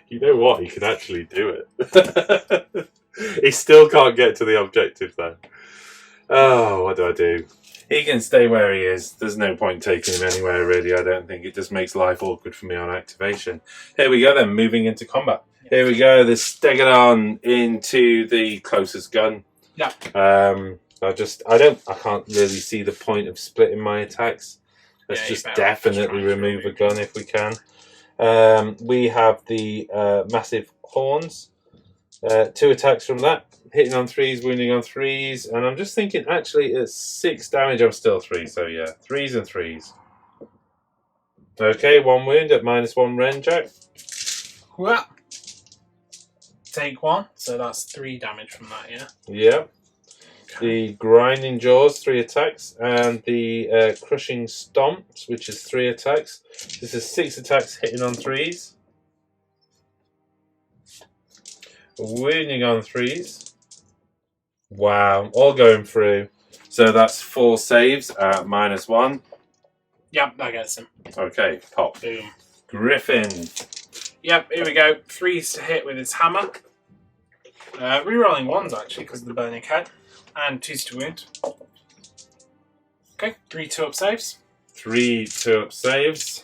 [SPEAKER 1] You know what? He can actually do it. He still can't get to the objective though. Oh, what do I do? He can stay where he is. There's no point taking him anywhere really, I don't think. It just makes life awkward for me on activation. Here we go then, moving into combat. Here we go, the Stegadon into the closest gun.
[SPEAKER 3] Yeah.
[SPEAKER 1] I can't really see the point of splitting my attacks. Let's
[SPEAKER 3] Yeah,
[SPEAKER 1] just
[SPEAKER 3] you better
[SPEAKER 1] definitely
[SPEAKER 3] try to
[SPEAKER 1] remove a
[SPEAKER 3] remove
[SPEAKER 1] gun if we can. We have the massive horns. 2 attacks from that. Hitting on 3s, wounding on 3s. And I'm just thinking, actually, at 6 damage, I'm still 3. So yeah, 3s and 3s. Okay, 1 wound at -1 Renjack.
[SPEAKER 3] Wha- Take 1, so that's 3 damage from that, yeah?
[SPEAKER 1] Yeah. The Grinding Jaws, 3 attacks. And the Crushing Stomps, which is 3 attacks. This is 6 attacks hitting on 3s. Wounding on 3s. Wow, all going through. So that's 4 saves at -1.
[SPEAKER 3] Yep, that gets him.
[SPEAKER 1] Okay, pop.
[SPEAKER 3] Boom.
[SPEAKER 1] Griffin.
[SPEAKER 3] Yep, here we go. 3s to hit with his hammer. Rerolling 1s actually because of the burning head. And 2s to wound. Okay, 3 2-up saves.
[SPEAKER 1] 3 2-up saves.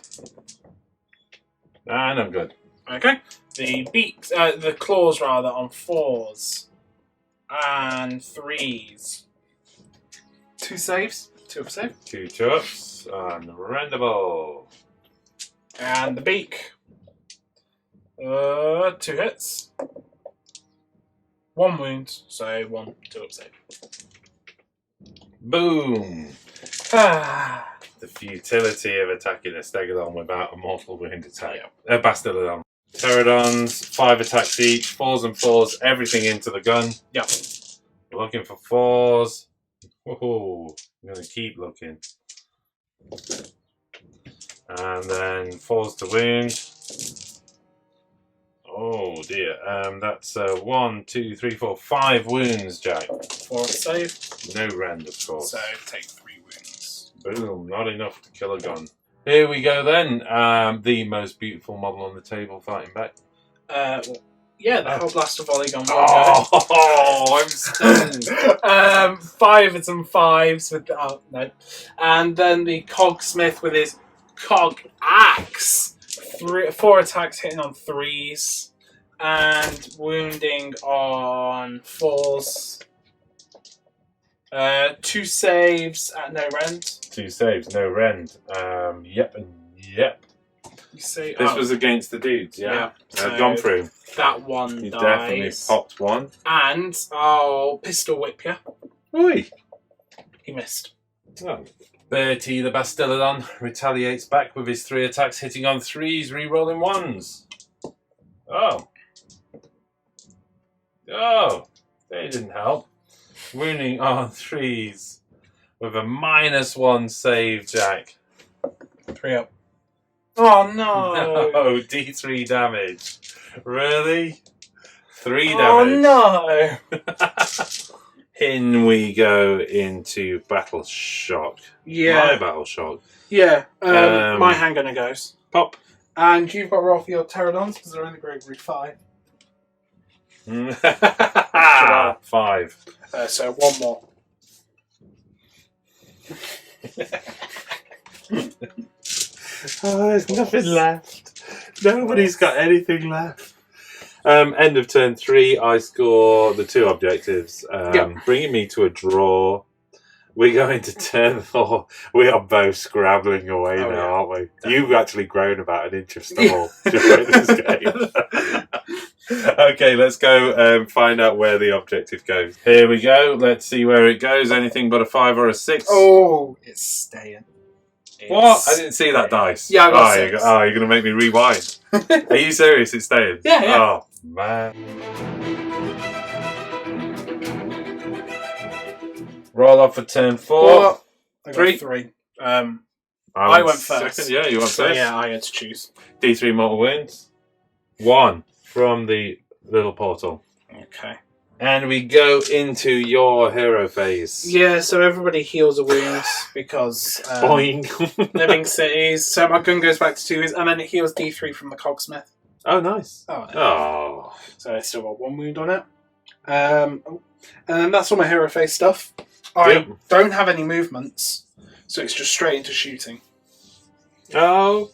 [SPEAKER 1] And I'm good.
[SPEAKER 3] Okay. The claws rather on 4s. And 3s. 2 saves. 2-up save.
[SPEAKER 1] 2 2-ups. Unrendable.
[SPEAKER 3] And the beak. 2 hits. 1 wound, so 1 2-up save.
[SPEAKER 1] Boom.
[SPEAKER 3] Ah.
[SPEAKER 1] The futility of attacking a Stegadon without a mortal wound attack.
[SPEAKER 3] Yeah.
[SPEAKER 1] Bastillodon. Pterodons, 5 attacks each, 4s and 4s, everything into the gun.
[SPEAKER 3] Yep.
[SPEAKER 1] Looking for 4s. Whoa, I'm going to keep looking. And then 4s to wound. Oh dear. That's 1, 2, 3, 4, 5 wounds, Jack.
[SPEAKER 3] 4-up save.
[SPEAKER 1] No rend, of course.
[SPEAKER 3] So take 3 wounds.
[SPEAKER 1] Boom, not enough to kill a gun. Here we go then. The most beautiful model on the table fighting back.
[SPEAKER 3] Yeah, the Hellblaster volley gun.
[SPEAKER 1] Oh, I'm stunned.
[SPEAKER 3] 5 and some 5s with no. And then the Cogsmith with his Cog Axe. 4 attacks hitting on 3s. And wounding on 4s. 2 saves at no rend.
[SPEAKER 1] 2 saves, no rend. Yep and yep.
[SPEAKER 3] You see,
[SPEAKER 1] This was against the dudes, yeah?
[SPEAKER 3] so
[SPEAKER 1] gone through.
[SPEAKER 3] That one
[SPEAKER 1] You
[SPEAKER 3] dies.
[SPEAKER 1] definitely popped one.
[SPEAKER 3] And I'll pistol whip you.
[SPEAKER 1] Oi!
[SPEAKER 3] He missed.
[SPEAKER 1] Oh. Bertie the Bastillodon retaliates back with his 3 attacks, hitting on 3s, re-rolling 1s. Oh. Oh, they didn't help. Wounding on 3s with a -1 save, Jack.
[SPEAKER 3] 3 up. Oh no!
[SPEAKER 1] No, D3 damage. Really? 3 damage.
[SPEAKER 3] Oh no!
[SPEAKER 1] In we go into Battle Shock.
[SPEAKER 3] Yeah.
[SPEAKER 1] My Battle Shock.
[SPEAKER 3] Yeah. My handgunner goes.
[SPEAKER 1] Pop.
[SPEAKER 3] And you've got to roll for your pterodons because they're in the Great Group 5.
[SPEAKER 1] 5.
[SPEAKER 3] So 1 more.
[SPEAKER 1] Oh, there's nothing left. Nobody's got anything left. End of turn 3, I score the 2 objectives, bringing me to a draw. We go into turn 4. We are both scrabbling away now, aren't we? Definitely. You've actually grown about an inch of stubble during this game. Okay, let's go find out where the objective goes. Here we go. Let's see where it goes. Anything but a 5 or a 6.
[SPEAKER 3] Oh, it's staying.
[SPEAKER 1] What? I didn't see that dice.
[SPEAKER 3] Yeah, I got 6.
[SPEAKER 1] You're going to make me rewind. Are you serious? It's staying?
[SPEAKER 3] Yeah, yeah.
[SPEAKER 1] Oh, man. Roll off for turn 4.
[SPEAKER 3] I got
[SPEAKER 1] 3.
[SPEAKER 3] 3. I went first.
[SPEAKER 1] Second. Yeah, you went
[SPEAKER 3] So
[SPEAKER 1] first.
[SPEAKER 3] yeah, I had to choose.
[SPEAKER 1] D3 mortal wounds. 1 from the little portal.
[SPEAKER 3] Okay.
[SPEAKER 1] And we go into your hero phase.
[SPEAKER 3] Yeah, so everybody heals a wound because
[SPEAKER 1] Boing.
[SPEAKER 3] living cities. So my gun goes back to 2, and then it heals D3 from the cogsmith.
[SPEAKER 1] Oh, nice.
[SPEAKER 3] Oh.
[SPEAKER 1] Oh.
[SPEAKER 3] So I still got 1 wound on it. And that's all my hero phase stuff. I don't have any movements, so it's just straight into shooting.
[SPEAKER 1] Okay,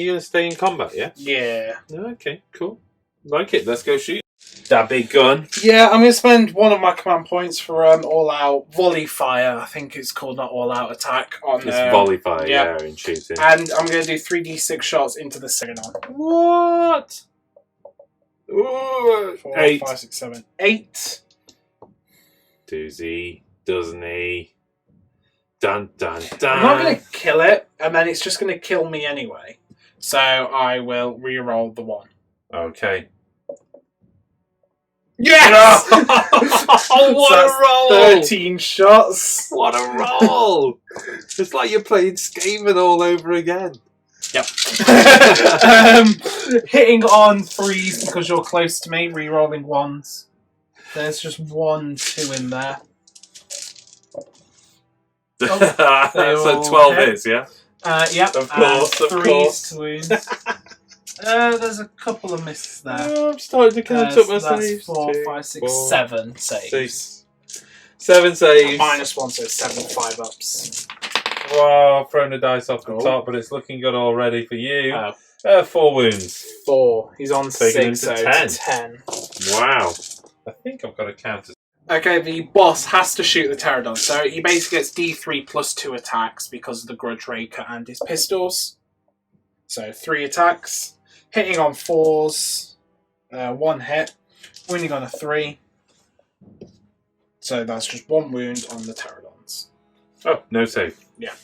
[SPEAKER 1] you're going to stay in combat, yeah?
[SPEAKER 3] Yeah.
[SPEAKER 1] Okay, cool. Like it. Let's go shoot. That big gun.
[SPEAKER 3] Yeah, I'm going to spend 1 of my command points for all-out volley fire. I think it's called not all-out attack. On
[SPEAKER 1] It's volley fire, yeah, in shooting.
[SPEAKER 3] And I'm going to do 3d6 shots into the Seraphon.
[SPEAKER 1] What? Ooh,
[SPEAKER 3] 4,
[SPEAKER 1] 8.
[SPEAKER 3] 5, 6, 7, 8.
[SPEAKER 1] Doozy, doesn't he? Dun, dun, dun.
[SPEAKER 3] I'm not going to kill it, and then it's just going to kill me anyway. So I will re-roll the 1.
[SPEAKER 1] Okay.
[SPEAKER 3] Yes!
[SPEAKER 1] Oh, what a roll!
[SPEAKER 3] 13 shots.
[SPEAKER 1] What a roll! It's like you're playing Skaven all over again.
[SPEAKER 3] Yep. Hitting on 3s because you're close to me, re-rolling 1s. There's just 1, 2 in there.
[SPEAKER 1] So 12 hits, yeah?
[SPEAKER 3] Yep.
[SPEAKER 1] Of course, of
[SPEAKER 3] 3s
[SPEAKER 1] course.
[SPEAKER 3] to wounds. There's a couple of misses there.
[SPEAKER 1] Oh, I'm starting to count up my
[SPEAKER 3] that's
[SPEAKER 1] saves.
[SPEAKER 3] 4,
[SPEAKER 1] 2,
[SPEAKER 3] 5, 6,
[SPEAKER 1] 4,
[SPEAKER 3] 7 saves.
[SPEAKER 1] 7 saves.
[SPEAKER 3] -1, so 7 5-ups.
[SPEAKER 1] Wow, thrown the dice off the top, but it's looking good already for you. 4 wounds.
[SPEAKER 3] 4. He's on
[SPEAKER 1] Taking
[SPEAKER 3] 6, so
[SPEAKER 1] him to 10.
[SPEAKER 3] it's 10.
[SPEAKER 1] Wow. I think I've got to count as...
[SPEAKER 3] Okay, the boss has to shoot the pterodon, so he basically gets D3 plus 2 attacks because of the Grudge Raker and his pistols. So 3 attacks. Hitting on 4s. 1 hit. Wounding on a 3. So that's just 1 wound on the pterodons.
[SPEAKER 1] Oh, no save.
[SPEAKER 3] Yeah.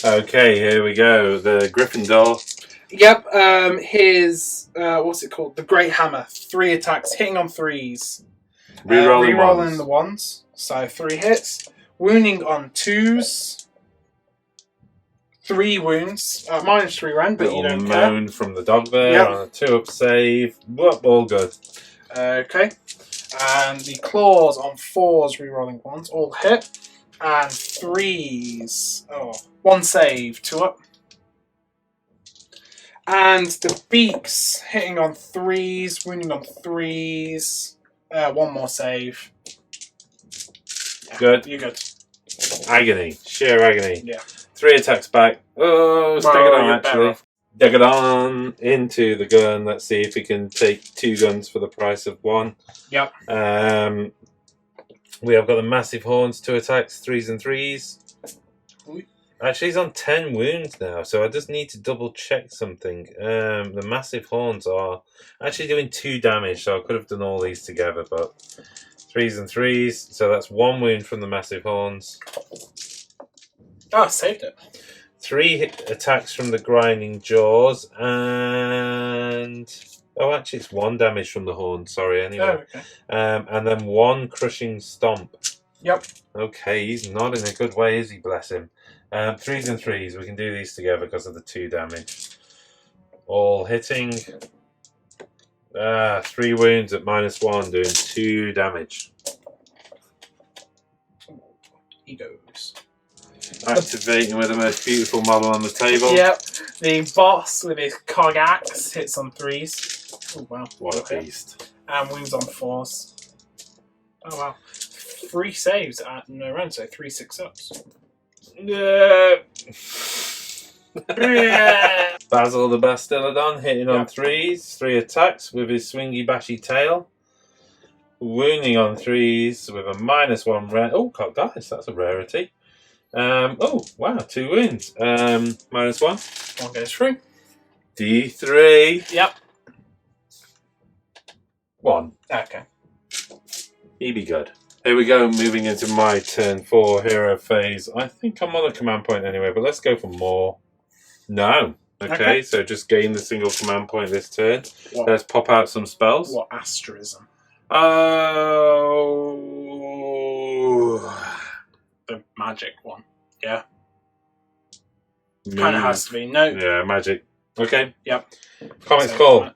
[SPEAKER 1] Okay, here we go. The Gryffindor.
[SPEAKER 3] Yep, his... what's it called? The Great Hammer. 3 attacks. Hitting on 3s. Rerolling the 1s. So 3 hits. Wounding on 2s. 3 wounds. -3 rand, but you don't care.
[SPEAKER 1] Moan from the dog there on a 2-up save. Whoop, all good.
[SPEAKER 3] Okay. And the claws on 4s, rerolling 1s, all hit. And 3s. Oh, 1 save, 2-up. And the beaks hitting on 3s, wounding on 3s. 1 more save. Yeah,
[SPEAKER 1] Good.
[SPEAKER 3] You're good.
[SPEAKER 1] Agony. Sheer agony.
[SPEAKER 3] Yeah.
[SPEAKER 1] 3 attacks back. Oh, stick it on, actually. Degadon into the gun. Let's see if we can take 2 guns for the price of 1.
[SPEAKER 3] Yep.
[SPEAKER 1] We have got the massive horns, 2 attacks, 3s and 3s.
[SPEAKER 3] Ooh.
[SPEAKER 1] Actually, he's on 10 wounds now, so I just need to double check something. The massive horns are actually doing 2 damage, so I could have done all these together, but 3s and 3s, so that's 1 wound from the massive horns.
[SPEAKER 3] Oh, I saved it.
[SPEAKER 1] 3 attacks from the grinding jaws, and oh, actually, it's 1 damage from the horn. Sorry, anyway.
[SPEAKER 3] Oh, okay.
[SPEAKER 1] And then 1 crushing stomp.
[SPEAKER 3] Yep.
[SPEAKER 1] Okay, he's not in a good way, is he? Bless him. 3s and 3s. We can do these together because of the 2 damage. All hitting. 3 wounds at -1, doing 2 damage.
[SPEAKER 3] He goes.
[SPEAKER 1] Activating with the most beautiful model on the table.
[SPEAKER 3] Yep. The boss with his cog axe hits on 3s. Oh wow.
[SPEAKER 1] What
[SPEAKER 3] Okay.
[SPEAKER 1] a beast.
[SPEAKER 3] And wounds on 4s. Oh wow. 3 saves at no round, so 3 6-ups.
[SPEAKER 1] Basil the Bastillodon hitting on
[SPEAKER 3] Yep.
[SPEAKER 1] 3s, 3 attacks with his swingy bashy tail. Wounding on 3s with a -1 rare. Oh, cocked dice, that's a rarity. Oh, wow, 2 wounds. -1.
[SPEAKER 3] 1 goes through.
[SPEAKER 1] D3.
[SPEAKER 3] Yep.
[SPEAKER 1] 1.
[SPEAKER 3] Okay.
[SPEAKER 1] He be good. Here we go, moving into my turn 4 hero phase. I think I'm on a command point anyway, but let's go for more. No. Okay, so just gain the single command point this turn.
[SPEAKER 3] What?
[SPEAKER 1] Let's pop out some spells.
[SPEAKER 3] What asterism?
[SPEAKER 1] Oh.
[SPEAKER 3] The magic one. Yeah. Kind of has to be. No.
[SPEAKER 1] Yeah, magic. Okay.
[SPEAKER 3] Yep.
[SPEAKER 1] Comics
[SPEAKER 3] So,
[SPEAKER 1] call.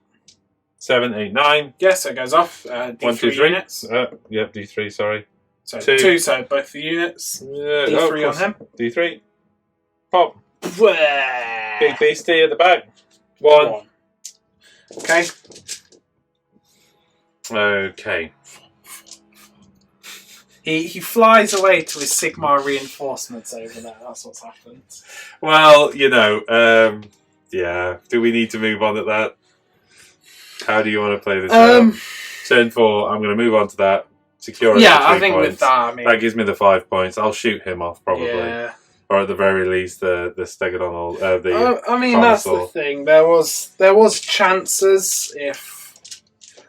[SPEAKER 1] 7, 8, 9.
[SPEAKER 3] Yes, it goes off. D3
[SPEAKER 1] 1, 2, 3.
[SPEAKER 3] units.
[SPEAKER 1] Yep, D3, sorry.
[SPEAKER 3] So
[SPEAKER 1] 2.
[SPEAKER 3] 2, so both the units. D3 on him.
[SPEAKER 1] D3. Pop. Big
[SPEAKER 3] Big
[SPEAKER 1] beastie at the back. 1.
[SPEAKER 3] Okay.
[SPEAKER 1] Okay.
[SPEAKER 3] He flies away to his Sigmar reinforcements over there. That's what's happened.
[SPEAKER 1] Well, yeah. Do we need to move on at that? How do you want to play this out? Turn 4, I'm going to move on to that. Secure it.
[SPEAKER 3] Yeah,
[SPEAKER 1] for
[SPEAKER 3] I
[SPEAKER 1] 3
[SPEAKER 3] think
[SPEAKER 1] points.
[SPEAKER 3] with that, I mean,
[SPEAKER 1] That gives me the 5 points. I'll shoot him off probably,
[SPEAKER 3] yeah.
[SPEAKER 1] or at the very least the Stegodon or the.
[SPEAKER 3] I mean, that's the
[SPEAKER 1] Carnosaur.
[SPEAKER 3] thing. There was chances if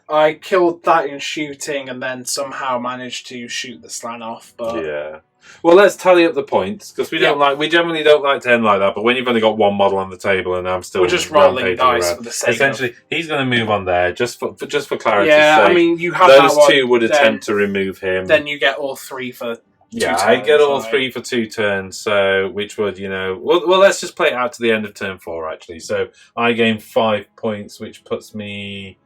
[SPEAKER 3] I killed that in shooting and then somehow managed to shoot the slan off, but
[SPEAKER 1] Yeah. Well, let's tally up the points because we generally don't like to end like that. But when you've only got 1 model on the table and I'm still
[SPEAKER 3] we're just rolling
[SPEAKER 1] rampaging
[SPEAKER 3] dice
[SPEAKER 1] around,
[SPEAKER 3] for the sake
[SPEAKER 1] essentially he's going to move on there just for clarity's
[SPEAKER 3] yeah,
[SPEAKER 1] sake.
[SPEAKER 3] I mean, you have
[SPEAKER 1] Those
[SPEAKER 3] that one,
[SPEAKER 1] 2 would
[SPEAKER 3] then-
[SPEAKER 1] attempt to remove him.
[SPEAKER 3] Then you get all 3 for 2
[SPEAKER 1] Yeah,
[SPEAKER 3] turns,
[SPEAKER 1] I get all
[SPEAKER 3] like-
[SPEAKER 1] 3 for 2 turns, so which would, well, let's just play it out to the end of turn 4, actually. So I gain 5 points, which puts me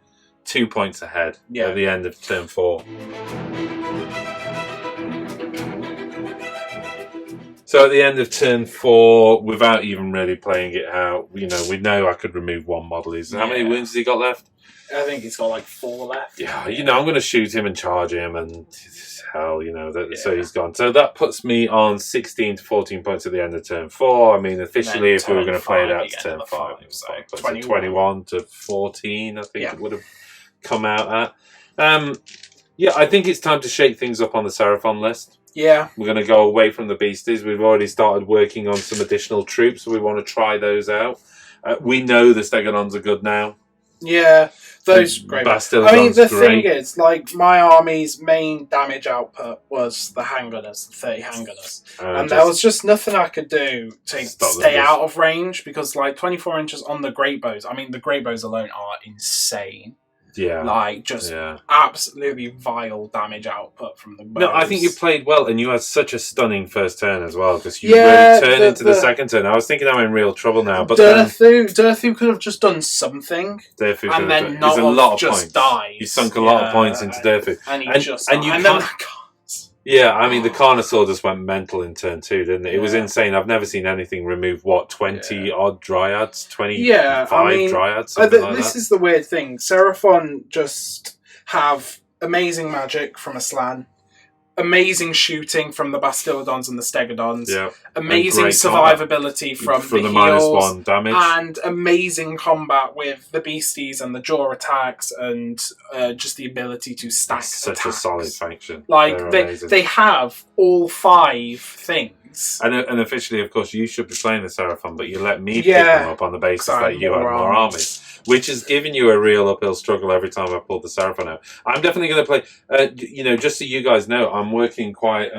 [SPEAKER 1] 2 points ahead at the end of turn 4. So at the end of turn 4, without even really playing it out, we know I could remove 1 model. How many wounds has he got left?
[SPEAKER 3] I think he's got like 4 left.
[SPEAKER 1] Yeah, I'm going to shoot him and charge him, and hell, so he's gone. So that puts me on 16 to 14 points at the end of turn 4. I mean, officially, if we were going to play it out to turn 5,
[SPEAKER 3] so
[SPEAKER 1] 21 to 14, I think it would have come out at. Yeah, I think it's time to shake things up on the Seraphon list.
[SPEAKER 3] Yeah.
[SPEAKER 1] We're going to go away from the beasties. We've already started working on some additional troops, so we want to try those out. We know the Stegodons are good now.
[SPEAKER 3] Yeah, those great.
[SPEAKER 1] Bastillodon's
[SPEAKER 3] I mean, the
[SPEAKER 1] great.
[SPEAKER 3] thing is, like, my army's main damage output was the handgunners, the 30 handgunners. And there was just nothing I could do to stay out of range because, like, 24 inches on the great bows, I mean, the great bows alone are insane.
[SPEAKER 1] Yeah.
[SPEAKER 3] Like, just absolutely vile damage output from the bows.
[SPEAKER 1] No, I think you played well, and you had such a stunning first turn as well, because you really turned into the second turn. I was thinking I'm in real trouble now, but
[SPEAKER 3] Durthu could have just done something, and then not
[SPEAKER 1] a lot of
[SPEAKER 3] just
[SPEAKER 1] points.
[SPEAKER 3] died.
[SPEAKER 1] You sunk a lot of points into Durthu.
[SPEAKER 3] And
[SPEAKER 1] then yeah, I mean, the Carnosaur just went mental in turn 2, didn't it? It was insane. I've never seen anything remove, 20-odd Dryads? 25 Dryads?
[SPEAKER 3] This is the weird thing. Seraphon just have amazing magic from a slan, amazing shooting from the Bastiladons and the Stegodons.
[SPEAKER 1] Yeah.
[SPEAKER 3] Amazing
[SPEAKER 1] great
[SPEAKER 3] survivability from the heals,
[SPEAKER 1] -1 damage.
[SPEAKER 3] and amazing combat with the beasties and the jaw attacks, and just the ability to stack
[SPEAKER 1] Such
[SPEAKER 3] attacks.
[SPEAKER 1] a solid faction.
[SPEAKER 3] Like
[SPEAKER 1] They're amazing.
[SPEAKER 3] they have all 5 things.
[SPEAKER 1] And officially, of course, you should be playing the Seraphon, but you let me pick
[SPEAKER 3] Yeah,
[SPEAKER 1] them up on the basis
[SPEAKER 3] so
[SPEAKER 1] that you have
[SPEAKER 3] more
[SPEAKER 1] more armies, which has given you a real uphill struggle every time I pull the Seraphon out. I'm definitely going to play, just so you guys know, I'm working quite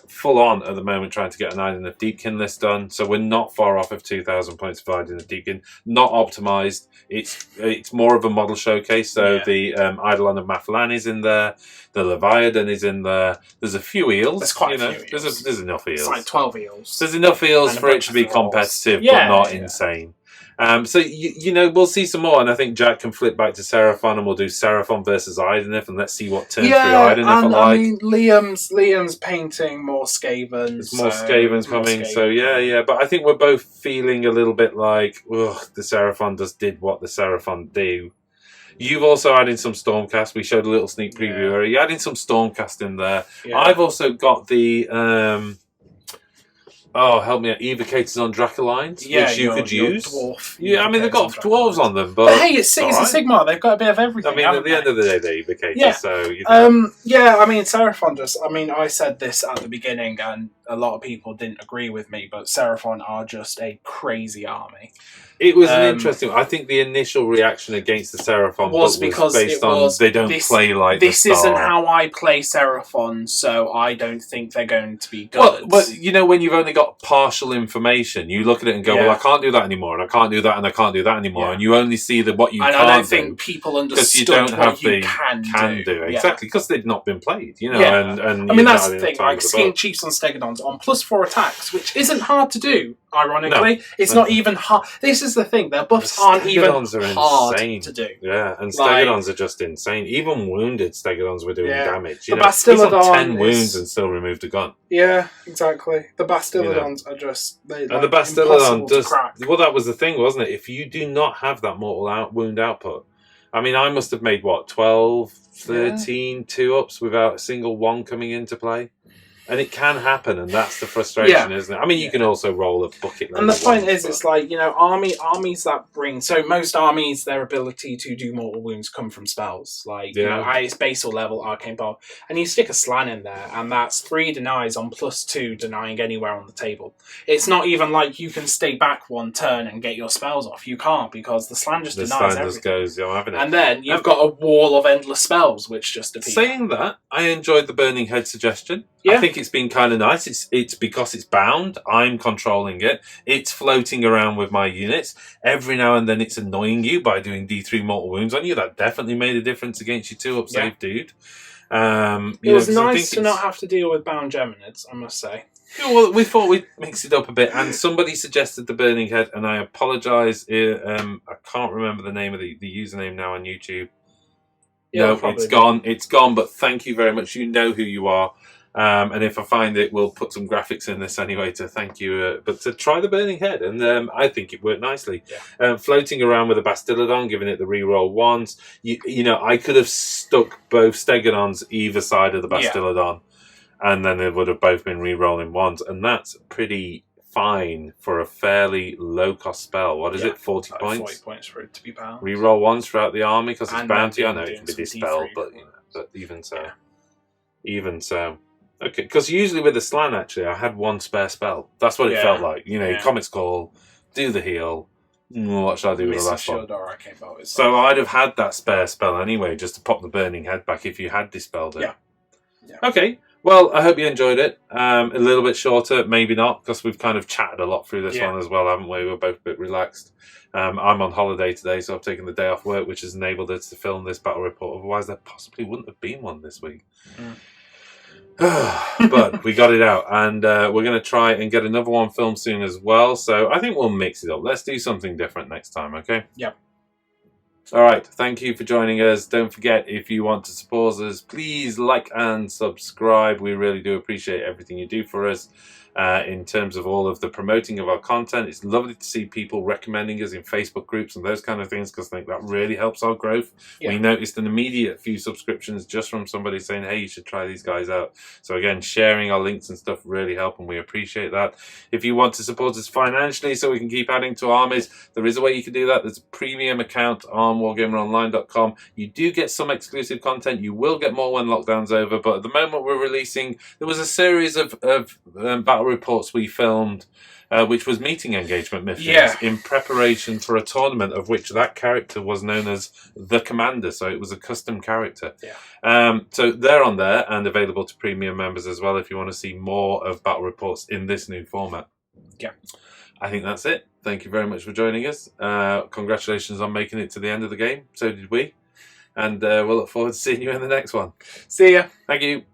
[SPEAKER 1] full on at the moment trying to get an Island of Deepkin list done, so we're not far off of 2,000 points of Island of Deepkin. Not optimised. It's more of a model showcase, so the Eidolon of Mathalan is in there, the Leviathan is in there, there's a few eels.
[SPEAKER 3] There's quite a few eels.
[SPEAKER 1] There's enough eels.
[SPEAKER 3] It's like 12 eels.
[SPEAKER 1] There's enough eels
[SPEAKER 3] And a
[SPEAKER 1] for it
[SPEAKER 3] bunch
[SPEAKER 1] to
[SPEAKER 3] of
[SPEAKER 1] be
[SPEAKER 3] thralls.
[SPEAKER 1] competitive,
[SPEAKER 3] Yeah,
[SPEAKER 1] but not
[SPEAKER 3] yeah.
[SPEAKER 1] insane. So we'll see some more, and I think Jack can flip back to Seraphon, and we'll do Seraphon versus Idenith, and let's see what turn through Idenith are
[SPEAKER 3] and
[SPEAKER 1] like.
[SPEAKER 3] I mean, Liam's painting more Skaven.
[SPEAKER 1] There's more Skaven coming,
[SPEAKER 3] Skaven.
[SPEAKER 1] so yeah. But I think we're both feeling a little bit like, ugh, the Seraphon just did what the Seraphon do. You've also added some Stormcast. We showed a little sneak preview.
[SPEAKER 3] Yeah.
[SPEAKER 1] You're adding some Stormcast in there.
[SPEAKER 3] Yeah.
[SPEAKER 1] I've also got the help me out, Evocators on Dracolines, which you could use.
[SPEAKER 3] Dwarf
[SPEAKER 1] Yeah, I mean, they've got dwarves on them,
[SPEAKER 3] but hey, it's Cities of Sigmar. They've got a bit of everything.
[SPEAKER 1] I mean, at the end of the day, they're Evocators,
[SPEAKER 3] Yeah.
[SPEAKER 1] so
[SPEAKER 3] I mean, Seraphon I said this at the beginning, and a lot of people didn't agree with me, but Seraphon are just a crazy army.
[SPEAKER 1] It was an interesting. I think the initial reaction against the Seraphon
[SPEAKER 3] was because
[SPEAKER 1] based on they don't play like
[SPEAKER 3] this
[SPEAKER 1] the star.
[SPEAKER 3] isn't how I play Seraphon, so I don't think they're going to be good.
[SPEAKER 1] Well, when you've only got partial information, you look at it and go, "Well, I can't do that anymore, and I can't do that, and I can't do that anymore," and you only see what you can't do.
[SPEAKER 3] And I don't think people understood
[SPEAKER 1] you don't have
[SPEAKER 3] what you
[SPEAKER 1] the
[SPEAKER 3] can do.
[SPEAKER 1] exactly because they've not been played. And
[SPEAKER 3] I mean, that's the thing. Like Skin Chiefs on Stegodons on +4 attacks, which isn't hard to do. Ironically, it's not even hard. This is the thing. Their buffs aren't even hard to do.
[SPEAKER 1] Yeah, and Stegodons are just insane. Even wounded Stegodons were doing damage.
[SPEAKER 3] The Bastiladon
[SPEAKER 1] he's on 10 wounds and still removed a gun.
[SPEAKER 3] Yeah, exactly. The Bastiladons are just
[SPEAKER 1] and the Bastiladon does. Well, that was the thing, wasn't it? If you do not have that mortal wound output, I mean, I must have made 12, 13 2-ups without a single one coming into play. And it can happen, and that's the frustration, isn't it? I mean, you can also roll a bucket load.
[SPEAKER 3] And the point is, it's like, armies that bring... So most armies, their ability to do mortal wounds come from spells. Like, highest base or level, Arcane Bolt. And you stick a Slan in there, and that's 3 denies on +2, denying anywhere on the table. It's not even like you can stay back 1 turn and get your spells off. You can't, because the Slan just denies everything.
[SPEAKER 1] Goes, haven't it?
[SPEAKER 3] And then you've got a wall of endless spells, which just appear.
[SPEAKER 1] Saying that, I enjoyed the Burning Head suggestion. I think it's been kind of nice. It's because it's bound. I'm controlling it. It's floating around with my units. Every now and then it's annoying you by doing D3 mortal wounds on you. That definitely made a difference against your 2-up save, dude.
[SPEAKER 3] It was nice to not have to deal with bound Geminids, I must say.
[SPEAKER 1] Yeah, well, we thought we'd mix it up a bit, and somebody suggested the Burning Head, and I apologise. I can't remember the name of the username now on YouTube. No, it's gone. It's gone, but thank you very much. You know who you are. And if I find it, we'll put some graphics in this anyway to thank you. But to try the Burning Head, and I think it worked nicely. Floating around with a Bastiladon, giving it the reroll 1s. I could have stuck both Stegodons either side of the Bastiladon, and then they would have both been rerolling 1s, and that's pretty fine for a fairly low-cost spell. What is it, 40 points?
[SPEAKER 3] 40 points for it to be bound.
[SPEAKER 1] Reroll 1s throughout the army because it's bounty. I know it can be dispelled, but even so. Even so. Okay, because usually with the Slan, actually, I had 1 spare spell. That's what it felt like. Comet's Call, do the heal. What should I do with the last one? So I'd have had that spare spell anyway, just to pop the Burning Head back if you had dispelled it. Yeah. Okay, well, I hope you enjoyed it. A little bit shorter, maybe not, because we've kind of chatted a lot through this one as well, haven't we? We're both a bit relaxed. I'm on holiday today, so I've taken the day off work, which has enabled us to film this battle report. Otherwise, there possibly wouldn't have been one this week. But we got it out, and we're going to try and get another one filmed soon as well, so I think we'll mix it up. Let's do something different next time, okay?
[SPEAKER 3] Yep.
[SPEAKER 1] Alright, thank you for joining us. Don't forget, if you want to support us, please like and subscribe. We really do appreciate everything you do for us. in terms of all of the promoting of our content. It's lovely to see people recommending us in Facebook groups and those kind of things, because I think that really helps our growth.
[SPEAKER 3] Yeah.
[SPEAKER 1] We noticed an immediate few subscriptions just from somebody saying, hey, you should try these guys out. So again, sharing our links and stuff really help, and we appreciate that. If you want to support us financially so we can keep adding to armies, there is a way you can do that. There's a premium account on wargameronline.com. You do get some exclusive content. You will get more when lockdown's over, but at the moment we're releasing, there was a series of battle reports we filmed, which was meeting engagement missions in preparation for a tournament of which that character was known as the Commander, so it was a custom character. So they're on there and available to premium members as well if you want to see more of battle reports in this new format. I think that's it. Thank you very much for joining us. Congratulations on making it to the end of the game. So did we. And we'll look forward to seeing you in the next one.
[SPEAKER 3] See ya.
[SPEAKER 1] Thank you.